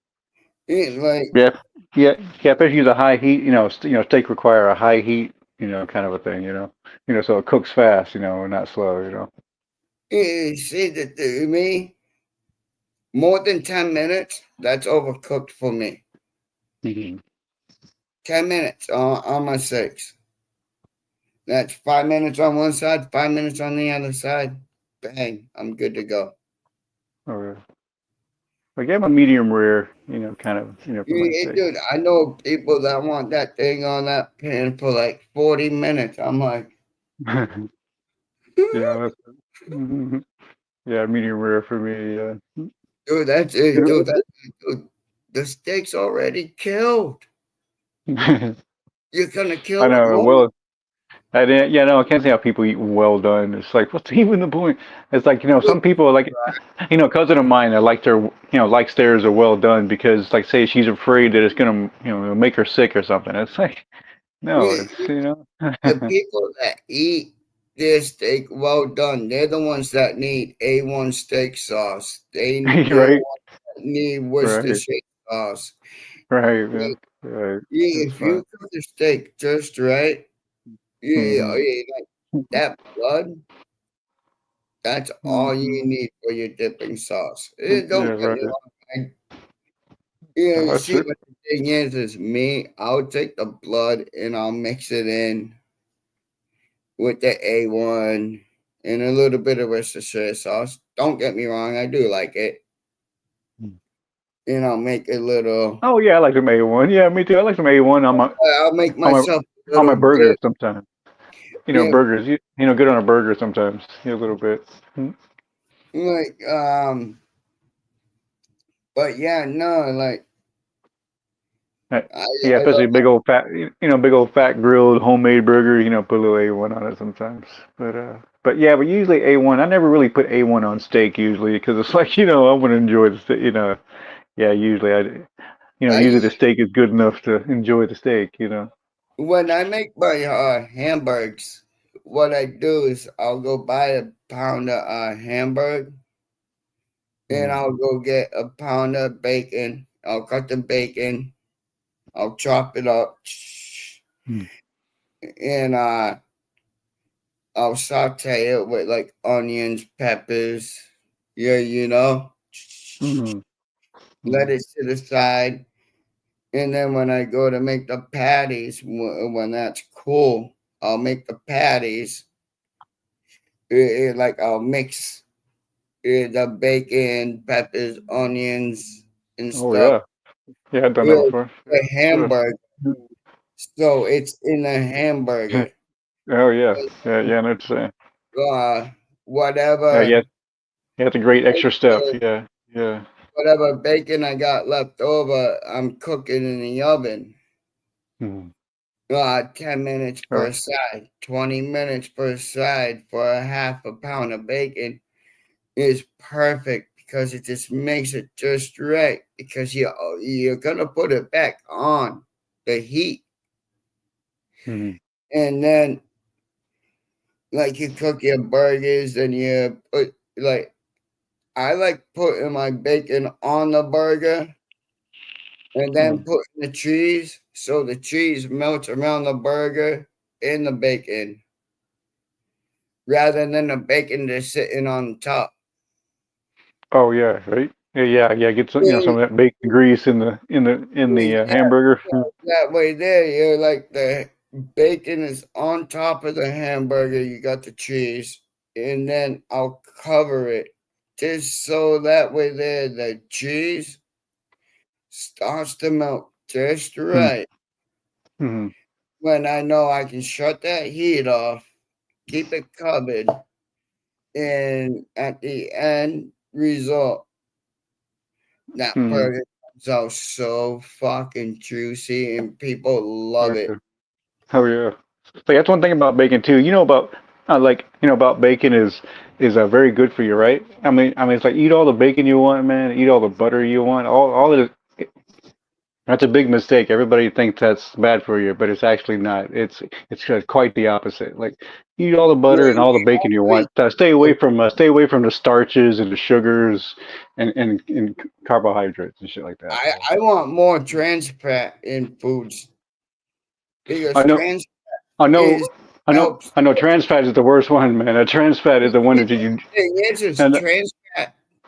Like, Yeah, yeah. Especially use a high heat. Steak require a high heat. Kind of a thing. So it cooks fast. And not slow. see that to me, more than 10 minutes, that's overcooked for me. 10 minutes on my steaks. That's 5 minutes on one side, 5 minutes on the other side. Bang, I'm good to go. Oh yeah. Like I'm a medium rare. Kind of. For my steak. Dude, I know people that want that thing on that pan for like 40 minutes. I'm like, Yeah, that's yeah, medium rare for me. Yeah. dude, that's it, dude. Dude, the steak's already killed. You're gonna I kill it know. more. Well, I didn't. Yeah, no, I can't see how people eat well done. It's like, what's even the point? It's like some people like, a cousin of mine that like likes theirs are well done because, like, say she's afraid that it's gonna, make her sick or something. It's like, no, Yeah, it's. the people that eat their steak well done, they're the ones that need A1 steak sauce. They're the Right, ones that need right, Worcestershire sauce. right, yeah, right. It's If fine. you cook the steak just right, Hmm. like that blood, that's all you Hmm. need for your dipping sauce. Yeah, Don't get me right. wrong. No, that's See true. what the thing is me. I'll take the blood and I'll mix it in with the A1 and a little bit of Worcestershire sauce. Don't get me wrong, I do like it. And I'll make a little. Oh yeah, I like some A1. Yeah, me too. I like some A1 I'll make on my myself a on my little burgers dip. sometimes. Yeah, Burgers. Good on a burger sometimes. A little bit. like but yeah, no, like Yeah, I love especially big old fat grilled homemade burger. Put a little A1 on it sometimes. But yeah, but usually A1. I never really put A1 on steak usually because it's like I want to enjoy the steak. Yeah, usually usually the steak is good enough to enjoy the steak. when I make my hamburgers, what I do is I'll go buy a pound of hamburger and I'll go get a pound of bacon. I'll cut the bacon, I'll chop it up, and I'll saute it with like onions, peppers. Yeah, let it to the side. And then when I go to make the patties, when that's cool, I'll make the patties. Like I'll mix the bacon, peppers, onions, and Oh stuff yeah, yeah, I've done that with before. the Sure. hamburger. So it's in the hamburger. Oh yeah, yeah, I know what you're saying. Uh, Yeah, whatever. yeah, yeah, it's a great extra step. Yeah, yeah. whatever bacon I got left over, I'm cooking in the oven. 10 minutes per side, 20 minutes per side for a half a pound of bacon is perfect because it just makes it just right because you're gonna put it back on the heat. And then like you cook your burgers and you put like I like putting my bacon on the burger and then putting the cheese so the cheese melts around the burger and the bacon rather than the bacon just sitting on top. Oh yeah, right. Yeah. Get some, some of that bacon grease in the hamburger. That way there, you're like the bacon is on top of the hamburger. You got the cheese, and then I'll cover it just so that way there the cheese starts to melt just right. When I know I can shut that heat off, keep it covered, and at the end result, that burger comes out so fucking juicy, and people love it. Oh yeah. Like that's one thing about bacon too. You know about about bacon is very good for you, right? I mean it's like eat all the bacon you want, man. Eat all the butter you want. All of it. That's a big mistake. Everybody thinks that's bad for you, but it's actually not. It's quite the opposite. Like eat all the butter and all the bacon you want. Stay away from the starches and the sugars and carbohydrates and shit like that. I want more trans fat in foods because I know. trans I know. is I know. helps. I know. Trans fat is the worst one, man. A trans fat is the one that you. Thing is And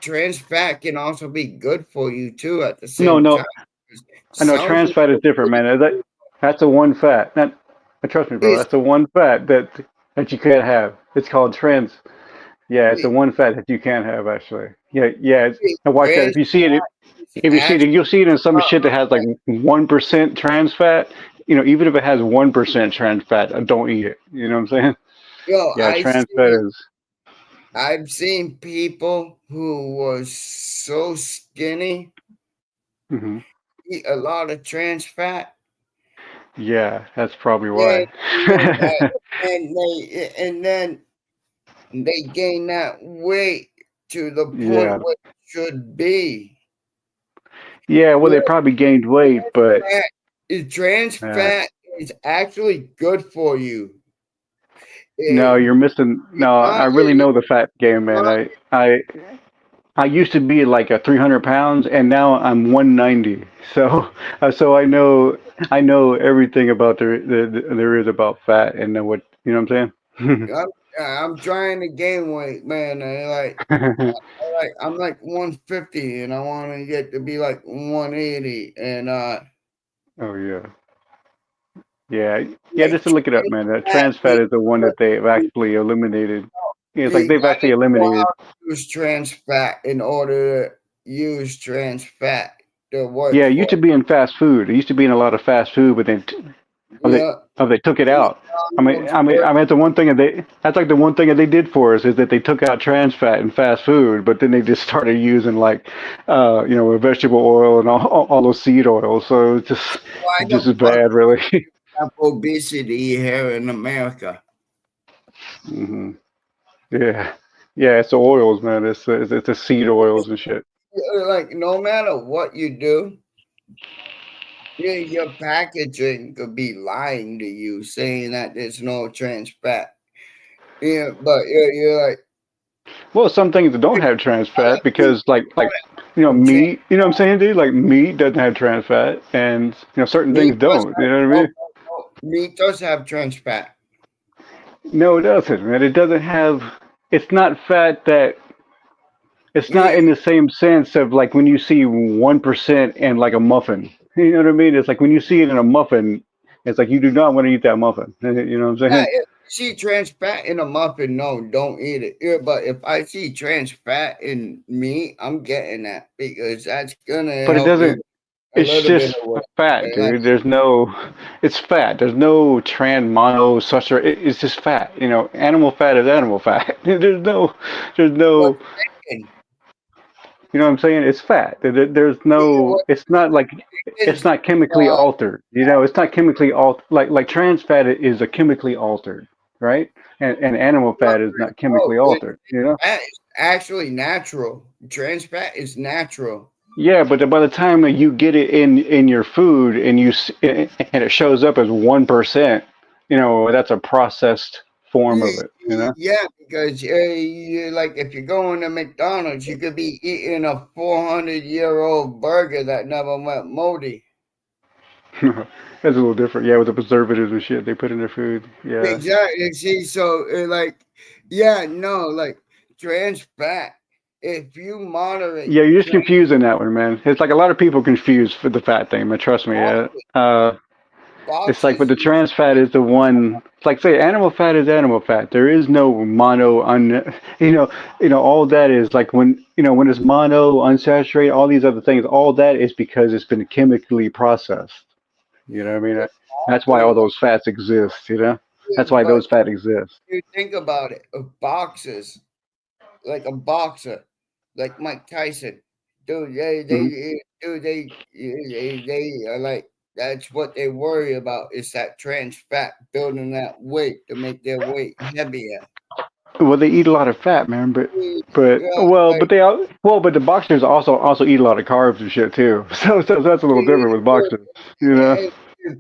trans fat can also be good for you too at the no, same time. no. I know Some trans fat is people different, man. That's the one fat. Trust me, bro. is That's the one fat that you can't have. It's called trans. Yeah, it's the one fat that you can't have actually. Yeah. Now watch that. trans If you see it, if you see it, actually you'll see it in some shit that has like 1% trans fat. Even if it has 1% trans fat, don't eat it. You know what I'm saying? yo, Yeah, trans fat is. I've seen people who was so skinny Mhm. eat a lot of trans fat. Yeah, that's probably Yeah, why. and then they gain that weight to the Yeah. point where it should be. Yeah, well, they probably gained weight, but Trans uh, fat is actually good for you. no, It, you're missing. it's No, I not, really know the fat game, man. I used to be like a 300 pounds, and now I'm 190. So I know everything about there is about fat and know what you know what I'm I'm trying to gain weight, man. saying. I'm like 150 and I want to get to be like 180 and Oh yeah. Yeah, yeah. like Just to look it up, man. That trans fat is the one that they've actually eliminated. Yeah, it's like you they've gotta actually know eliminated. how to use trans fat in order to use trans fat to work Yeah, it for used to be in fast food. It used to be in a lot of fast food, but then it. Yeah, they took it out. McDonald's work. That's the one thing that's like the one thing that they did for us is that they took out trans fat in fast food, but then they just started using like, vegetable oil and all those seed oils. So Why it's the just as fuck bad, really. have obesity here in America? hmm Yeah, yeah. It's the oils, man. It's the seed oils and shit. Like no matter what you do, your packaging could be lying to you, saying that there's no trans fat. Yeah, but you're like, Well, some things don't have trans fat because meat. You know what I'm saying, dude? Like meat doesn't have trans fat, and certain meat things does don't. have You know what I mean? meat does have trans fat. No, it doesn't, man. It doesn't have. It's not fat that. It's not You, in the same sense of like when you see 1% in like a muffin. You know what I mean? It's like when you see it in a muffin, it's like you do not want to eat that muffin. You know what I'm yeah, saying? if you see trans fat in a muffin, no, don't eat it. Yeah, but if I see trans fat in meat, I'm getting that because that's gonna But it help me doesn't. a It's little bit just of weight. fat, And like, dude. It's fat. There's no trans mono such. It's just fat. Animal fat is animal fat. There's no. what's bacon? You know what I'm saying? It's fat. There's no. It's not like. It's not chemically altered. You know, it's not chemically altered. Like trans fat is a chemically altered, right? And animal fat is not chemically altered. You know. Fat is actually natural. Trans fat is natural. Yeah, but by the time that you get it in your food and it shows up as 1%, you know, that's a processed form of it. You know. Yeah, because like if you're going to McDonald's, you could be eating a 400-year-old burger that never went moldy. That's a little different. Yeah, with the preservatives and shit they put in their food. Yeah. Exactly. See, so like, yeah, no, like trans fat. If you moderate Yeah, you're just trans confusing that one, man. It's like a lot of people confuse for the fat thing, but trust me. It's like, but boxes, the trans fat is the one. It's like say, animal fat is animal fat. There is no mono, all that is like when it's mono, unsaturated, all these other things. All that is because it's been chemically processed. You know what I mean? That's why all those fats exist. You know, that's why but those fat exist. you think about it, of boxes, like a boxer, like Mike Tyson, dude, Hmm. they are like that's what they worry about is that trans fat building that weight to make their weight heavier. Well, they eat a lot of fat, man, but Yeah, well, like but the boxers also eat a lot of carbs and shit too. So that's a little different with boxers, you know.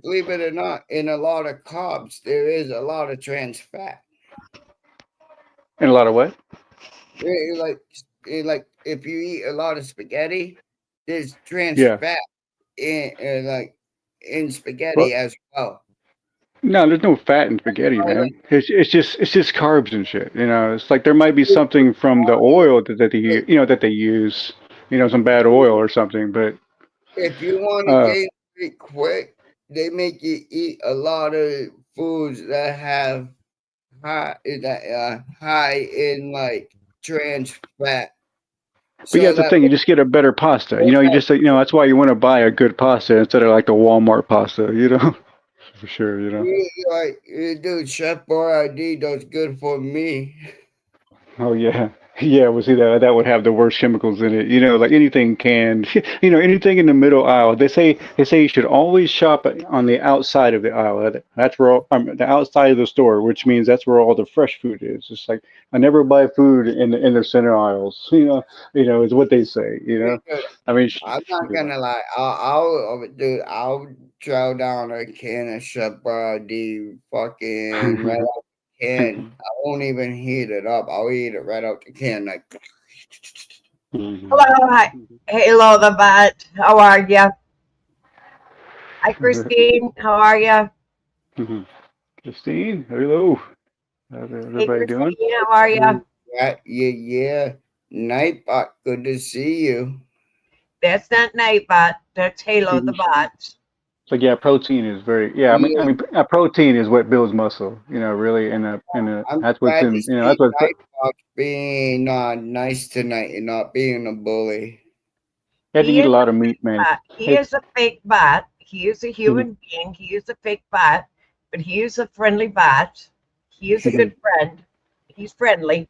believe it or not, in a lot of carbs, there is a lot of trans fat. And a lot of what? Like, like if you eat a lot of spaghetti, there's trans Yeah. fat like in Well, spaghetti as well. no, there's no fat in spaghetti, man. It's just carbs and shit. You know, it's like there might be something from the oil that they use, some bad oil or something, but If you want to uh, gain weight quick, they make you eat a lot of foods that have high in like trans fat. but yeah, So it's the that thing. You just get a better pasta. That's why you want to buy a good pasta instead of like the Walmart pasta. You know, for sure. You know. like, dude, Chef Boyardee does good for me. Oh yeah, yeah. Well, see that would have the worst chemicals in it. You know, like anything canned. Anything in the middle aisle. They say you should always shop on the outside of the aisle. That's where the outside of the store, which means that's where all the fresh food is. It's like I never buy food in the center aisles. Is what they say. You know, Because I mean, I'm not yeah. gonna lie, I'll throw down a can of Chef Boyardee fucking right out the can. I won't even heat it up. I'll eat it right out the can. Like, Mhm. Hello, hi. Hello, the bot. How are you? Hi, Christine. How are you? Mhm. Christine, hello. How's Hey, everybody doing? Christine. How are you? yeah. Nightbot, good to see you. That's not Nightbot. That's Halo the bot. So yeah, protein is very yeah. Yeah, Protein is what builds muscle. Really, and I'm that's what's glad to in see that's what. Nightbot being nice tonight and not being a bully. You have to He eat a is lot a of meat, fake man. bot. He It's is a fake bot. He is a human being. He is a fake bot, but he is a friendly bot. He is a good friend. He's friendly.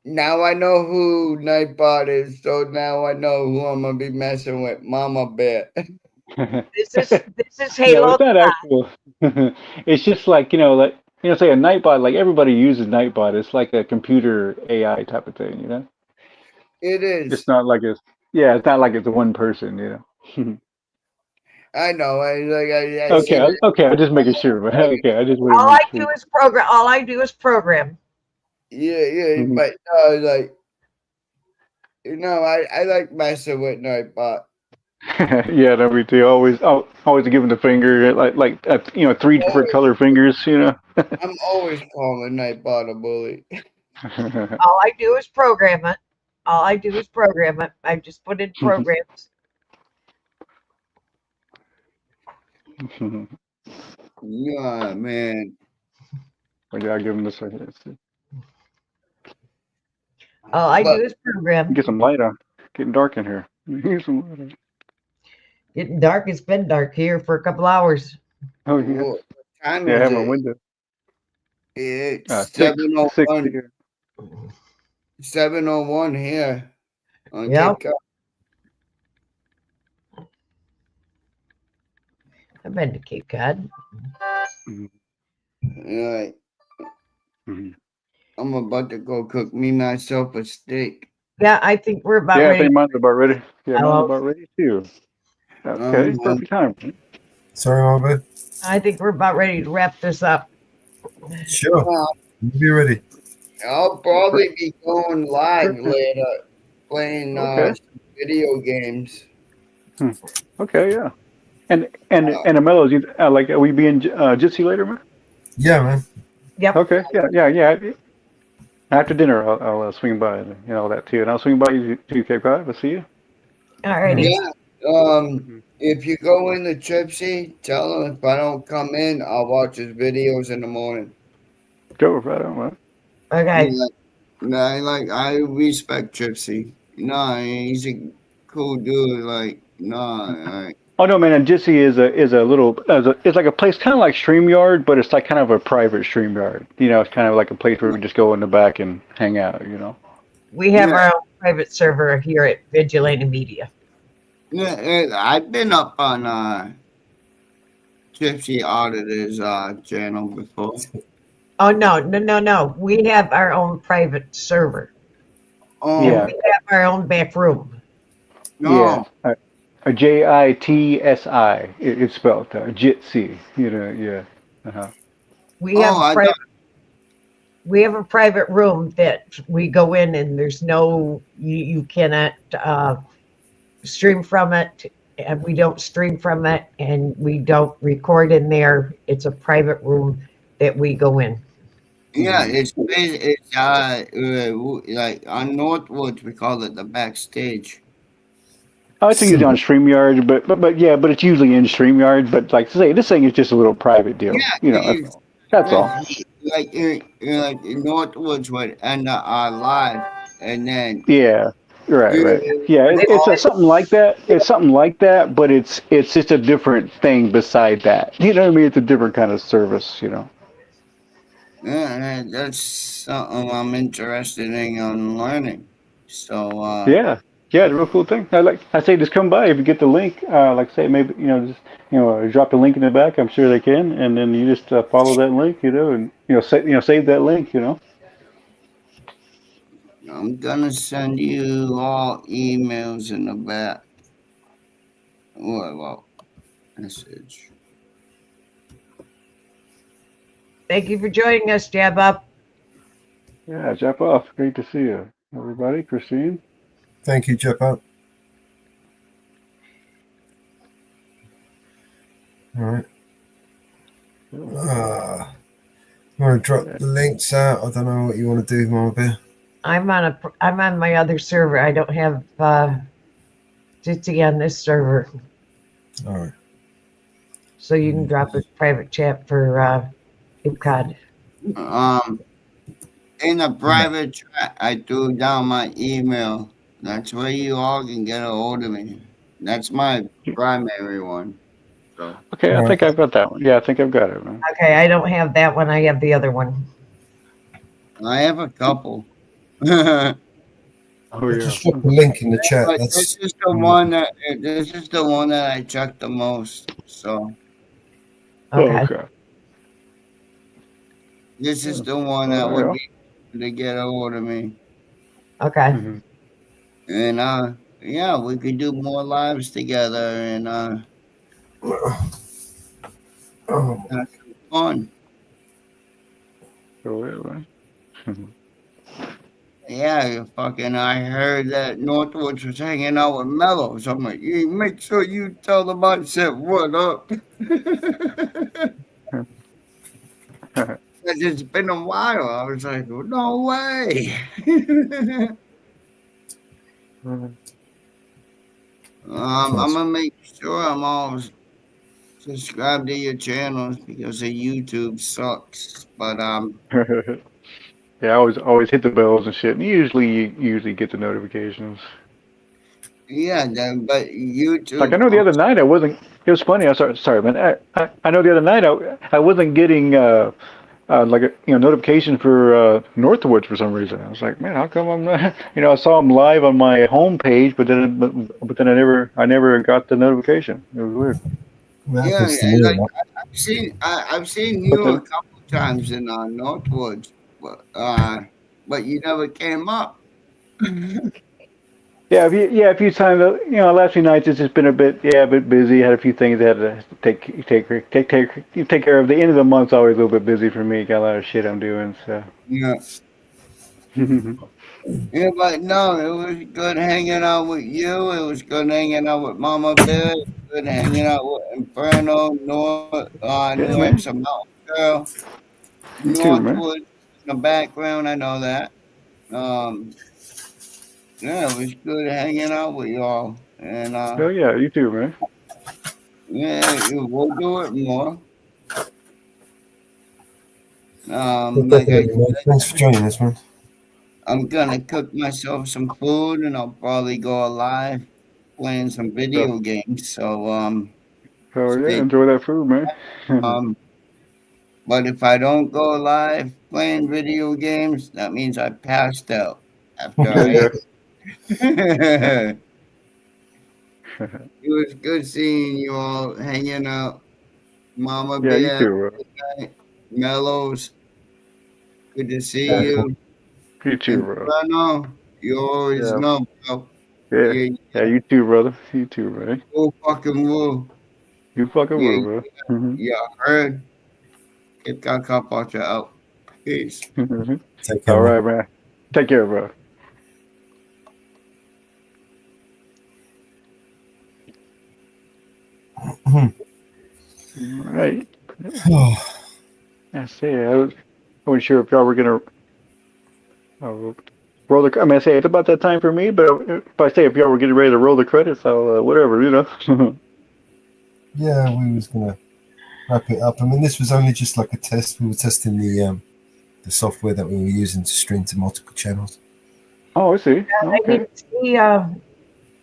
Now I know who Nightbot is, so now I know who I'm gonna be messing with, Mama Bear. This is no, Halo it's the not bot. actual. It's just like say a Nightbot. Like everybody uses Nightbot. It's like a computer AI type of thing. It It's is. not like it's not like it's one person. I know. I see Okay, that. okay. I'm just making sure, but okay, I just want to All make I do sure. is program. All I do is program. Yeah, but like I like messing with Nightbot. Yeah, no, me too. Always giving the finger, three different color fingers. I'm always calling Nightbot a bully. All I do is program it. All I do is program it. I just put in programs. Yeah, man. Well, yeah, I'll give him this right here. All I But do is program. Get some light on. Getting dark in here. Get some light on. Getting dark. It's been dark here for a couple hours. Oh yeah. what time Yeah, I is have my it? window. It's Six 7:01. here. 7:01 here. on Yep. TikTok. I've been to Cape Cod. Right. I'm about to go cook me myself a steak. Yeah, I think we're about Yeah, I ready. think mine's about ready. Yeah, mine's Oh, about ready too. Okay, perfect time. Sorry, Mama Bear. I think we're about ready to wrap this up. Sure. Be ready. I'll probably be going live later, playing Okay. some video games. Okay, yeah. And Amelo's like, are we being Jitsi later, man? Yeah, man. Yep. Okay, yeah. After dinner, I'll swing by and all that too, and I'll swing by you to Cape Cod. I'll see you. Alrighty. Yeah. If you go into Tripsy, tell him if I don't come in, I'll watch his videos in the morning. Go right on, man. Okay. I respect Tripsy. Nah, he's a cool dude. Oh no, man! And Jitsi is a little it's like a place kind of like StreamYard, but it's like kind of a private StreamYard. It's kind of like a place where we just go in the back and hang out. We have our own private server here at Vigilante Media. Yeah, I've been up on Gypsy Auditor's channel before. Oh no. We have our own private server. Oh, Yeah. And we have our own back room. Yeah. A JITSI. It's spelled Jitsi. Yeah. We have we have a private room that we go in, and there's no you cannot stream from it, and we don't stream from it, and we don't record in there. It's a private room that we go in. Yeah, it's like on Northwoods we call it the backstage. I think it's on StreamYard, but it's usually in StreamYard. But like I say, this thing is just a little private deal. That's all. Like Northwoods would end live, and then Yeah. Right. Yeah, it's something like that. It's something like that, but it's just a different thing beside that. You know what I mean? It's a different kind of service. Yeah, that's something I'm interested in learning. So Yeah, it's a real cool thing. I say just come by if you get the link. Like I say, maybe just drop the link in the back. I'm sure they can, and then you just follow that link, and save that link. I'm gonna send you all emails in the back. Well, message. Thank you for joining us, Jab Up. Yeah, Jeff off. Great to see you, everybody. Christine. Thank you, Jeff Up. All right. You want to drop the links out? I don't know what you want to do, Mama Bear. I'm on my other server. I don't have Jitsi on this server. All right. So you can drop a private chat for UCOD. In the private chat, I threw down my email. That's where you all can get a hold of me. That's my primary one. So. Okay, I think I've got that one. Yeah, I think I've got it, man. Okay, I don't have that one. I have the other one. I have a couple. Oh yeah. Just drop the link in the chat. But this is the one that I checked the most. So. Okay. This is the one that would be to get a hold of me. Okay. And yeah, we could do more lives together and have fun. Yeah, I heard that Northwoods was hanging out with Mello. So I'm like, you make sure you tell them I said what up. It's been a while. I was like, no way. I'm gonna make sure I'm always subscribed to your channels because the YouTube sucks. But yeah, I always hit the bells and shit. And you usually get the notifications. Yeah, but YouTube. Like I know the other night I wasn't. It was funny. I'm sorry, man. I know the other night I wasn't getting like a notification for Northwoods for some reason. I was like, man, how come I'm not? I saw him live on my homepage, but then I never got the notification. It was weird. That Yeah, happens to me a like lot. I've seen you a couple times in Northwoods, but you never came up. Yeah, a few times. Last few nights it's just been a bit busy. Had a few things I had to take care of. The end of the month's always a little bit busy for me. Got a lot of shit I'm doing. So. Yeah. Yeah, but no, it was good hanging out with you. It was good hanging out with Mama Bear. It was good hanging out with Inferno, New man. Hampshire Mountain Girl, You too, man. Northwood in the background. I know that. Yeah, it was good hanging out with y'all. And Oh yeah, you too, man. yeah, we'll do it more. Well, Like I definitely, man. Thanks for joining us, man. I'm gonna cook myself some food and I'll probably go live playing some video games. So Oh yeah, stay enjoy that food, man. but if I don't go live playing video games, that means I passed out after I ate. It was good seeing you all hanging out. Mama Yeah, you Bear, too, bro. good night. Mellows, good to see Yeah. you. You too, bro. Inferno, you always Yeah. know, bro. Yeah, you too, brother. You too, man. Woo fucking woo. You fucking Yeah, will, bro. yeah, heard. Get that cup out your out. Peace. Take care, All right, man. Take care, bro. All right. That's it. I wasn't sure if y'all were gonna roll the. I mean, I say it's about that time for me, but if I say if y'all were getting ready to roll the credits, I'll whatever, Yeah, we was gonna wrap it up. I mean, this was only just like a test. We were testing the software that we were using to stream to multiple channels. Oh, I see. I didn't see.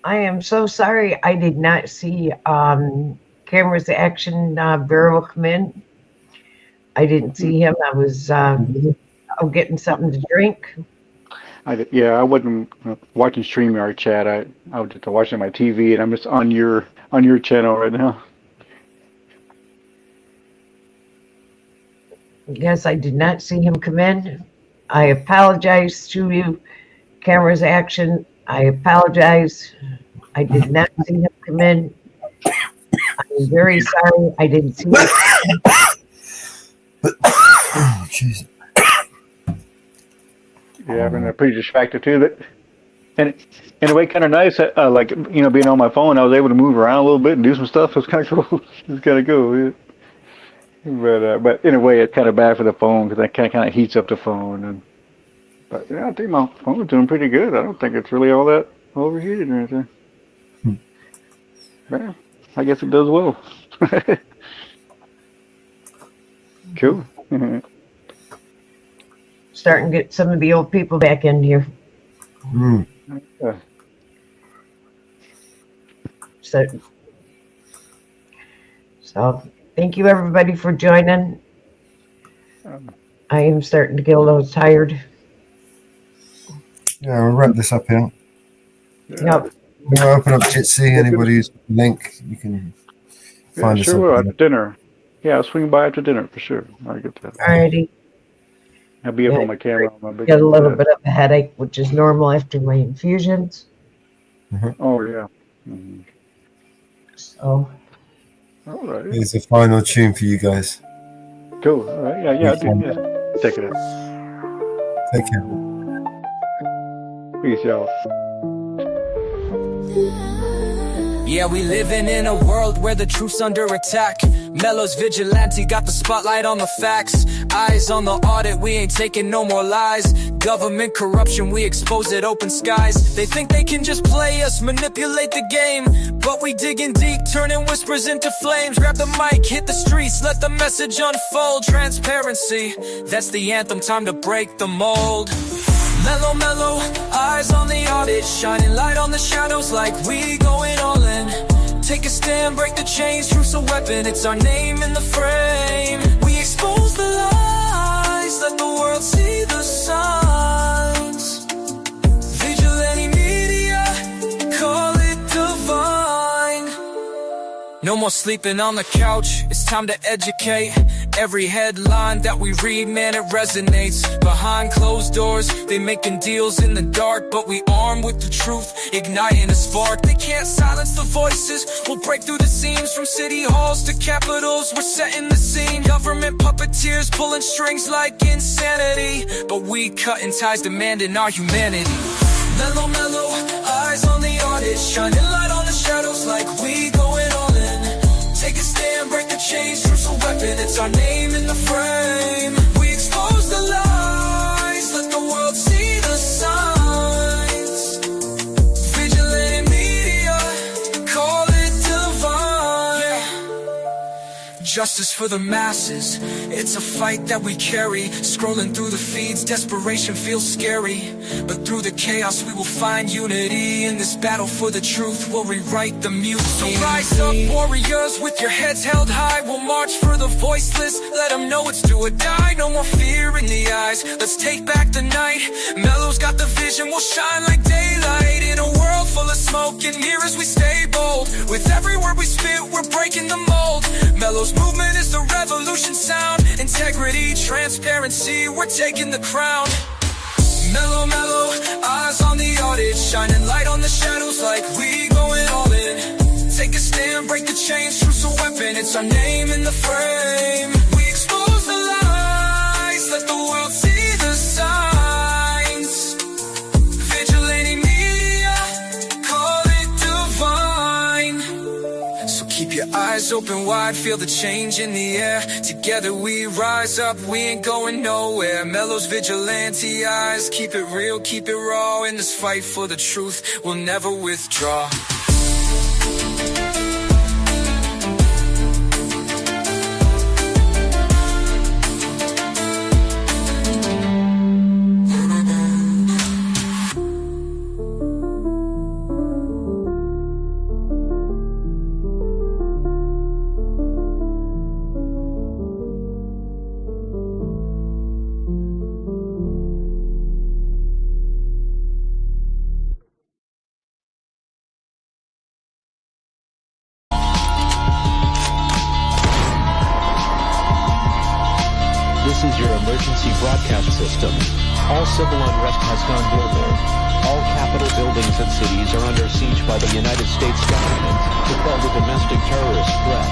I am so sorry. I did not see Camera's Action Barrel come in. I didn't see him. I was getting something to drink. I wasn't watching StreamYard chat. I was just watching my TV, and I'm just on your channel right now. Yes, I did not see him come in. I apologize to you, Camera's Action. I apologize. I did not see him come in. I'm very sorry. I didn't see him. Oh, jeez. Yeah, I've been pretty distracted too. And in a way, kind of nice. Like being on my phone, I was able to move around a little bit and do some stuff. It was kind of cool. It's kind of cool. Yeah. But in a way, it's kind of bad for the phone because that kind of heats up the phone. But I think my phone's doing pretty good. I don't think it's really all that overheated or anything. Yeah, I guess it does well. Cool. Starting to get some of the old people back in here. Yeah. So thank you everybody for joining. I am starting to get a little tired. Yeah, we'll wrap this up here. Yep. We'll open up Jitsi. Anybody who's link, you can find us. Sure will after dinner. Yeah, I'll swing by after dinner for sure. I'll get that. Alrighty. I'll be up on my camera. On my big Get a little bit of a headache, which is normal after my infusions. Oh yeah. So. All right. Here's the final tune for you guys. Cool. All right. Yeah. Take it out. Take care. Peace, y'all. Yeah, we living in a world where the truth's under attack. Mello's vigilante got the spotlight on the facts. Eyes on the audit, we ain't taking no more lies. Government corruption, we expose it, open skies. They think they can just play us, manipulate the game. But we digging deep, turning whispers into flames. Grab the mic, hit the streets, let the message unfold. Transparency, that's the anthem, time to break the mold. Mellow, mellow, eyes on the audit, shining light on the shadows like we going all in. Take a stand, break the chains, truth's a weapon, it's our name in the frame. We expose the lies. No more sleeping on the couch, it's time to educate. Every headline that we read, man, it resonates. Behind closed doors, they making deals in the dark, but we armed with the truth, igniting a spark. They can't silence the voices, we'll break through the seams. From city halls to capitals, we're setting the scene. Government puppeteers pulling strings like insanity, but we cutting ties, demanding our humanity. Mellow, mellow, eyes on the audit, shining light on the shadows like we going all in. Take a stand, break the chains, truth's a weapon, it's our name in the frame. We expose the lies, let the world see the signs. Vigilante media, call it divine. Justice for the masses, it's a fight that we carry. Scrolling through the feeds, desperation feels scary, but through the chaos we will find unity. In this battle for the truth, we'll rewrite the music. So rise up, warriors, with your heads held high. We'll march for the voiceless, let them know it's do or die. No more fear in the eyes, let's take back the night. Mellow's got the vision, we'll shine like daylight. In a world full of smoke and mirrors, we stay bold. With every word we spit, we're breaking the mold. Mellow's movement is the revolution sound. Integrity, transparency, we're taking the crown. Mellow, mellow, eyes on the audit, shining light on the shadows like we going all in. Take a stand, break the chains, truth's a weapon, it's our name in the frame. We expose the lies, let the world see the signs. Vigilante media, call it divine. So keep your eyes open wide, feel the change in the air. Together we rise up, we ain't going nowhere. Mellow's vigilante eyes, keep it real, keep it raw. In this fight for the truth, we'll never withdraw. This is your emergency broadcast system. All civil unrest has gone global. All capital buildings and cities are under siege by the United States government to quell the domestic terrorist threat.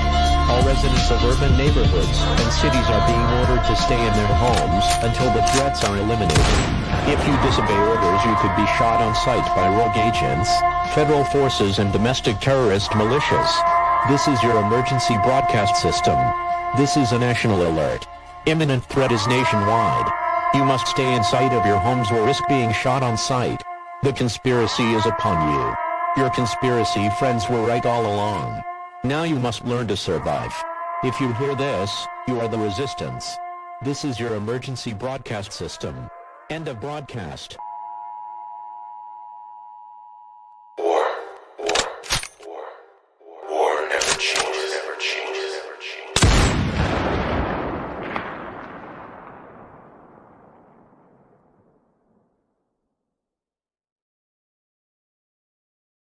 All residents of urban neighborhoods and cities are being ordered to stay in their homes until the threats are eliminated. If you disobey orders, you could be shot on sight by rogue agents, federal forces, and domestic terrorist militias. This is your emergency broadcast system. This is a national alert. Imminent threat is nationwide. You must stay in sight of your homes or risk being shot on sight. The conspiracy is upon you. Your conspiracy friends were right all along. Now you must learn to survive. If you hear this, you are the resistance. This is your emergency broadcast system. End of broadcast. War never changes.